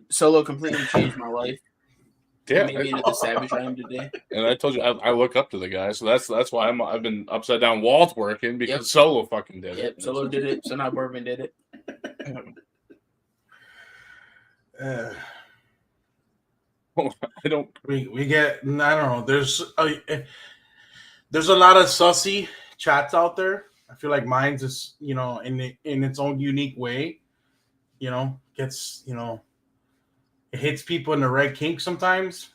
Solo completely changed my life. Yeah, made me into the savage I am today. And I told you I look up to the guy, so that's why I've been upside down walls working because Solo fucking did it. Yep, Solo did it. So now Bourbon did it. I don't. We get, I don't know. There's a lot of sussy chats out there. I feel like mine's is, in its own unique way. Gets, it hits people in the right kink sometimes.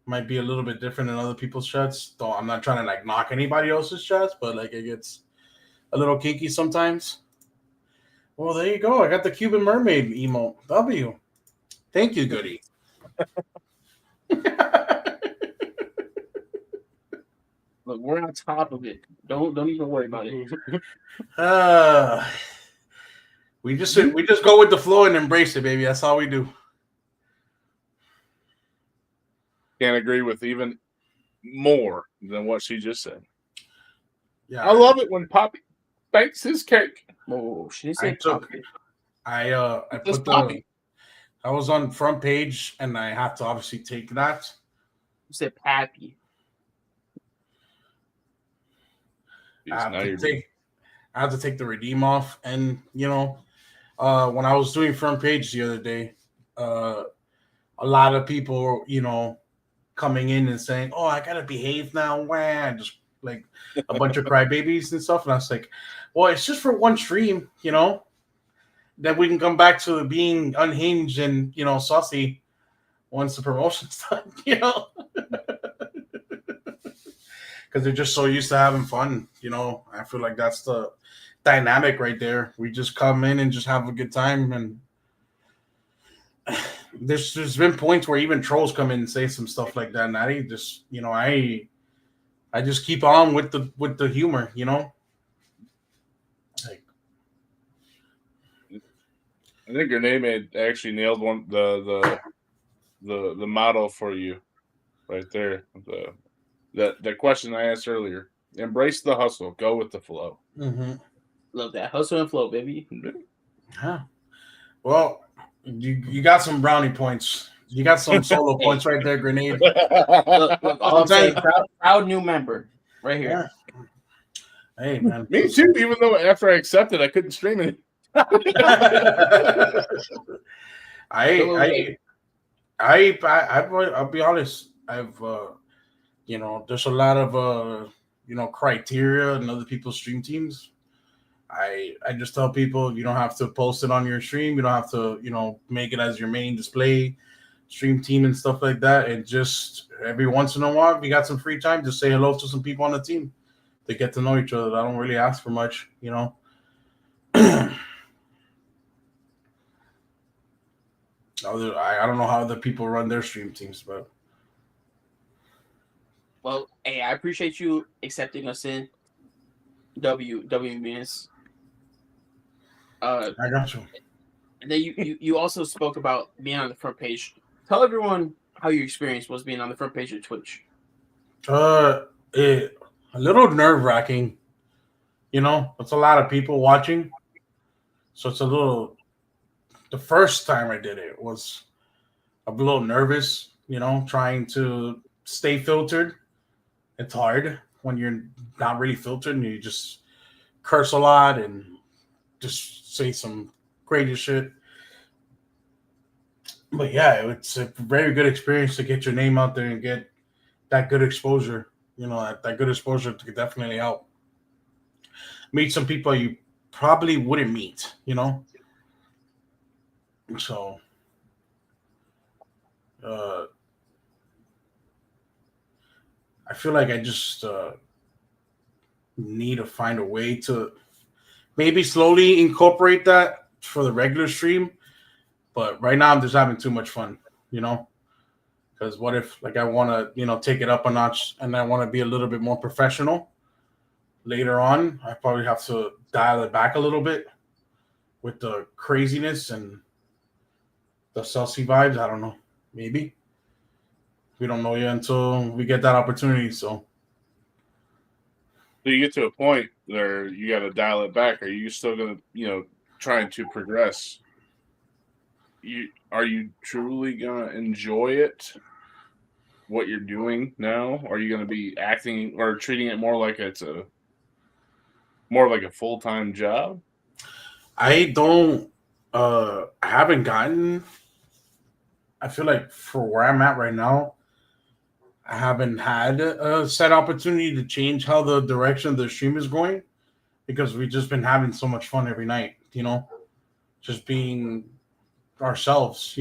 Might be a little bit different than other people's chats. Though I'm not trying to like knock anybody else's chats, but like it gets a little kinky sometimes. Well, there you go. I got the Cuban mermaid emote. W. Thank you, Goody. Look, we're on top of it. Don't even worry about it. We just go with the flow and embrace it, baby. That's all we do. Can't agree with even more than what she just said. Yeah, I love it when Poppy bakes his cake. Oh, she didn't say Poppy. I Just put Poppy. I was on front page, and I have to obviously take that. You said Pappy. Jeez, now you're- I have to take the redeem off, and when I was doing front page the other day, a lot of people, coming in and saying, "Oh, I gotta behave now," just like a bunch of crybabies and stuff, and I was like, "Well, it's just for one stream, Then we can come back to being unhinged and saucy once the promotion's done, because they're just so used to having fun, I feel like that's the dynamic right there. We just come in and just have a good time, and there's been points where even trolls come in and say some stuff like that, and I just I just keep on with the humor, Like, I think your name had actually nailed one the motto for you right there. The question I asked earlier. Embrace the hustle. Go with the flow. mm-hmm. Love that. Hustle and flow, baby. Huh. Well, you got some brownie points. You got some solo points right there, Grenade. Look, all I'm saying, proud new member right here. Yeah. Hey, man. Me too, even though after I accepted, I couldn't stream it. I'll be honest. I've there's a lot of criteria in other people's stream teams. I just tell people you don't have to post it on your stream. You don't have to make it as your main display stream team and stuff like that. And just every once in a while, if you got some free time, just say hello to some people on the team. They get to know each other. I don't really ask for much, I don't know how other people run their stream teams, but Well, hey, I appreciate you accepting us in. WMS. I got you. And then you also spoke about being on the front page. Tell everyone how your experience was being on the front page of Twitch. A little nerve wracking. It's a lot of people watching, so it's a little. The first time I did it was a little nervous. Trying to stay filtered. It's hard when you're not really filtered and you just curse a lot and just say some crazy shit. But yeah, it's a very good experience to get your name out there and get that good exposure. That good exposure could definitely help. Meet some people you probably wouldn't meet, So, I feel like I just need to find a way to maybe slowly incorporate that for the regular stream. But right now I'm just having too much fun, because what if I want to, take it up a notch and I want to be a little bit more professional later on. I probably have to dial it back a little bit with the craziness and the saucy vibes. I don't know. Maybe. We don't know yet until we get that opportunity. So you get to a point where you got to dial it back. Are you still going to, trying to progress? Are you truly going to enjoy it? What you're doing now? Are you going to be acting or treating it more like it's more like a full-time job? I haven't gotten I feel like for where I'm at right now, I haven't had a set opportunity to change how the direction of the stream is going because we've just been having so much fun every night, just being ourselves,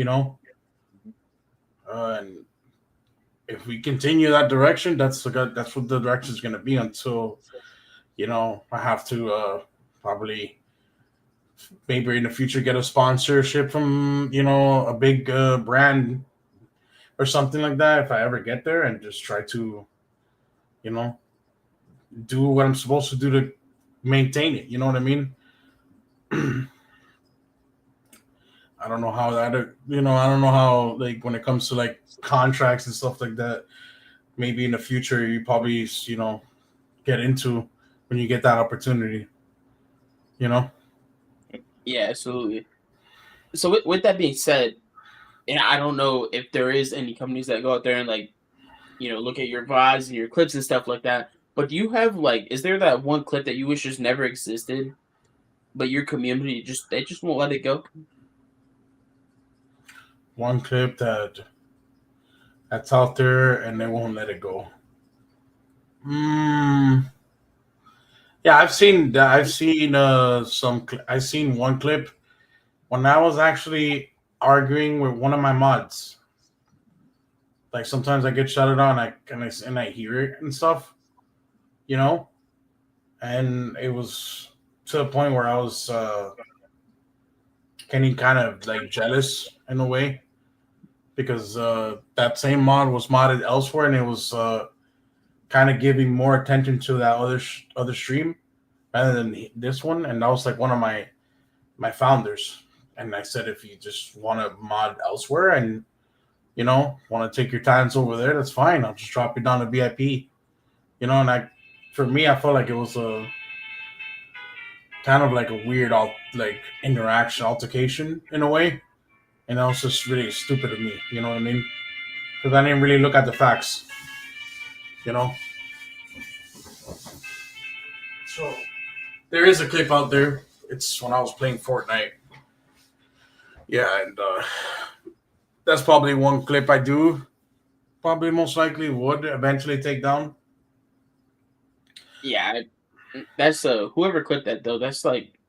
and if we continue that direction, that's what the direction is going to be until, I have to probably maybe in the future get a sponsorship from, a big brand or something like that if I ever get there, and just try to, do what I'm supposed to do to maintain it. You know what I mean? I don't know how that, I don't know how, like, when it comes to like contracts and stuff like that, maybe in the future you probably, get into when you get that opportunity, Yeah, absolutely. So with that being said, and I don't know if there is any companies that go out there and like, look at your VODs and your clips and stuff like that. But do you have like, is there that one clip that you wish just never existed, but your community they just won't let it go? One clip that's out there and they won't let it go. Yeah, I've seen one clip when I was actually arguing with one of my mods. Like sometimes I get shouted on, and I hear it and stuff, and it was to the point where I was getting kind of like jealous in a way, because that same mod was modded elsewhere, and it was kind of giving more attention to that other stream rather than this one. And that was like one of my founders. And I said, if you just want to mod elsewhere and, want to take your times over there, that's fine. I'll just drop you down to VIP. And for me, I felt like it was a kind of like a weird altercation in a way. And that was just really stupid of me. You know what I mean? Because I didn't really look at the facts. So there is a clip out there. It's when I was playing Fortnite. Yeah, and that's probably one clip I do. Probably most likely would eventually take down. Yeah, that's whoever clipped that though. That's like,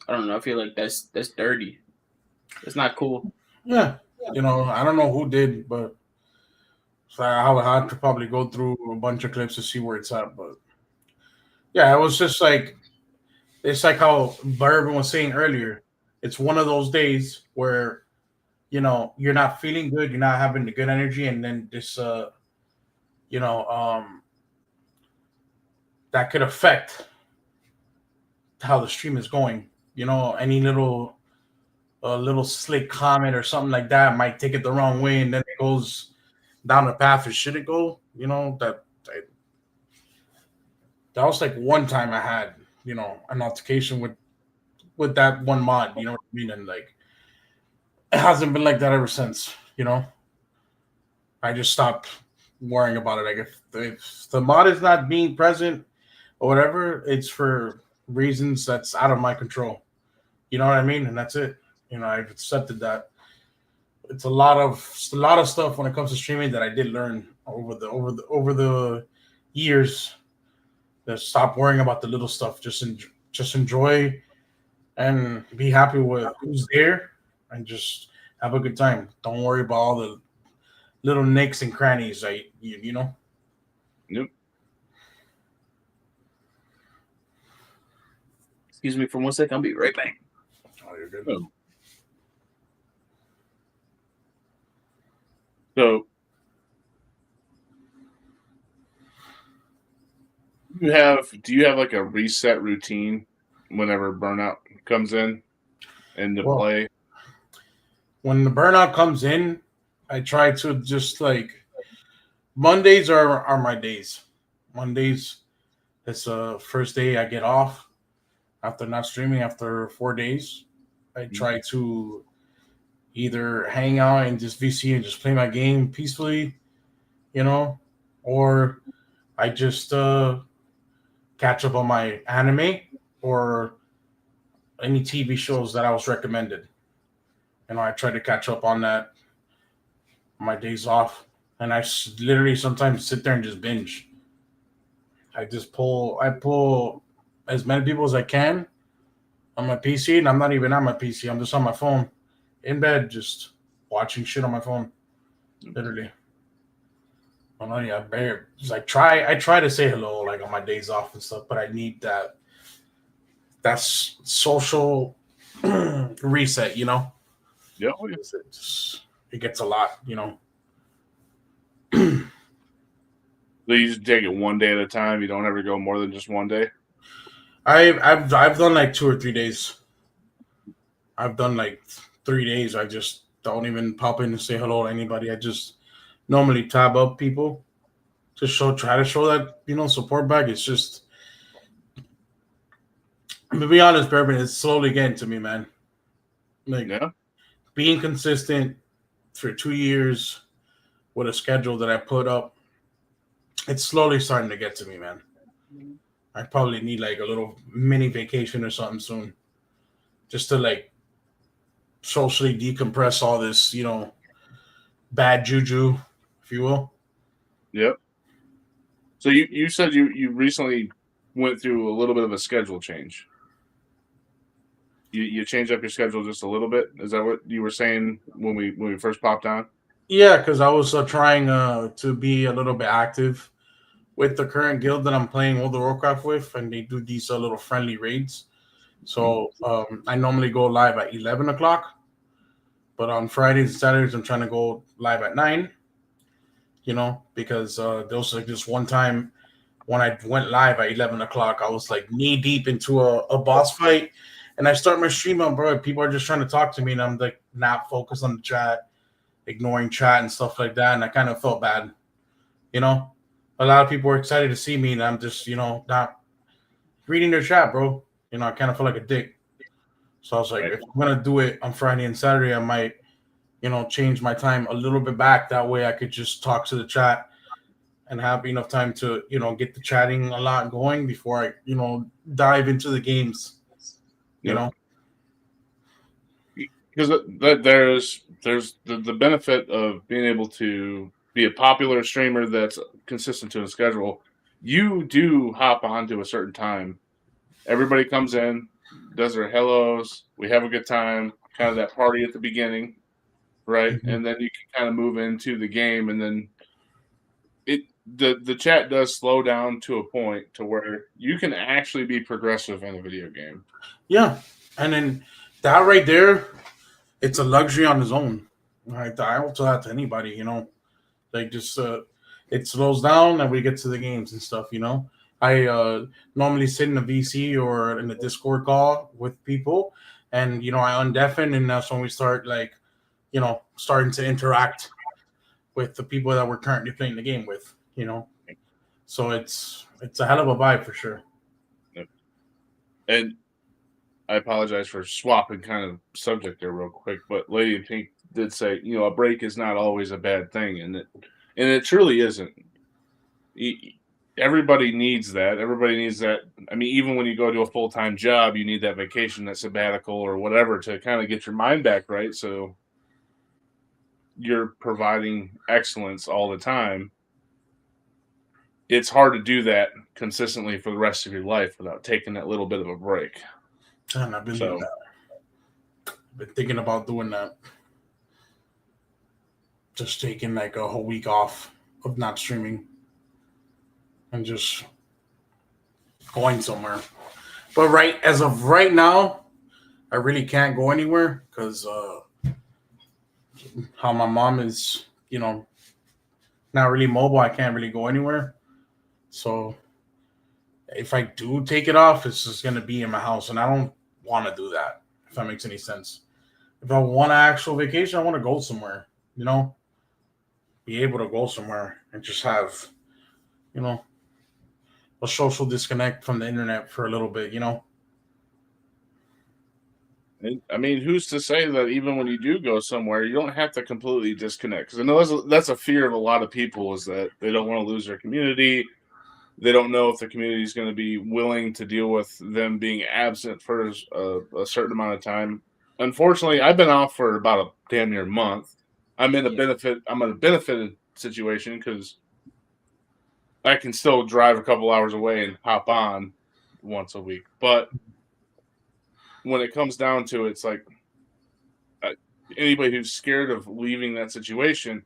I don't know. I feel like that's dirty. It's not cool. Yeah, I don't know who did, but so I would have to probably go through a bunch of clips to see where it's at. But yeah, it was just like, it's like how Bourbon was saying earlier. It's one of those days where, you're not feeling good, you're not having the good energy, and then this, that could affect how the stream is going. Any little slick comment or something like that might take it the wrong way, and then it goes down the path it shouldn't go. That was like one time I had, an altercation with that one mod. You know what I mean? And like, it hasn't been like that ever since. I just stopped worrying about it. Like if the mod is not being present or whatever, it's for reasons that's out of my control. You know what I mean? And that's it. I've accepted that. It's a lot of stuff when it comes to streaming that I did learn over the years. To stop worrying about the little stuff. Just enjoy and be happy with who's there, and just have a good time. Don't worry about all the little nicks and crannies. Yep. Excuse me for 1 second. I'll be right back. Oh, you're good. Oh. So, do you have like a reset routine whenever burnout comes in into play? When the burnout comes in, I try to just like, Mondays are my days. Mondays, it's the first day I get off after not streaming after 4 days. I try to either hang out and just VC and just play my game peacefully, or I just catch up on my anime or any TV shows that I was recommended. I try to catch up on that on my days off, and I literally sometimes sit there and just binge. I pull as many people as I can on my PC, and I'm not even on my PC. I'm just on my phone, in bed, just watching shit on my phone, literally. I don't know, I try to say hello like on my days off and stuff, but I need that. That's social reset, you know. Yeah. It gets a lot, you know. So you just take it one day at a time. You don't ever go more than just one day. I've done like 2 or 3 days. I've done like 3 days. I just don't even pop in and say hello to anybody. I just normally tab up people to try to show that, you know, support back. It's just, to be honest, Bourbon, it's slowly getting to me, man. Like, Yeah. being consistent for 2 years with a schedule that I put up, it's slowly starting to get to me, man. I probably need like a little mini vacation or something soon, just to like socially decompress all this, you know, bad juju, if you will. Yep. So you said you recently went through a little bit of a schedule change. You changed up your schedule just a little bit. Is that what you were saying when we first popped on? Yeah, because I was trying to be a little bit active with the current guild that I'm playing World of Warcraft with, and they do these little friendly raids. So I normally go live at 11 o'clock, but on Fridays and Saturdays, I'm trying to go live at 9, you know, because there was like this one time when I went live at 11 o'clock, I was like knee deep into a boss fight, and I start my stream on, bro. People are just trying to talk to me, and I'm like not focused on the chat, ignoring chat and stuff like that, and I kind of felt bad, you know. A lot of people were excited to see me, and I'm just, you know, not reading their chat, bro. You know, I kind of feel like a dick. So I was like, if I'm gonna do it on Friday and Saturday, I might, you know, change my time a little bit back. That way I could just talk to the chat and have enough time to, you know, get the chatting a lot going before I, you know, dive into the games. You know? Because there's the benefit of being able to be a popular streamer that's consistent to a schedule. You do hop on to a certain time. Everybody comes in, does their hellos. We have a good time, kind of that party at the beginning, right? Mm-hmm. And then you can kind of move into the game, and then the chat does slow down to a point to where you can actually be progressive in a video game. Yeah, and then that right there, it's a luxury on its own. Right? I don't tell that to anybody, you know. Like, just it slows down and we get to the games and stuff, you know. I normally sit in a VC or in a Discord call with people, and you know, I undeafen, and that's when we start, like, you know, starting to interact with the people that we're currently playing the game with, you know. So it's a hell of a vibe for sure. And I apologize for swapping kind of subject there real quick, but Lady in Pink did say, you know, a break is not always a bad thing, and it truly isn't. Everybody needs that. Everybody needs that. I mean, even when you go to a full-time job, you need that vacation, that sabbatical, or whatever to kind of get your mind back right. So you're providing excellence all the time. It's hard to do that consistently for the rest of your life without taking that little bit of a break. And I've been doing that. I've been thinking about doing that. Just taking like a whole week off of not streaming and just going somewhere. But as of right now, I really can't go anywhere because how my mom is, you know, not really mobile. I can't really go anywhere. So if I do take it off, it's just going to be in my house, and I don't want to do that, if that makes any sense. If I want an actual vacation, I want to go somewhere, you know, be able to go somewhere and just have, you know, a social disconnect from the internet for a little bit, you know. I mean, who's to say that even when you do go somewhere, you don't have to completely disconnect? Because I know that's a fear of a lot of people, is that they don't want to lose their community. They don't know if the community is going to be willing to deal with them being absent for a certain amount of time. Unfortunately, I've been off for about a damn near month, I'm in a benefited situation because I can still drive a couple hours away and hop on once a week. But when it comes down to it, it's like anybody who's scared of leaving that situation,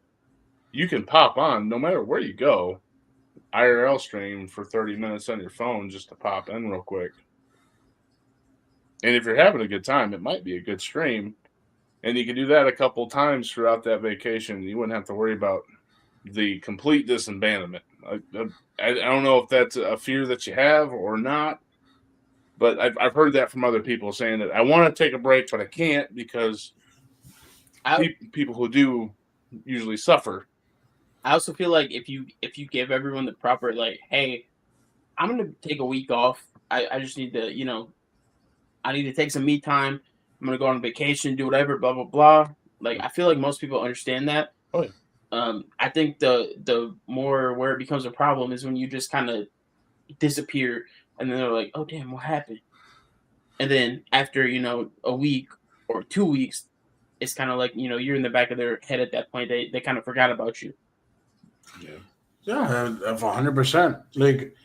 you can pop on no matter where you go. IRL stream for 30 minutes on your phone just to pop in real quick. And if you're having a good time, it might be a good stream. And you can do that a couple times throughout that vacation. You wouldn't have to worry about the complete disabandonment. I don't know if that's a fear that you have or not, but I've heard that from other people saying that I want to take a break, but I can't because people who do usually suffer. I also feel like if you give everyone the proper like, hey, I'm gonna take a week off. I just need to, I need to take some me time. I'm gonna go on vacation, do whatever, blah blah blah. Like I feel like most people understand that. Oh yeah. I think the more where it becomes a problem is when you just kind of disappear, and then they're like, oh damn, what happened? And then after a week or 2 weeks, it's kind of like you're in the back of their head at that point. They kind of forgot about you. Yeah, 100%. Like,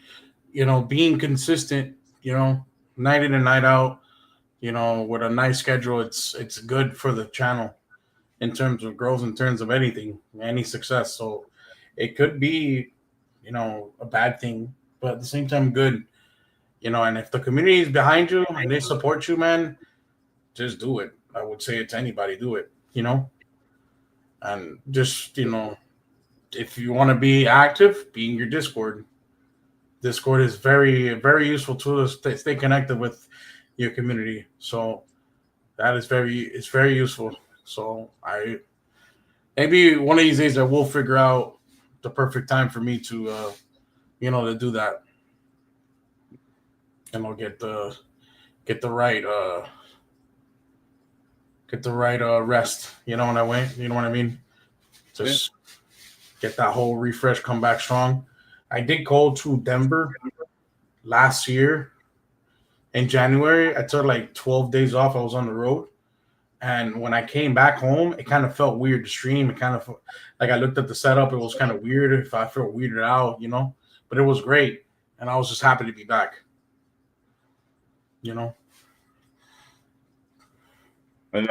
being consistent, night in and night out, with a nice schedule, it's good for the channel in terms of growth, in terms of anything, any success. So it could be, a bad thing, but at the same time, good. And if the community is behind you and they support you, man, just do it. I would say it to anybody, do it, and just, if you want to be active, be in your Discord. Discord is very, very useful tool to stay connected with your community. So that is it's very useful. So maybe one of these days I will figure out the perfect time for me to, to do that. And I'll get the right rest. You know what I mean? Just get that whole refresh, come back strong. I did go to Denver last year in January. I took like 12 days off. I was on the road. And when I came back home, it kind of felt weird to stream. It kind of like I looked at the setup. It was kind of weird if I felt weirded out, but it was great. And I was just happy to be back, And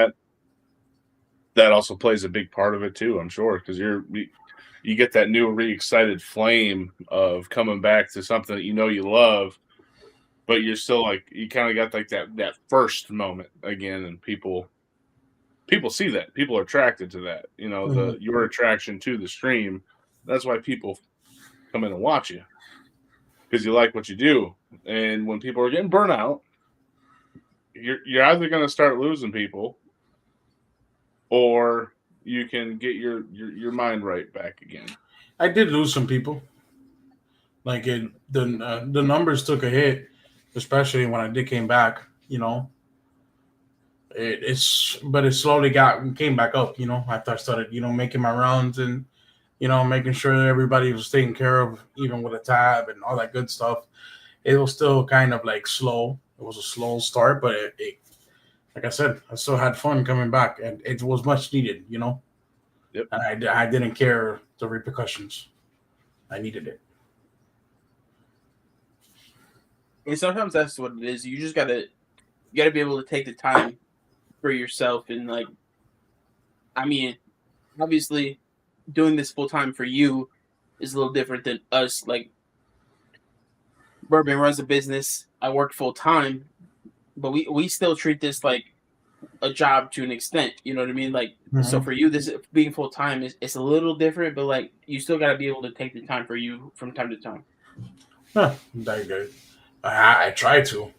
that also plays a big part of it too, I'm sure, because you get that new re-excited flame of coming back to something that you love, but you're still like you kind of got like that first moment again, and people see that. People are attracted to that. Your attraction to the stream. That's why people come in and watch you, because you like what you do. And when people are getting burnt out, you're either going to start losing people, or you can get your mind right back again. I did lose some people. Like the numbers took a hit, especially when I did came back. It slowly came back up. After I started making my rounds and making sure that everybody was taken care of, even with a tab and all that good stuff. It was still kind of like slow. It was a slow start, but it like I said, I still had fun coming back, and it was much needed, Yep. And I didn't care the repercussions. I needed it. And sometimes that's what it is. You just gotta be able to take the time for yourself, and like, I mean, obviously, doing this full time for you is a little different than us. Like, Bourbon runs a business. I work full time, but we still treat this like a job to an extent. You know what I mean? Like, So for you, this being full time it's a little different, but like you still got to be able to take the time for you from time to time. Very good. I try to,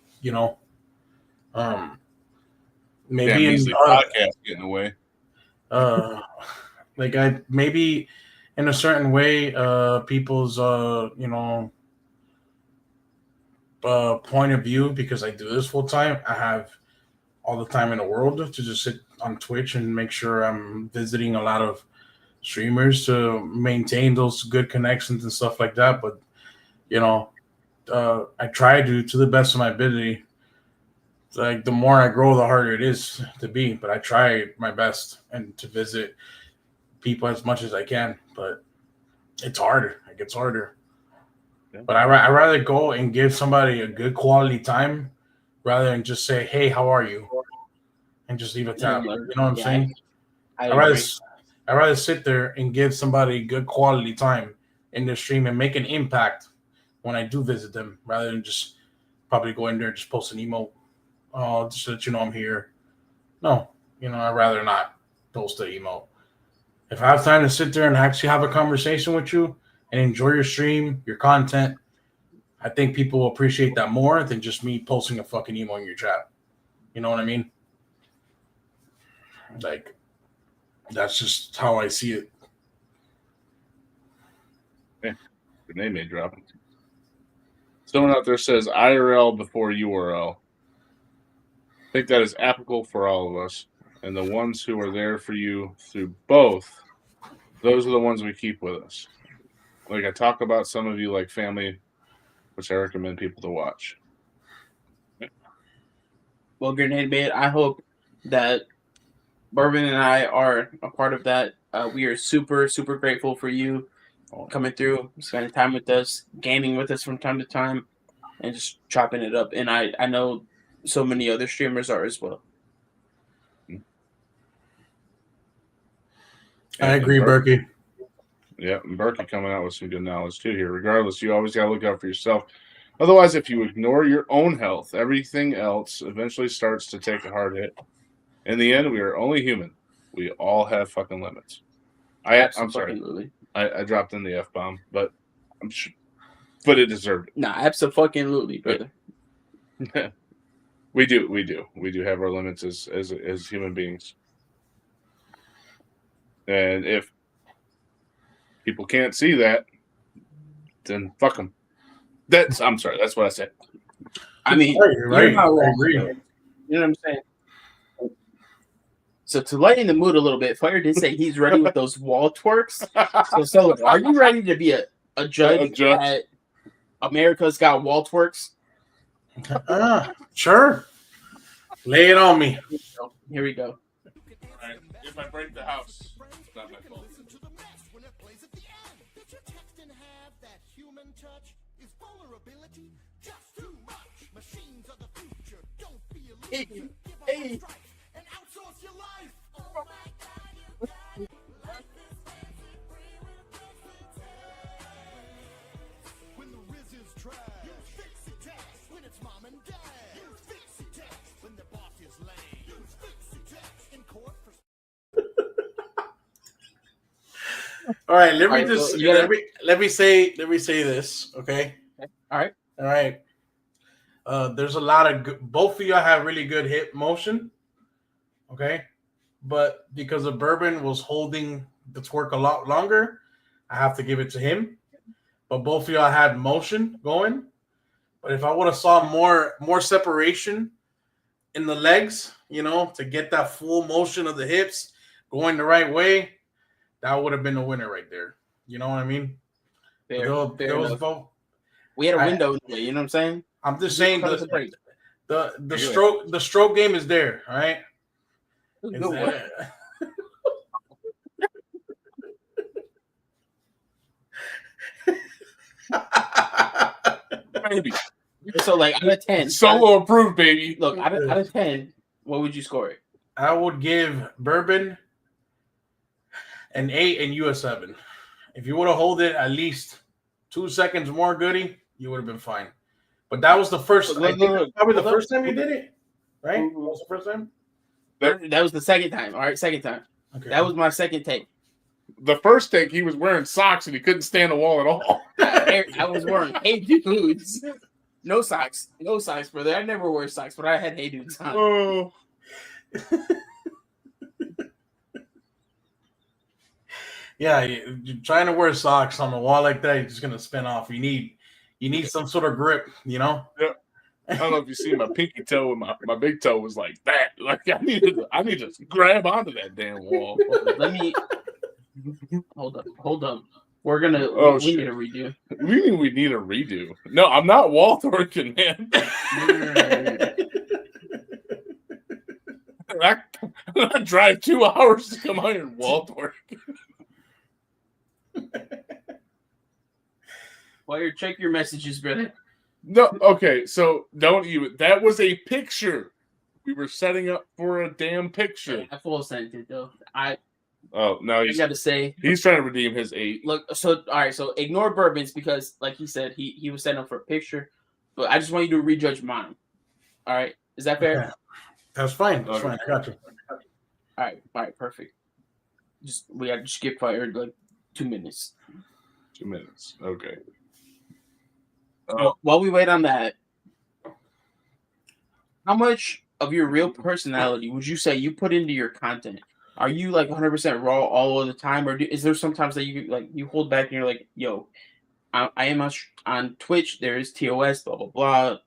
maybe in podcast getting away. Like I maybe in a certain way, people's point of view, because I do this full time. I have all the time in the world to just sit on Twitch and make sure I'm visiting a lot of streamers to maintain those good connections and stuff like that. But I try to the best of my ability. Like the more I grow, the harder it is to be. But I try my best and to visit people as much as I can, but it's harder. It gets harder. Yeah. But I rather go and give somebody a good quality time rather than just say, "Hey, how are you?" and just leave it at that. You know what I'm saying? I I'd agree. rather sit there and give somebody good quality time in their stream and make an impact when I do visit them, rather than just probably go in there and just post an emote. Oh, just so that you know I'm here. No, I'd rather not post an emote. If I have time to sit there and actually have a conversation with you and enjoy your stream, your content, I think people will appreciate that more than just me posting a fucking emo in your chat. You know what I mean? Like, that's just how I see it. Grenade may drop. Someone out there says IRL before URL. I think that is applicable for all of us. And the ones who are there for you through both, those are the ones we keep with us. Like I talk about some of you like family, which I recommend people to watch. Well, Grenade Bait, I hope that Bourbon and I are a part of that. We are super, super grateful for you coming through, spending time with us, gaming with us from time to time, and just chopping it up. And I know so many other streamers are as well. I agree, Berkey. Yeah, and Berkey coming out with some good knowledge too here. Regardless, you always got to look out for yourself. Otherwise, if you ignore your own health, everything else eventually starts to take a hard hit. In the end, we are only human. We all have fucking limits. I'm sorry. I dropped in the F-bomb, but I'm sure, but it deserved it. Nah, absolutely, brother. We do have our limits as human beings. And if people can't see that, then fuck them. I'm sorry. That's what I said. I mean, right. You're not wrong, I agree. bro. You know what I'm saying? So to lighten the mood a little bit, Fire did say he's ready with those wall twerks. So are you ready to be a judge at America's Got Wall Twerks? Sure. Lay it on me. Here we go. All right. If I break the house, it's not my fault. Hey. All right, let me say this, okay? All right. There's a lot of both of y'all have really good hip motion, okay? But because of Bourbon was holding the twerk a lot longer, I have to give it to him. But both of y'all had motion going. But if I would have saw more separation in the legs, to get that full motion of the hips going the right way, that would have been the winner right there. You know what I mean? Fair Both. We had a window, you know what I'm saying? I'm just saying the stroke game is there, all right? It's there. Baby. So like out of 10. Solo approved, baby. Look, out of 10, what would you score it? I would give Bourbon an 8 and you a 7. If you would have held it at least 2 seconds more, Goody, you would have been fine. But that was the first. Probably the first time you did it, right? That was the first time. That was the second time. All right, second time. Okay. That was my second take. The first take, he was wearing socks and he couldn't stand the wall at all. I was wearing Hey Dudes. No socks, brother. I never wear socks, but I had Hey Dudes on. Oh. Yeah, you're trying to wear socks on the wall like that, you're just gonna spin off. You need some sort of grip, Yeah. I don't know if you see my pinky toe and my big toe was like that. Like I need to grab onto that damn wall. Let me hold up. We're gonna we need a redo. We need a redo. No, I'm not wall twerking, man. I drive 2 hours to come out here and wall twerk. Fire, check your messages, brother. No, okay, so don't even. That was a picture. We were setting up for a damn picture. I full sent it though. Oh no, I gotta say, he's trying to redeem his 8. look. So all right, so ignore Bourbon's because, like he said, he was setting up for a picture. But I just want you to rejudge mine. All right, is that fair? Yeah. That's fine. That's Okay. fine. I got you. All right, perfect. We got to skip Fire like 2 minutes. 2 minutes. Okay. While we wait on that, how much of your real personality would you say you put into your content? Are you like 100% raw all of the time, or is there sometimes that you hold back and you're like, yo, I am on Twitch. There is TOS, blah blah blah.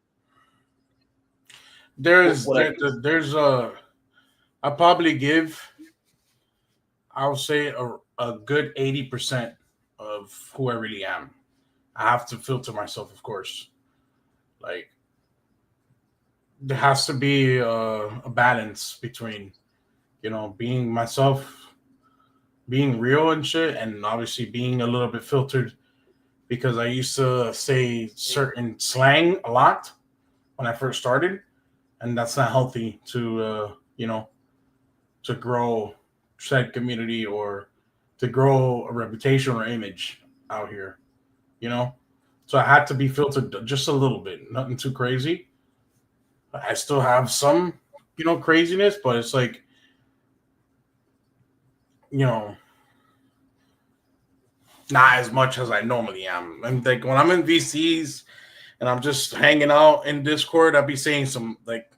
There's I probably give, I'll say a good 80% of who I really am. I have to filter myself, of course. Like, there has to be a balance between, being myself, being real and shit, and obviously being a little bit filtered, because I used to say certain slang a lot when I first started, and that's not healthy to, to grow said community or to grow a reputation or image out here. So I had to be filtered just a little bit, nothing too crazy. I still have some, craziness, but it's like, not as much as I normally am. And like when I'm in VCs and I'm just hanging out in Discord, I'll be saying some like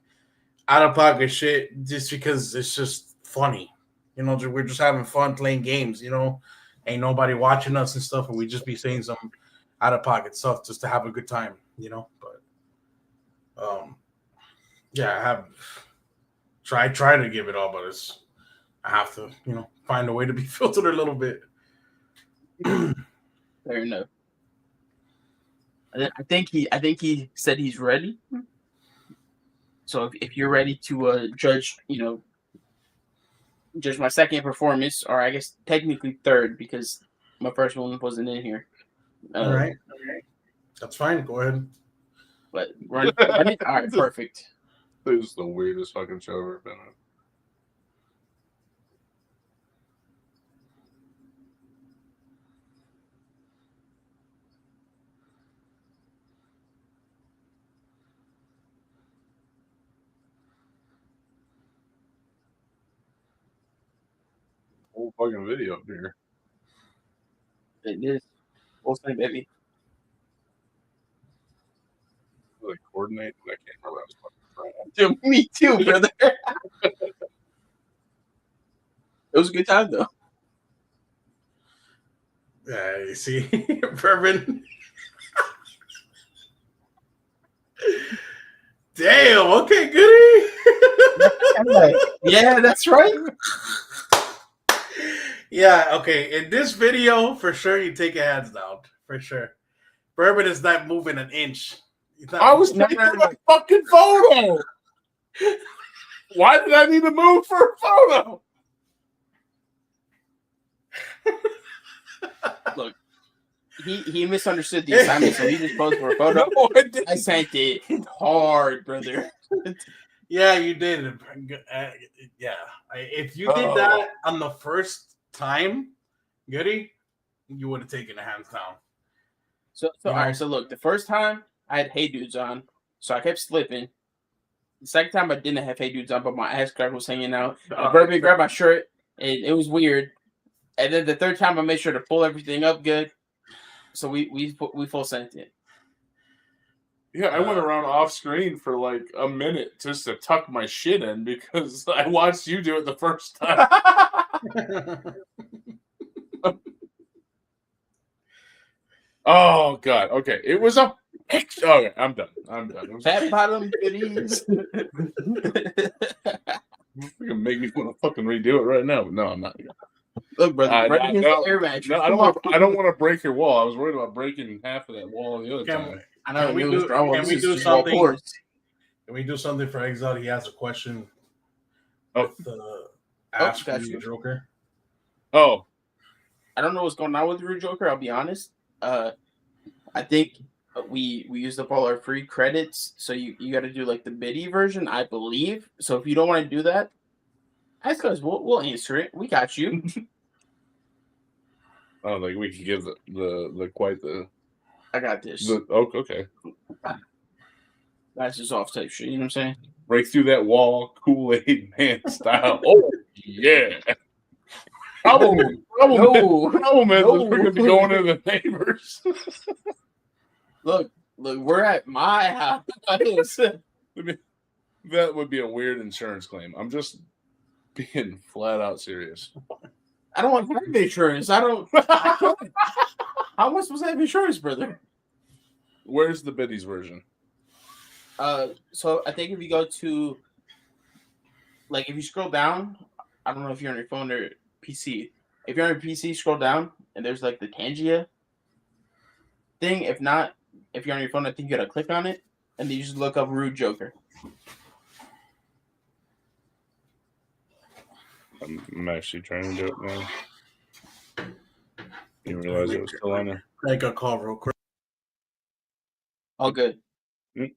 out of pocket shit just because it's just funny. We're just having fun playing games, ain't nobody watching us and stuff, and we just be saying some out of pocket stuff just to have a good time, But yeah, I have try to give it all, but I have to, find a way to be filtered a little bit. Fair enough. I think he said he's ready. So if you're ready to judge, judge my second performance, or I guess technically third because my first one wasn't in here. All right. That's fine. Go ahead. But run it. All right, perfect. This is the weirdest fucking show I've ever been on. Whole fucking video up here. It is. What's my baby? Like coordinate. I can't remember. Dude, me too, brother. It was a good time though. Yeah, you see, Bourbon. Damn. Okay, goody. Yeah, that's right. Yeah. Okay. In this video, for sure, you take your hands down. For sure. Bourbon is not moving an inch. I was taking a fucking photo. Why did I need to move for a photo? Look, he misunderstood the assignment, so he just posed for a photo. No, I sent it hard, brother. Yeah, you did. Yeah. If you did that on the first time, goody, you would have taken the hands down. So all right. So look, the first time I had Hey Dudes on, so I kept slipping. The second time I didn't have Hey Dudes on, but my ass crack was hanging out. Bourbon grabbed my shirt, and it was weird. And then the third time I made sure to pull everything up good. So we full sent it. Yeah, I went around off screen for like a minute just to tuck my shit in because I watched you do it the first time. Oh god. Okay, it was a picture. Okay, I'm done. Fat bottom goodies. You're gonna make me want to fucking redo it right now, but no, I'm not. Look, brother, right against the air match. No, I don't want to break your wall. I was worried about breaking half of that wall the other time. I know. Can we do something? Can we do something for Exile? He has a question. Ask you, Joker. Oh, I don't know what's going on with Rude Joker. I'll be honest. I think we used up all our free credits, so you got to do like the biddy version, I believe. So if you don't want to do that, ask us. We'll answer it. We got you. I don't think we can give the quite the. I got this. Okay. That's just off type shit. You know what I'm saying? Break through that wall, Kool-Aid Man style. Oh yeah. Problem is, we're going to be going to the neighbors. Look, we're at my house. That would be a weird insurance claim. I'm just being flat out serious. I don't want to have insurance. I don't. How am I supposed to have insurance, brother? Where's the biddies version? So I think if you go to, like, if you scroll down, I don't know if you're on your phone or PC. If you're on your PC, scroll down, and there's like the Tangia thing. If not, if you're on your phone, I think you gotta click on it, and then you just look up Rude Joker. I'm actually trying to do it now. Didn't realize it was still on there. Make a call real quick. All good. Mm.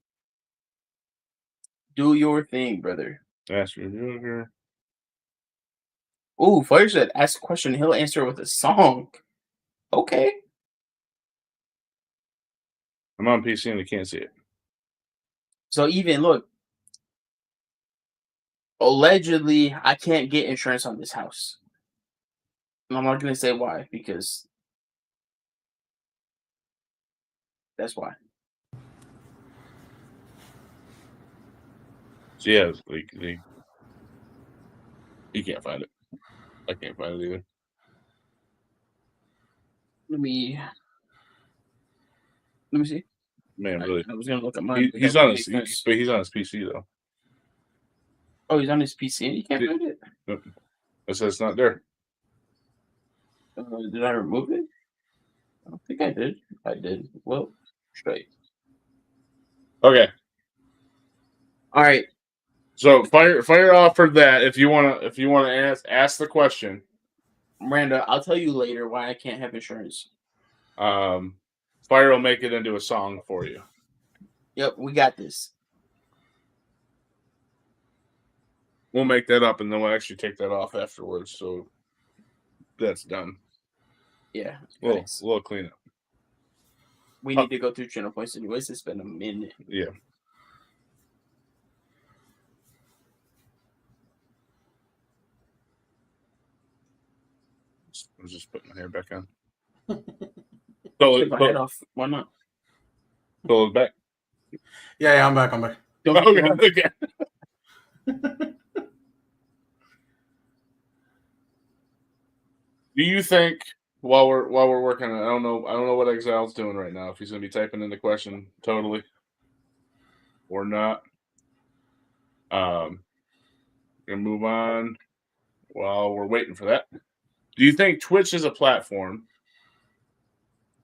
Do your thing, brother. Ask your Joker. Ooh, Fire said, ask a question. He'll answer with a song. Okay. I'm on PC and I can't see it. So even look, allegedly, I can't get insurance on this house. And I'm not gonna say why, because that's why. So yeah, like you can't find it. I can't find it either. Let me see. Man, really. I was gonna look at mine. He's on his PC though. Oh, he's on his PC and you can't find it? It says it's not there. Did I remove it? I don't think I did. I did. Well, straight. Okay. All right. So fire off for that if you wanna ask the question. Miranda, I'll tell you later why I can't have insurance. Fire will make it into a song for you. Yep, we got this. We'll make that up and then we'll actually take that off afterwards. So that's done. Yeah. We'll clean up. We need to go through channel points anyways. It's been a minute. Yeah. I'm just putting my hair back on. Take my head off. Why not? Pull it back. Yeah, I'm back. Okay. Do you think while we're working on it, I don't know what Exile's doing right now, if he's gonna be typing in the question totally or not. Gonna move on while we're waiting for that. Do you think Twitch as a platform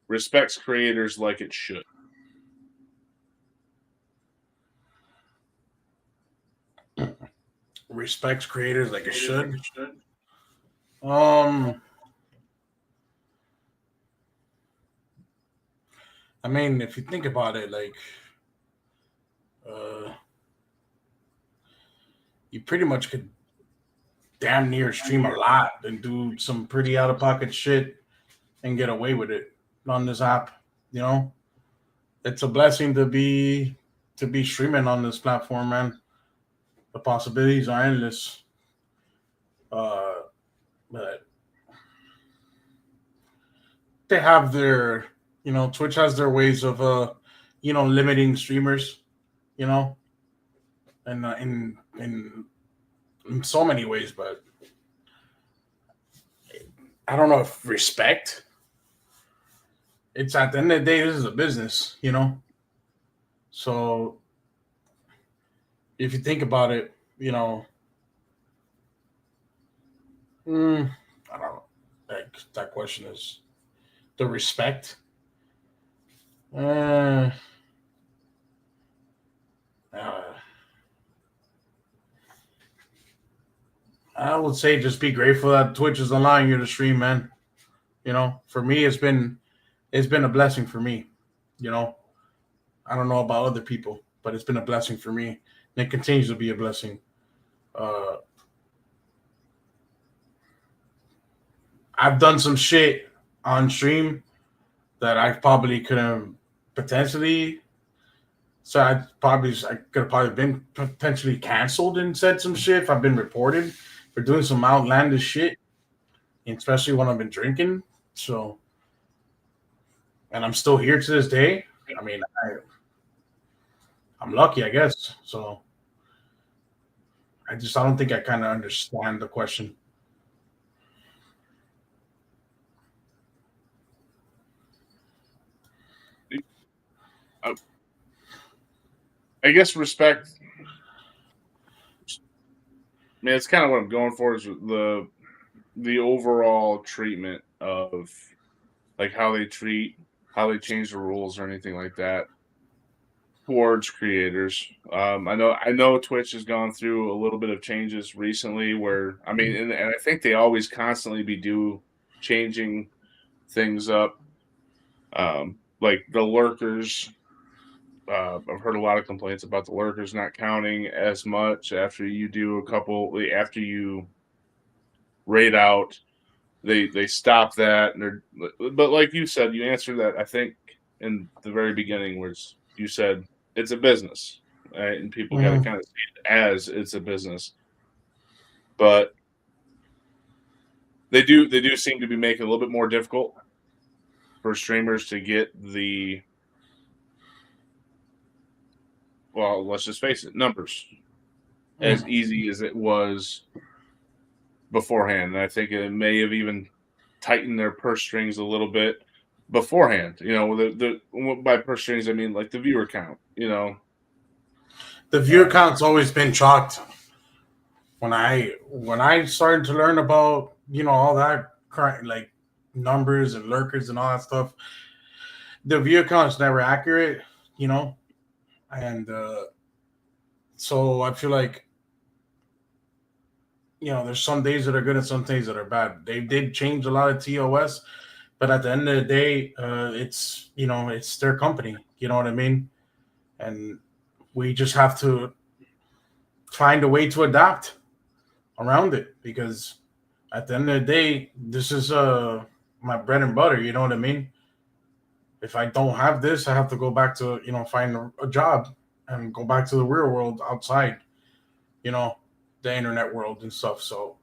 respects creators like it should? Respects creators like it should. I mean, if you think about it, like, you pretty much could damn near stream a lot and do some pretty out of pocket shit and get away with it on this app. You know, it's a blessing to be streaming on this platform, man. The possibilities are endless. But they have their, Twitch has their ways of, limiting streamers, and in so many ways, but I don't know if respect. It's at the end of the day, this is a business, So if you think about it, I don't know. That question is the respect. I would say just be grateful that Twitch is allowing you to stream, man. For me, it's been a blessing for me. You know, I don't know about other people, but it's been a blessing for me, and it continues to be a blessing. I've done some shit on stream that I probably could have potentially. So I could have probably been potentially canceled and said some shit if I've been reported for doing some outlandish shit, especially when I've been drinking. So, and I'm still here to this day. I mean, I'm lucky, I guess. So, I don't think I kind of understand the question. I guess respect. I mean, it's kind of what I'm going for is the overall treatment of like how they change the rules or anything like that towards creators. I know Twitch has gone through a little bit of changes recently where I mean, and I think they always constantly be changing things up. Like the lurkers. I've heard a lot of complaints about the lurkers not counting as much after you raid out. They stop that, but like you said, you answered that I think in the very beginning, where you said it's a business, right? And people got to kind of see it as it's a business. But they do seem to be making it a little bit more difficult for streamers to get the. Well, let's just face it, numbers as easy as it was beforehand. And I think it may have even tightened their purse strings a little bit beforehand. You know, by purse strings, I mean like the viewer count, you know. The viewer count's always been chalked. When I started to learn about, you know, all that like numbers and lurkers and all that stuff, the viewer count's never accurate, you know. And so I feel like, you know, there's some days that are good and some days that are bad. They did change a lot of TOS, but at the end of the day, it's, you know, it's their company. You know what I mean? And we just have to find a way to adapt around it, because at the end of the day, this is my bread and butter. You know what I mean? If I don't have this, I have to go back to, you know, find a job and go back to the real world outside, you know, the internet world and stuff. So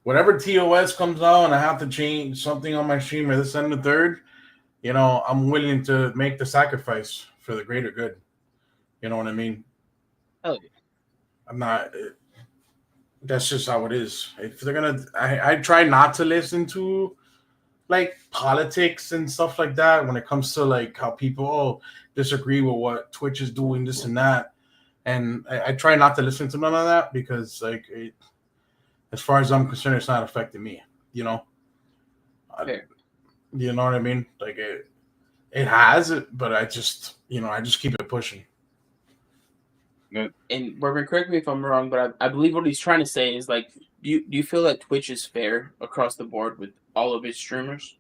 whatever TOS comes out and I have to change something on my stream or this and the third, you know, I'm willing to make the sacrifice for the greater good. You know what I mean? Oh, yeah. I'm not. That's just how it is. If they're gonna, I try not to listen to like politics and stuff like that when it comes to like how people disagree with what Twitch is doing, this and that, and I try not to listen to none of that, because like as far as I'm concerned, it's not affecting me. You know, you know what I mean? Like it has it, but I just keep it pushing. And Bourbon, correct me if I'm wrong, but I believe what he's trying to say is like, do you feel that Twitch is fair across the board with all of its streamers?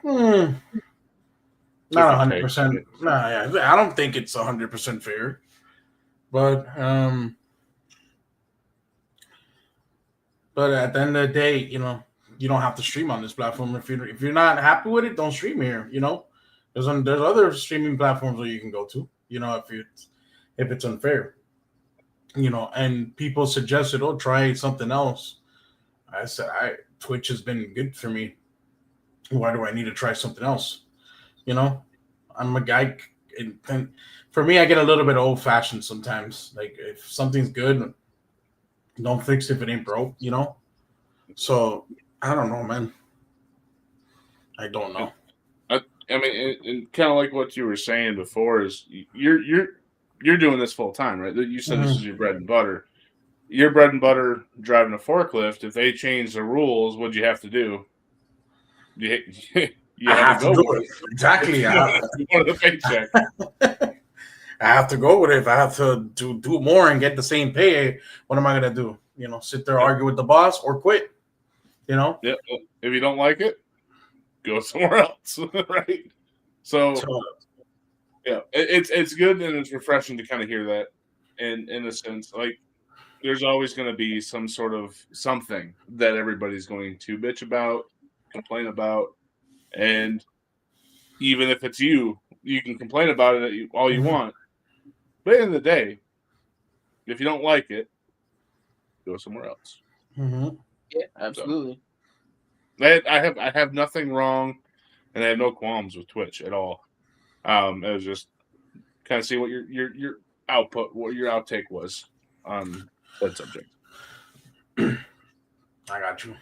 Not 100%. Nah, yeah, I don't think it's 100% fair, but at the end of the day, you know, you don't have to stream on this platform. If you're not happy with it, don't stream here. You know, there's other streaming platforms where you can go to. You know, if it's unfair, you know, and people suggested, try something else. I said, Twitch has been good for me. Why do I need to try something else? You know, I'm a guy, and for me, I get a little bit old fashioned sometimes. Like if something's good, don't fix it if it ain't broke, you know? So I don't know, man. I don't know. I mean, and kind of like what you were saying before is you're doing this full time, right? You said this is your bread and butter. Your bread and butter driving a forklift. If they change the rules, what'd you have to do? You have to do it. Exactly. I the paycheck. I have to go with it. If I have to do more and get the same pay, what am I gonna do? You know, sit there, argue with the boss, or quit. You know? Yep. If you don't like it, go somewhere else, right? So, yeah, it's good and it's refreshing to kind of hear that. And in a sense, like there's always going to be some sort of something that everybody's going to bitch about, complain about, and even if it's you can complain about it all you want. But at the end of the day, if you don't like it, go somewhere else. Mm-hmm. Yeah, absolutely. So, I have nothing wrong, and I have no qualms with Twitch at all. It was just kind of see what your output, what your outtake was on that subject. I got you.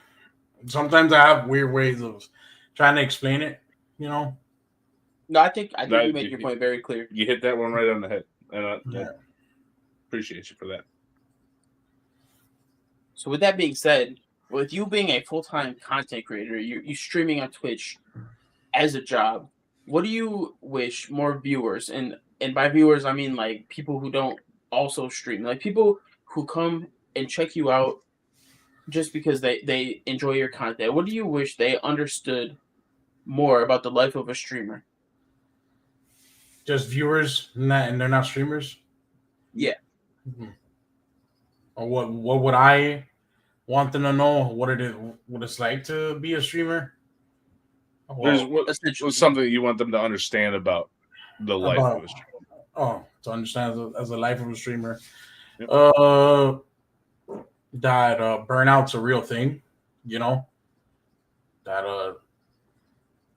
Sometimes I have weird ways of trying to explain it, you know. No, I think you made your point very clear. You hit that one right on the head, and I appreciate you for that. So with that being said, with you being a full-time content creator, you streaming on Twitch as a job, what do you wish more viewers, and by viewers I mean like people who don't also stream, like people who come and check you out just because they enjoy your content, what do you wish they understood more about the life of a streamer? Just viewers, and they're not streamers. Yeah. Mm-hmm. Or what would I want them to know? What it's like to be a streamer? What's something that you want them to understand about the life of a streamer? Oh, to understand as a life of a streamer. Yep. That burnout's a real thing, you know. That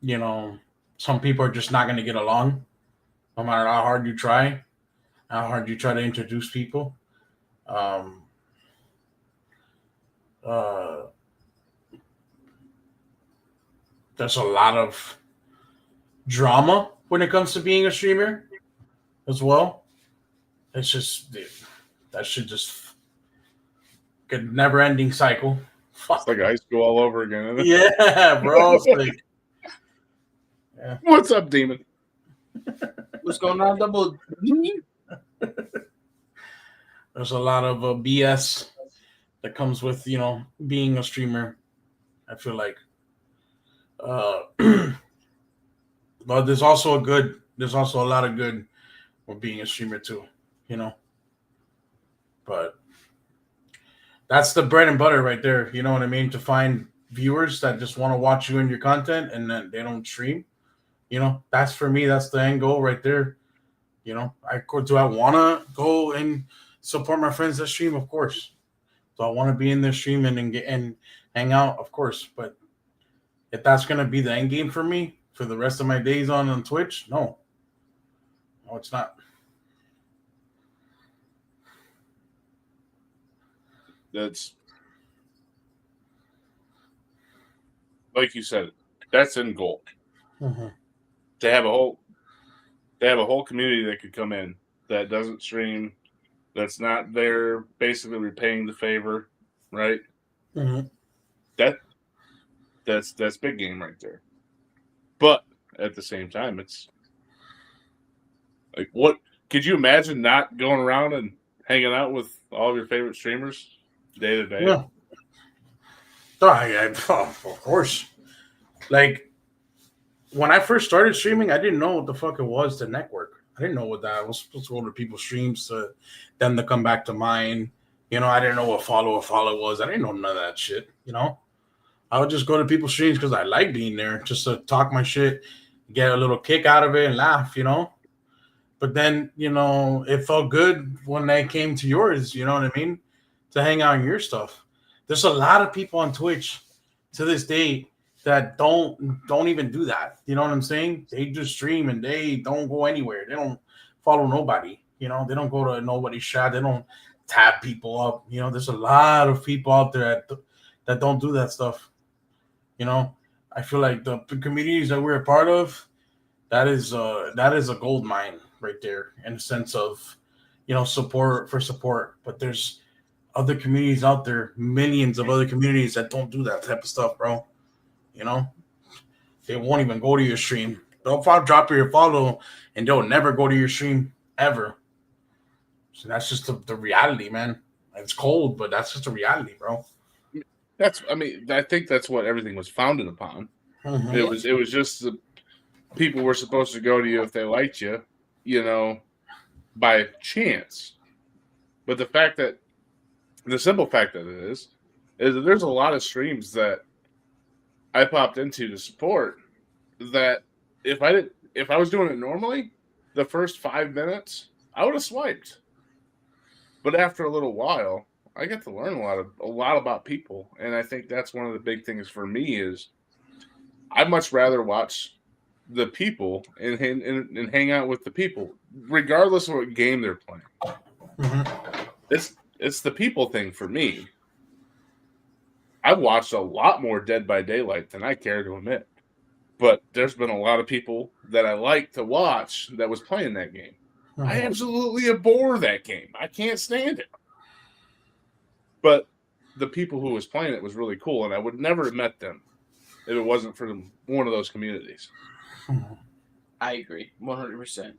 you know, some people are just not going to get along, no matter how hard you try, to introduce people. There's a lot of drama when it comes to being a streamer as well. It's just that should just a never-ending cycle. Fuck. It's like high school all over again, isn't it? Yeah, bro. It's like, yeah. What's up, Demon? What's going on, Double? There's a lot of BS that comes with, you know, being a streamer. I feel like, but there's also a lot of good with being a streamer too, you know. But that's the bread and butter right there. You know what I mean? To find viewers that just want to watch you and your content and then they don't stream. You know, that's for me, that's the end goal right there. You know, do I want to go and support my friends that stream? Of course. Do I want to be in there streaming and hang out? Of course. But if that's going to be the end game for me for the rest of my days on Twitch, no. No, it's not. That's like you said, that's end goal. Mm-hmm. To have a whole community that could come in that doesn't stream, that's not there basically repaying the favor, right? Mm-hmm. That's big game right there. But at the same time, it's like, what could you imagine not going around and hanging out with all of your favorite streamers day to day? Yeah. Of course. Like, when I first started streaming, I didn't know what the fuck it was to network. I didn't know what that was. I was supposed to go to people's streams to them to come back to mine. You know, I didn't know what follow was. I didn't know none of that shit, you know. I would just go to people's streams because I like being there, just to talk my shit, get a little kick out of it and laugh, you know. But then, you know, it felt good when they came to yours, you know what I mean, to hang out on your stuff. There's a lot of people on Twitch to this day that don't even do that. You know what I'm saying? They just stream and they don't go anywhere. They don't follow nobody. You know, they don't go to nobody's chat. They don't tap people up. You know, there's a lot of people out there that don't do that stuff. You know, I feel like the communities that we're a part of, that is a gold mine right there in the sense of, you know, support. But there's other communities out there, millions of other communities that don't do that type of stuff, bro. You know, they won't even go to your stream. They'll drop your follow and they'll never go to your stream ever. So that's just the reality, man. It's cold, but that's just the reality, bro. I think that's what everything was founded upon. Mhm. It was just the people were supposed to go to you if they liked you, by chance. But the simple fact that it is that there's a lot of streams that I popped into to support that if I was doing it normally, the first 5 minutes I would have swiped. But after a little while, I get to learn a lot about people, and I think that's one of the big things for me is I'd much rather watch the people and hang out with the people, regardless of what game they're playing. Mhm. It's the people thing for me. I've watched a lot more Dead by Daylight than I care to admit, but there's been a lot of people that I like to watch that was playing that game. I absolutely abhor that game. I can't stand it. But the people who was playing it was really cool, and I would never have met them if it wasn't for one of those communities. I agree, 100%.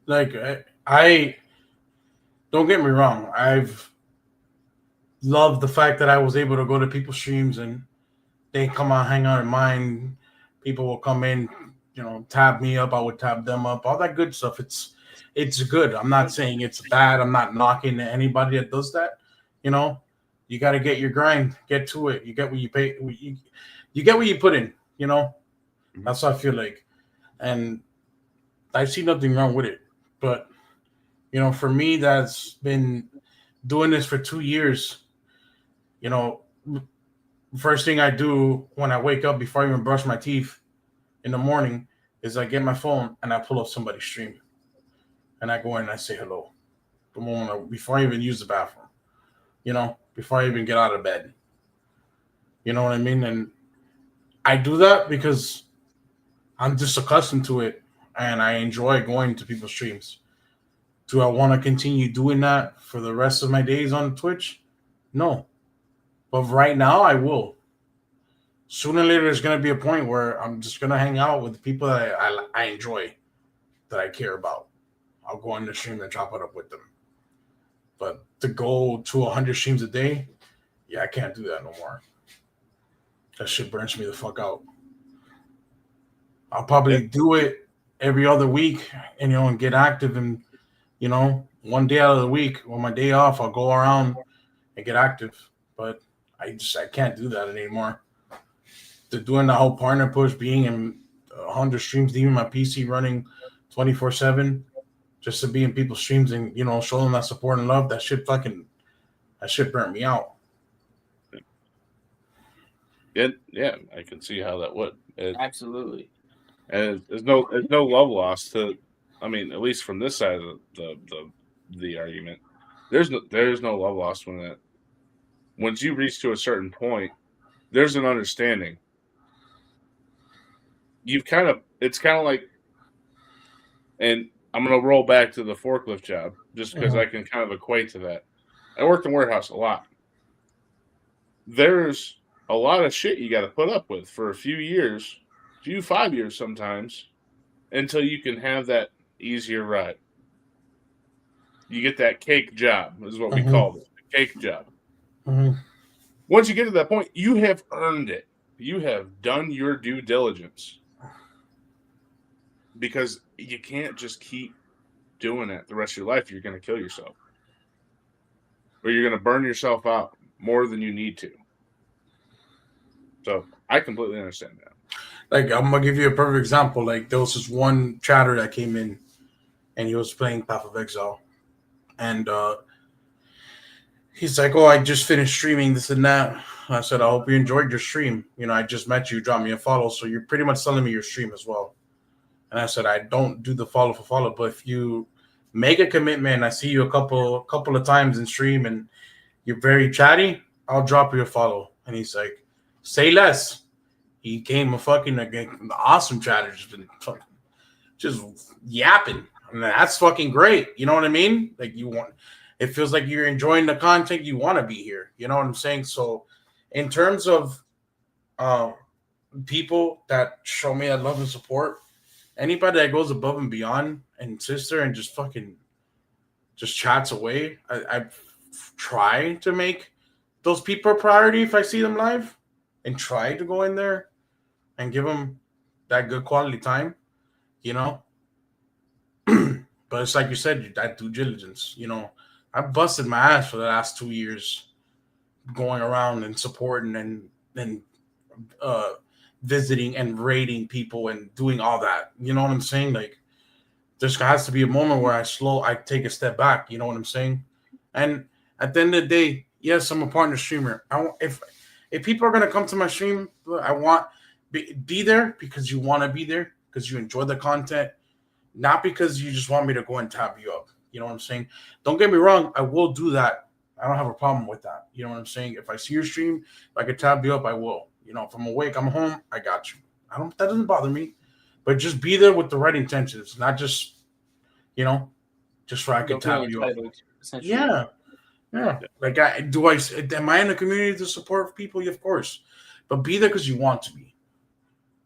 Like I don't get me wrong, I've loved the fact that I was able to go to people's streams and they come out, hang out in mine. People will come in, tab me up. I would tab them up. All that good stuff. It's good. I'm not saying it's bad. I'm not knocking anybody that does that. You got to get your grind, get to it. You get what you pay. You get what you put in. That's what I feel like, and I see nothing wrong with it. But for me, that's been doing this for 2 years. First thing I do when I wake up before I even brush my teeth in the morning is I get my phone and I pull up somebody's stream, and I go in and I say hello. Before I even use the bathroom, before I even get out of bed. You know what I mean? And I do that because I'm just accustomed to it, and I enjoy going to people's streams. Do I want to continue doing that for the rest of my days on Twitch? No. But right now, I will. Sooner or later, there's going to be a point where I'm just going to hang out with the people that I enjoy, that I care about. I'll go on the stream and chop it up with them. But to go to 100 streams a day, yeah, I can't do that no more. That shit burns me the fuck out. I'll probably do it every other week and get active, and one day out of the week on my day off, I'll go around and get active. But I can't do that anymore. To doing the whole partner push, being in 100 streams, leaving my PC running 24/7, just to be in people's streams and show them that support and love, that shit burnt me out. Yeah, I can see how that would. Absolutely. And there's no love lost to. I mean, at least from this side of the argument, there's no love lost once you reach to a certain point, there's an understanding. It's kind of like, and I'm going to roll back to the forklift job just because I can kind of equate to that. I worked in warehouse a lot. There's a lot of shit you got to put up with for a few years, 5 years sometimes, until you can have that easier ride. You get that cake job, is what we called it, the cake job. Once you get to that point, you have earned it. You have done your due diligence. Because you can't just keep doing it the rest of your life. You're going to kill yourself. Or you're going to burn yourself out more than you need to. So I completely understand that. Like, I'm going to give you a perfect example. Like, there was this one chatter that came in, and he was playing Path of Exile. And he's like, oh, I just finished streaming this and that. I said, I hope you enjoyed your stream. I just met you, dropped me a follow, so you're pretty much selling me your stream as well. And I said, I don't do the follow for follow, but if you make a commitment, I see you a couple of times in stream and you're very chatty, I'll drop you a follow. And he's like, say less. He came an awesome chatter, just yapping. And that's fucking great. You know what I mean? Like, it feels like you're enjoying the content. You want to be here. You know what I'm saying? So in terms of people that show me that love and support, anybody that goes above and beyond and sits there and just chats away, I try to make those people a priority if I see them live, and try to go in there and give them that good quality time, you know. But it's like you said, that due diligence. You know, I busted my ass for the last 2 years, going around and supporting and visiting and rating people and doing all that. You know what I'm saying? Like, there has to be a moment where I take a step back. You know what I'm saying? And at the end of the day, yes, I'm a partner streamer. If people are gonna come to my stream, I want be there because you want to be there, because you enjoy the content, not because you just want me to go and tap you up. You know what I'm saying? Don't get me wrong, I will do that. I don't have a problem with that. You know what I'm saying? If I see your stream, if I could tap you up, I will. You know, if I'm awake, I'm home, I got you. That doesn't bother me. But just be there with the right intentions, not just, you know, just so I could tap you up. Yeah. Yeah. Like, am I in the community to support people? Of course. But be there because you want to be.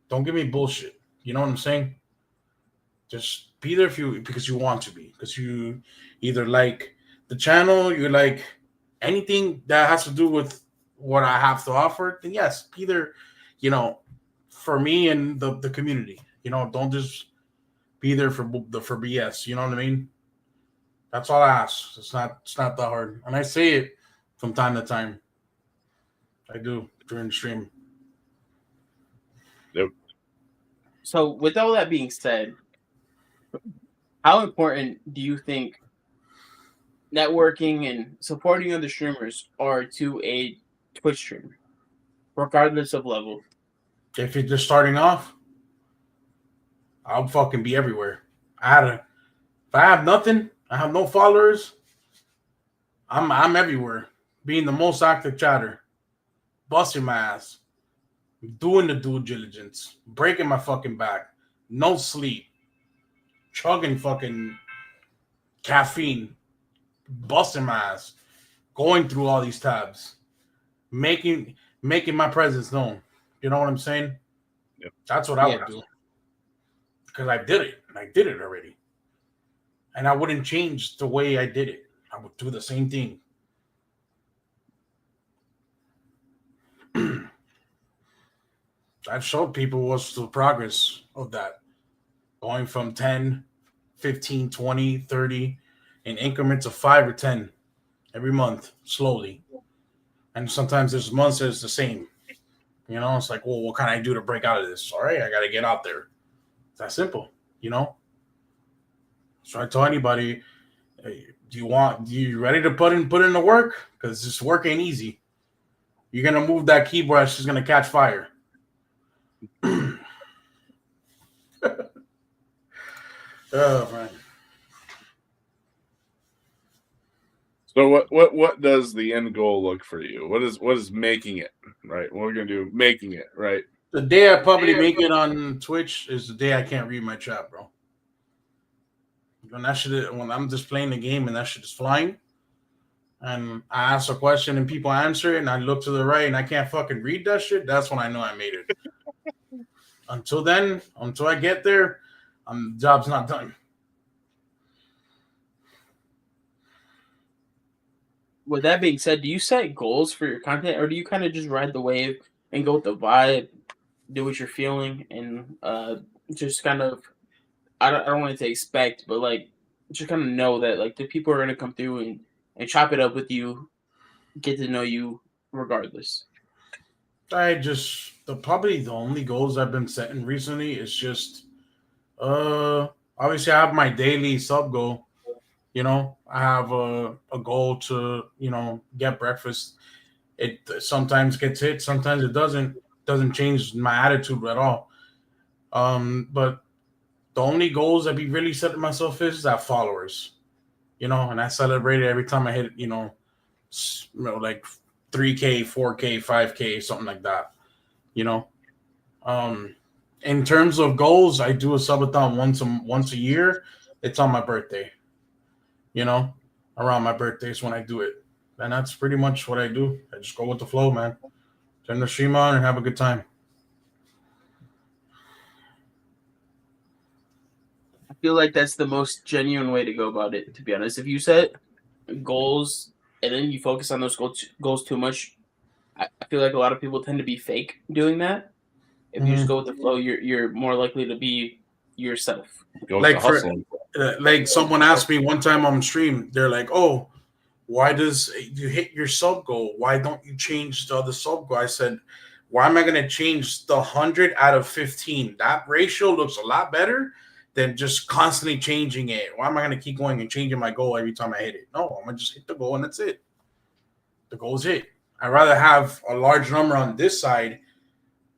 Don't give me bullshit. You know what I'm saying? Just be there because you want to be. Because you either like the channel, you like anything that has to do with what I have to offer, then yes, be there, you know, for me and the community. You know, don't just be there for BS. You know what I mean? That's all I ask. It's not that hard. And I say it from time to time. I do during the stream. Yep. So, with all that being said, how important do you think networking and supporting other streamers are to a Twitch streamer, regardless of level? If you're just starting off, I'll fucking be everywhere. If I have nothing, I have no followers, I'm everywhere. Being the most active chatter, busting my ass, doing the due diligence, breaking my fucking back, no sleep, chugging fucking caffeine, busting my ass, going through all these tabs, making my presence known. You know what I'm saying? Yep. That's what I would do. Because I did it. And I did it already. And I wouldn't change the way I did it. I would do the same thing. I've showed people what's the progress of that. Going from 10, 15, 20, 30 in increments of 5 or 10 every month, slowly. And sometimes there's months that it's the same. You know, it's like, well, what can I do to break out of this? All right, I got to get out there. It's that simple, you know? So I tell anybody, hey, you ready to put in the work? Because this work ain't easy. You're going to move that keyboard, it's just going to catch fire. Oh, man. So what does the end goal look for you? What is making it, right? What we're gonna do, making it, right? The day I probably make it on Twitch is the day I can't read my chat, bro. When I'm just playing the game and that shit is flying, and I ask a question and people answer it, and I look to the right and I can't fucking read that shit, that's when I know I made it. Until then, until I get there, job's not done. With that being said, do you set goals for your content, or do you kind of just ride the wave and go with the vibe, do what you're feeling, and just kind of, I don't want to say expect, but like just kind of know that like the people are gonna come through and chop it up with you, get to know you regardless? Probably the only goals I've been setting recently is just obviously I have my daily sub goal. You know, I have a goal to, you know, get breakfast. It sometimes gets hit, sometimes it doesn't. Doesn't change my attitude at all. But the only goals I be really setting myself is that followers, you know, and I celebrate it every time I hit, you know, like 3K, 4K, 5K, something like that, you know. In terms of goals, I do a subathon once a year. It's on my birthday. You know, around my birthday is when I do it. And that's pretty much what I do. I just go with the flow, man. Turn the stream on and have a good time. I feel like that's the most genuine way to go about it, to be honest. If you set goals and then you focus on those goals too much, I feel like a lot of people tend to be fake doing that. If you just go with the flow, you're more likely to be yourself. Go with Like the for hustling. like someone asked me one time on stream, they're like, "Oh, why does you hit your sub goal? Why don't you change the other sub goal?" I said, "Why am I going to change the 100 out of 15? That ratio looks a lot better than just constantly changing it. Why am I going to keep going and changing my goal every time I hit it? No, I'm going to just hit the goal and that's it. The goal's hit. I'd rather have a large number on this side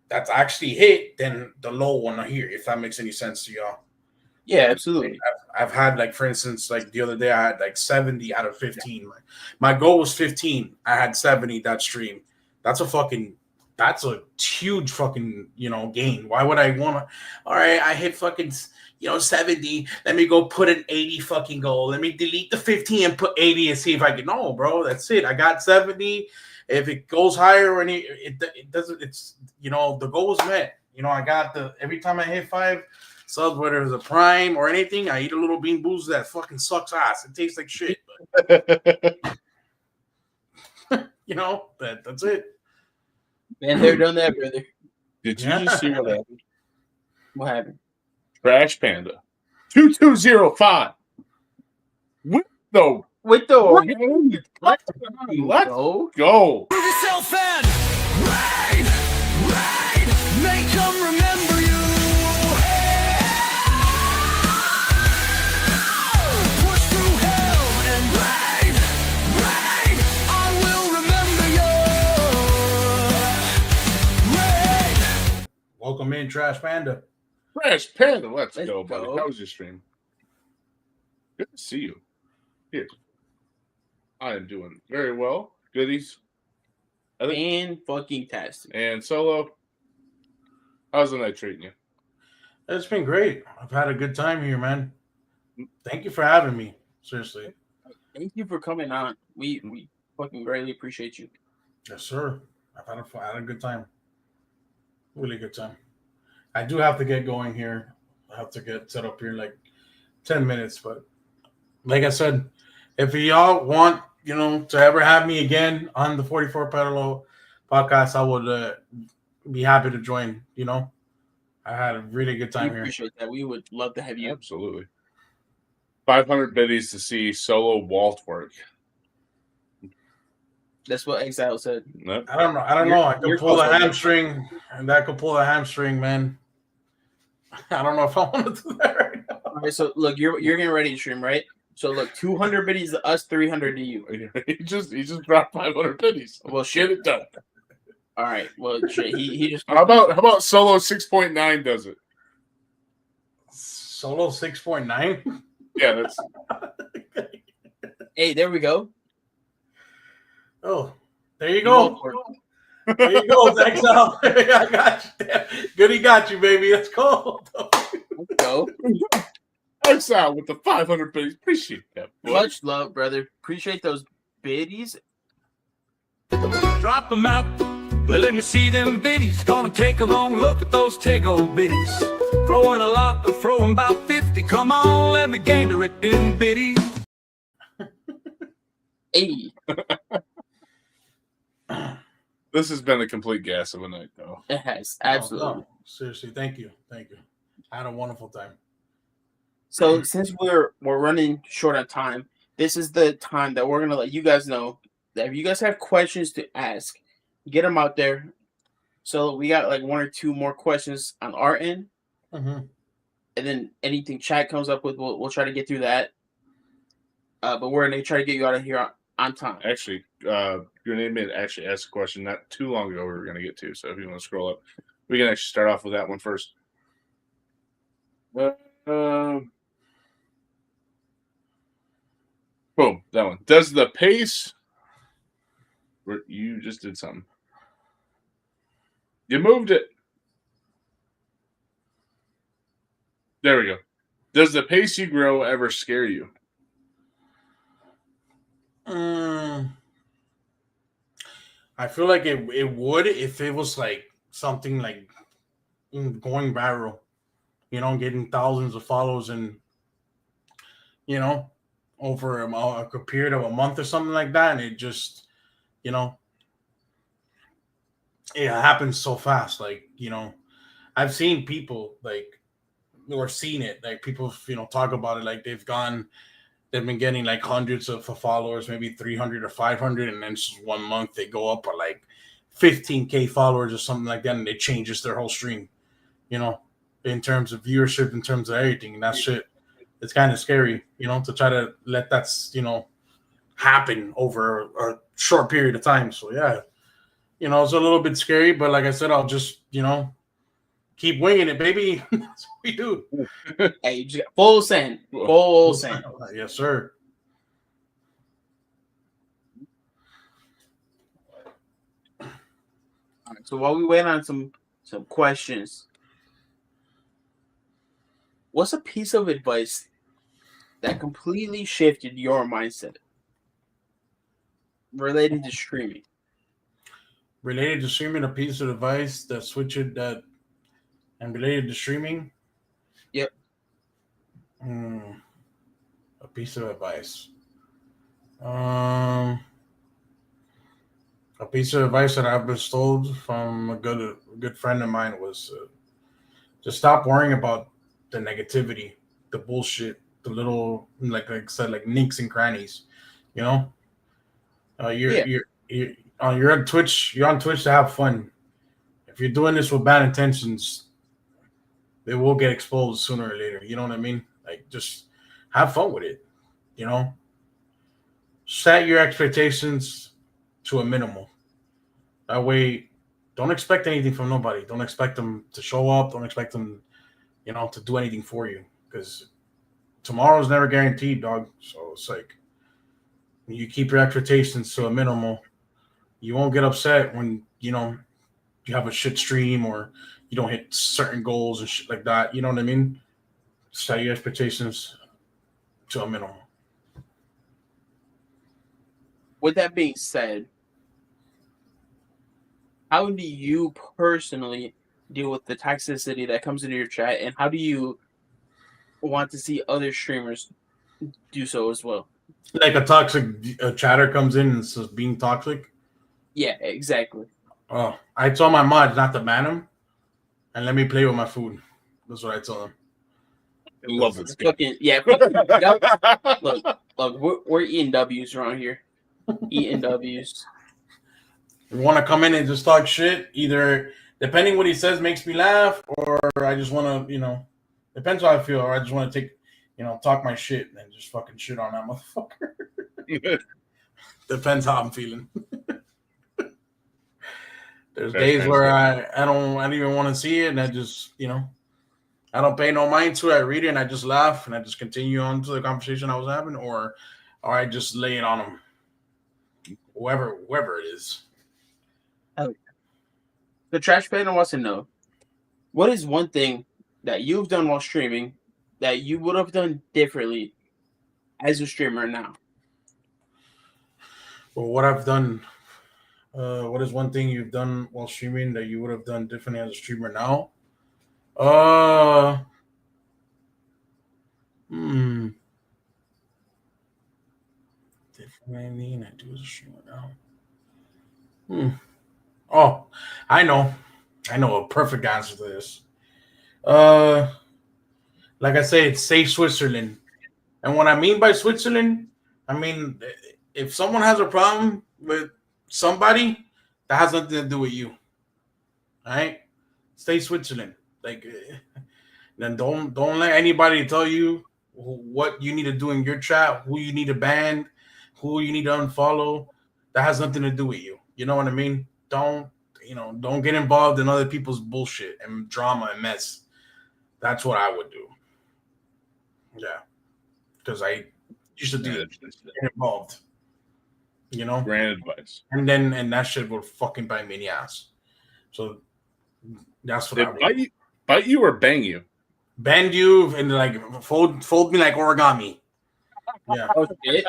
that's actually hit than the low one here, if that makes any sense to y'all." Yeah, absolutely. I've had, like, for instance, like the other day, I had like 70 out of 15. My goal was 15. I had 70 that stream. That's a huge fucking, gain. Why would I want to? All right, I hit fucking, 70. Let me go put an 80 fucking goal. Let me delete the 15 and put 80 and see if I can. No, bro, that's it. I got 70. If it goes higher or it doesn't, it's, the goal was met. I got every time I hit 5 subs, whether it's a prime or anything, I eat a little bean booze that fucking sucks ass. It tastes like shit. But, that's it. Been there, done that, brother. Did you just see what happened? What happened? Trash Panda 2205 with the With the let's go. Prove yourself and ride, make them remember you. Push through hell and ride, I will remember you. Ride. Welcome in, Trash Panda. Trash Panda, let's Let's go, buddy. go. How was your stream? Good to see you. Here. I am doing very well. Goodies. Fucking tastic. And Solo, how's the night treating you? It's been great. I've had a good time here, man. Thank you for having me. Seriously. Thank you for coming on. We fucking greatly appreciate you. Yes, sir. I've had a good time. Really good time. I do have to get going here. I have to get set up here in like 10 minutes. But like I said, if y'all want, to ever have me again on the 44 Pedalo podcast, I would be happy to join. I had a really good time We here. appreciate that. We would love to have you. Absolutely. 500 biddies to see Solo Walt work. That's what Exile said. Nope. I don't know. I could you're pull a close. hamstring, and that could pull a hamstring, man. I don't know if I want to do that right now. All right, so look, you're getting ready to stream, right? So look, 200 biddies to us, 300 to you. he just dropped 500 biddies. Well, Get shit. it done. All right. Well, shit. He just. How about Solo 6.9 does it? Solo 6.9. Yeah, that's Hey, there we go. Oh, there you Go go. for it. There you go, Exile. I got you. Goody got you, baby. Let's go. Let's go. Exile with the 500 biddies. Appreciate that. boy. Much love, brother. Appreciate those biddies. Drop them out, but let me see them biddies. Gonna take a long look at those Tego biddies. Throwing a lot, but throwing about 50. Come on, let me gander it in biddies. Hey, This has been a complete gas of a night, though. it has absolutely. No, seriously, thank you. I had a wonderful time. So since we're running short on time, this is the time that we're gonna let you guys know that if you guys have questions to ask, get them out there. So we got like 1 or 2 more questions on our end, Mm-hmm. and then anything chat comes up with, we'll try to get through that. But we're gonna try to get you out of here on time. Actually, your name had actually asked a question not too long ago we were going to get to. So if you want to scroll up, we can actually start off with that one first. Boom, that one. Does the pace... You just did something. You moved it. There we go. Does the pace you grow ever scare you? I feel like it would if it was like something like going viral, getting thousands of follows and, over a period of a month or something like that, and it just, you know, it happens so fast. Like, you know, I've seen people like, or seen it, like people, you know, talk about it, like they've been getting like hundreds of followers, maybe 300 or 500, and then just 1 month they go up at like 15K followers or something like that, and it changes their whole stream, you know, in terms of viewership, in terms of everything. And that shit, it's kind of scary, you know, to try to let that, you know, happen over a short period of time. So yeah, you know, it's a little bit scary, but like I said, I'll just, you know, keep winging it, baby. That's what we do. Hey, you just got full send. Full send. Yes, sir. All right, so while we wait on some questions, what's a piece of advice that completely shifted your mindset related to streaming? Related to streaming, a piece of advice that switched it that and related to streaming. Yep. A piece of advice. A piece of advice that I've been told from a good friend of mine was just stop worrying about the negativity, the bullshit, the little, like I said, like nicks and crannies. You know, you're on Twitch. You're on Twitch to have fun. If you're doing this with bad intentions, they will get exposed sooner or later. You know what I mean? Like, just have fun with it. You know, set your expectations to a minimal. That way, don't expect anything from nobody. Don't expect them to show up. Don't expect them, you know, to do anything for you, because tomorrow's never guaranteed, dog. So it's like, when you keep your expectations to a minimal, you won't get upset when, you know, you have a shit stream or you don't hit certain goals and shit like that. You know what I mean? Set your expectations to a minimum. With that being said, how do you personally deal with the toxicity that comes into your chat, and how do you want to see other streamers do so as well? Like a toxic chatter comes in and says being toxic? Yeah, exactly. Oh, I told my mods not to ban him and let me play with my food. That's what I told him. I love this. Fucking, yeah. Yep. Look, we're eating W's around here. Eating W's. You want to come in and just talk shit, either depending what he says makes me laugh, or I just want to, you know, depends how I feel, or I just want to take, you know, talk my shit and just fucking shit on that motherfucker. Depends how I'm feeling. There's days where I don't even want to see it, and I just, you know, I don't pay no mind to it. I read it and I just laugh and I just continue on to the conversation I was having, or I just lay it on them. Whoever it is. The Trash Panda wants to know, what is one thing that you've done while streaming that you would have done differently as a streamer now? Well, what I've done, what is one thing you've done while streaming that you would have done differently as a streamer now? Differently I do as a streamer now. Oh, I know a perfect answer to this. Like I say, it's say Switzerland. And what I mean by Switzerland, I mean, if someone has a problem with somebody, that has nothing to do with you. All right? Stay Switzerland. Like, then don't let anybody tell you what you need to do in your chat, who you need to ban, who you need to unfollow. That has nothing to do with you. You know what I mean? Don't get involved in other people's bullshit and drama and mess. That's what I would do. Yeah. Because I used to do that, get involved. You know? Grand advice. And that shit would fucking bite me in the ass. So that's what I would bite you or bang you? Bend you and like fold me like origami. Yeah. Oh shit.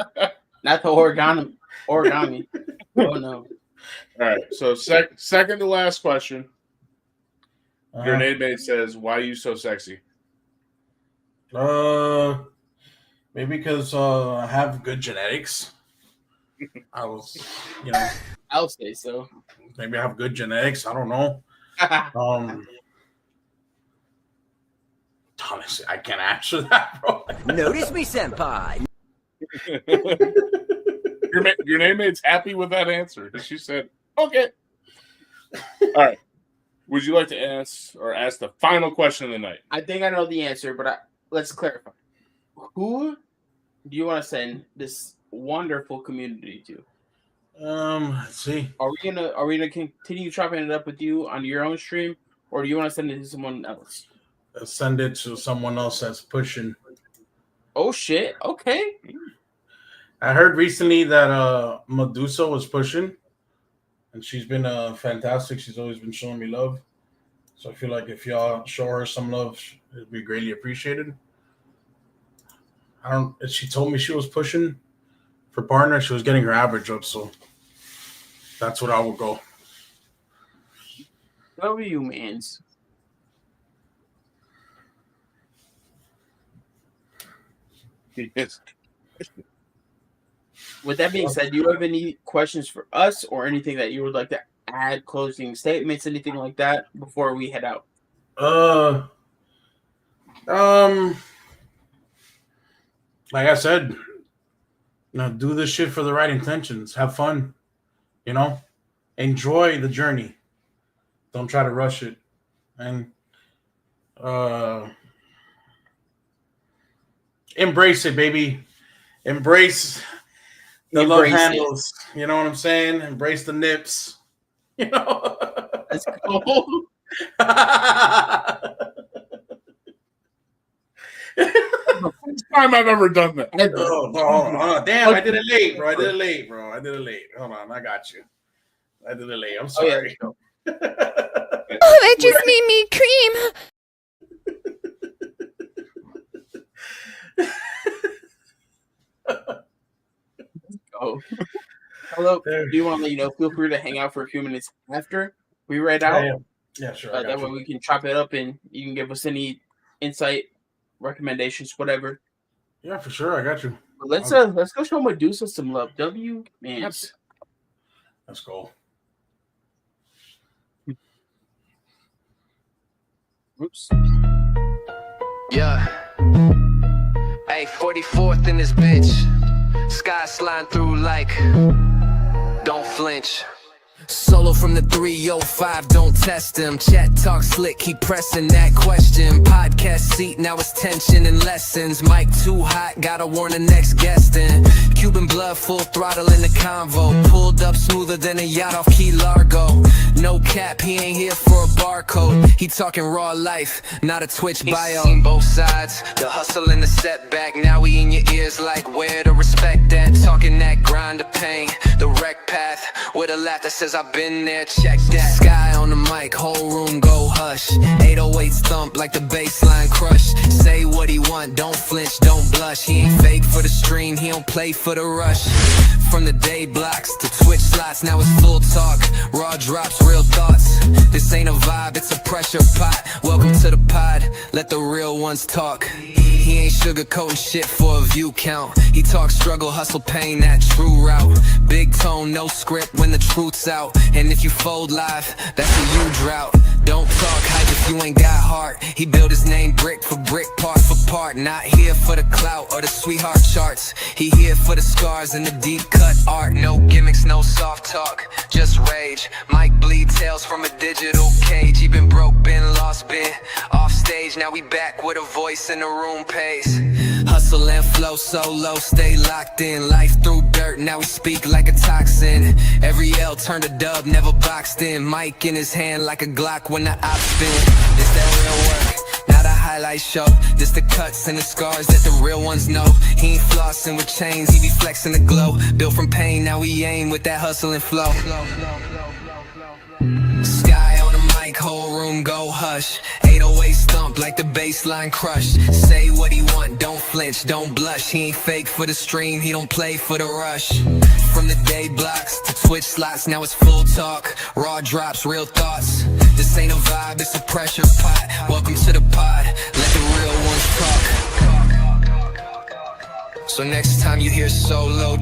Not the origami. Oh no. All right. So second to last question. Grenade Mate says, "Why are you so sexy?" Maybe because I have good genetics. I was, I'll say so. maybe I have good genetics. I don't know. Honestly, I can't answer that, bro. Notice me, senpai. Your name-mate's happy with that answer. She said, okay. All right. Would you like to ask the final question of the night? I think I know the answer, but let's clarify. Who do you want to send this wonderful community to? Let's see. Are we gonna continue chopping it up with you on your own stream, or do you want to send it to someone else? Send it to someone else that's pushing. Oh shit! Okay. I heard recently that Medusa was pushing, and she's been fantastic. She's always been showing me love. So I feel like if y'all show her some love, it'd be greatly appreciated. She told me she was pushing for partner. She was getting her average up, so that's what I would go. Love you, mans. Yes. With that being said, do you have any questions for us or anything that you would like to add, closing statements, anything like that before we head out? Like I said, do this shit for the right intentions. Have fun, enjoy the journey. Don't try to rush it, and embrace it, baby. Embrace the love handles. You know what I'm saying? Embrace the nips. Let's go. First time I've ever done that. Hold on. Damn, I did it late, bro. I did it late. Hold on, I got you. I did it late. I'm sorry. Oh, yeah. Oh, that just made me cream. Oh. Hello. Do you want to feel free to hang out for a few minutes after we read out? Yeah, sure. That way we can chop it up and you can give us any insight, recommendations, whatever. Yeah, for sure. I got you. But let's go show Medusa some love. W, man. Let's go. Oops. Yeah. Hey, 44th in this bitch. Sky sliding through like, don't flinch. Solo from the 305, don't test him. Chat talk slick, keep pressing that question. Podcast seat, now it's tension and lessons. Mic too hot, gotta warn the next guest in. Cuban blood, full throttle in the convo. Pulled up smoother than a yacht off Key Largo. No cap, he ain't here for a barcode. He talking raw life, not a Twitch bio. He's seen both sides, the hustle and the setback. Now he in your ears like where to respect that. Talking that grind of pain, the wreck path. With a laugh that says I've been there, check that. Sky on the mic, whole room go hush. 808s thump like the baseline crush. Say what he want, don't flinch, don't blush. He ain't fake for the stream, he don't play for the rush. From the day blocks to Twitch slots, now it's full talk. Raw drops, real thoughts. This ain't a vibe, it's a pressure pot. Welcome to the pod, let the real ones talk. He ain't sugarcoating shit for a view count. He talks struggle, hustle, pain, that true route. Big tone, no script when the truth's out. And if you fold live, that's a huge route. Don't talk hype if you ain't got heart. He built his name brick for brick, part for part. Not here for the clout or the sweetheart charts. He here for the scars and the deep cut art. No gimmicks, no soft talk, just rage. Mike bleed tales from a digital cage. He been broke, been lost, been off stage. Now we back with a voice in the room pace. Hustle and flow solo, stay locked in. Life through dirt, now we speak like a toxin. Every L turned a dub, never boxed in. Mic in his hand like a Glock when the op spin. This that real work, not a highlight show. This the cuts and the scars that the real ones know. He ain't flossing with chains, he be flexing the glow. Built from pain, now we aim with that hustle and flow. Sky on the mic, whole room go hush. 808 stump like the baseline crush. Say what he want, don't flinch, don't blush. He ain't fake for the stream, he don't play for the rush. From the day blocks to Twitch slots, now it's full talk. Raw drops, real thoughts. This ain't a vibe, it's a pressure pot. Welcome to the pod, let the real ones talk. So next time you hear solo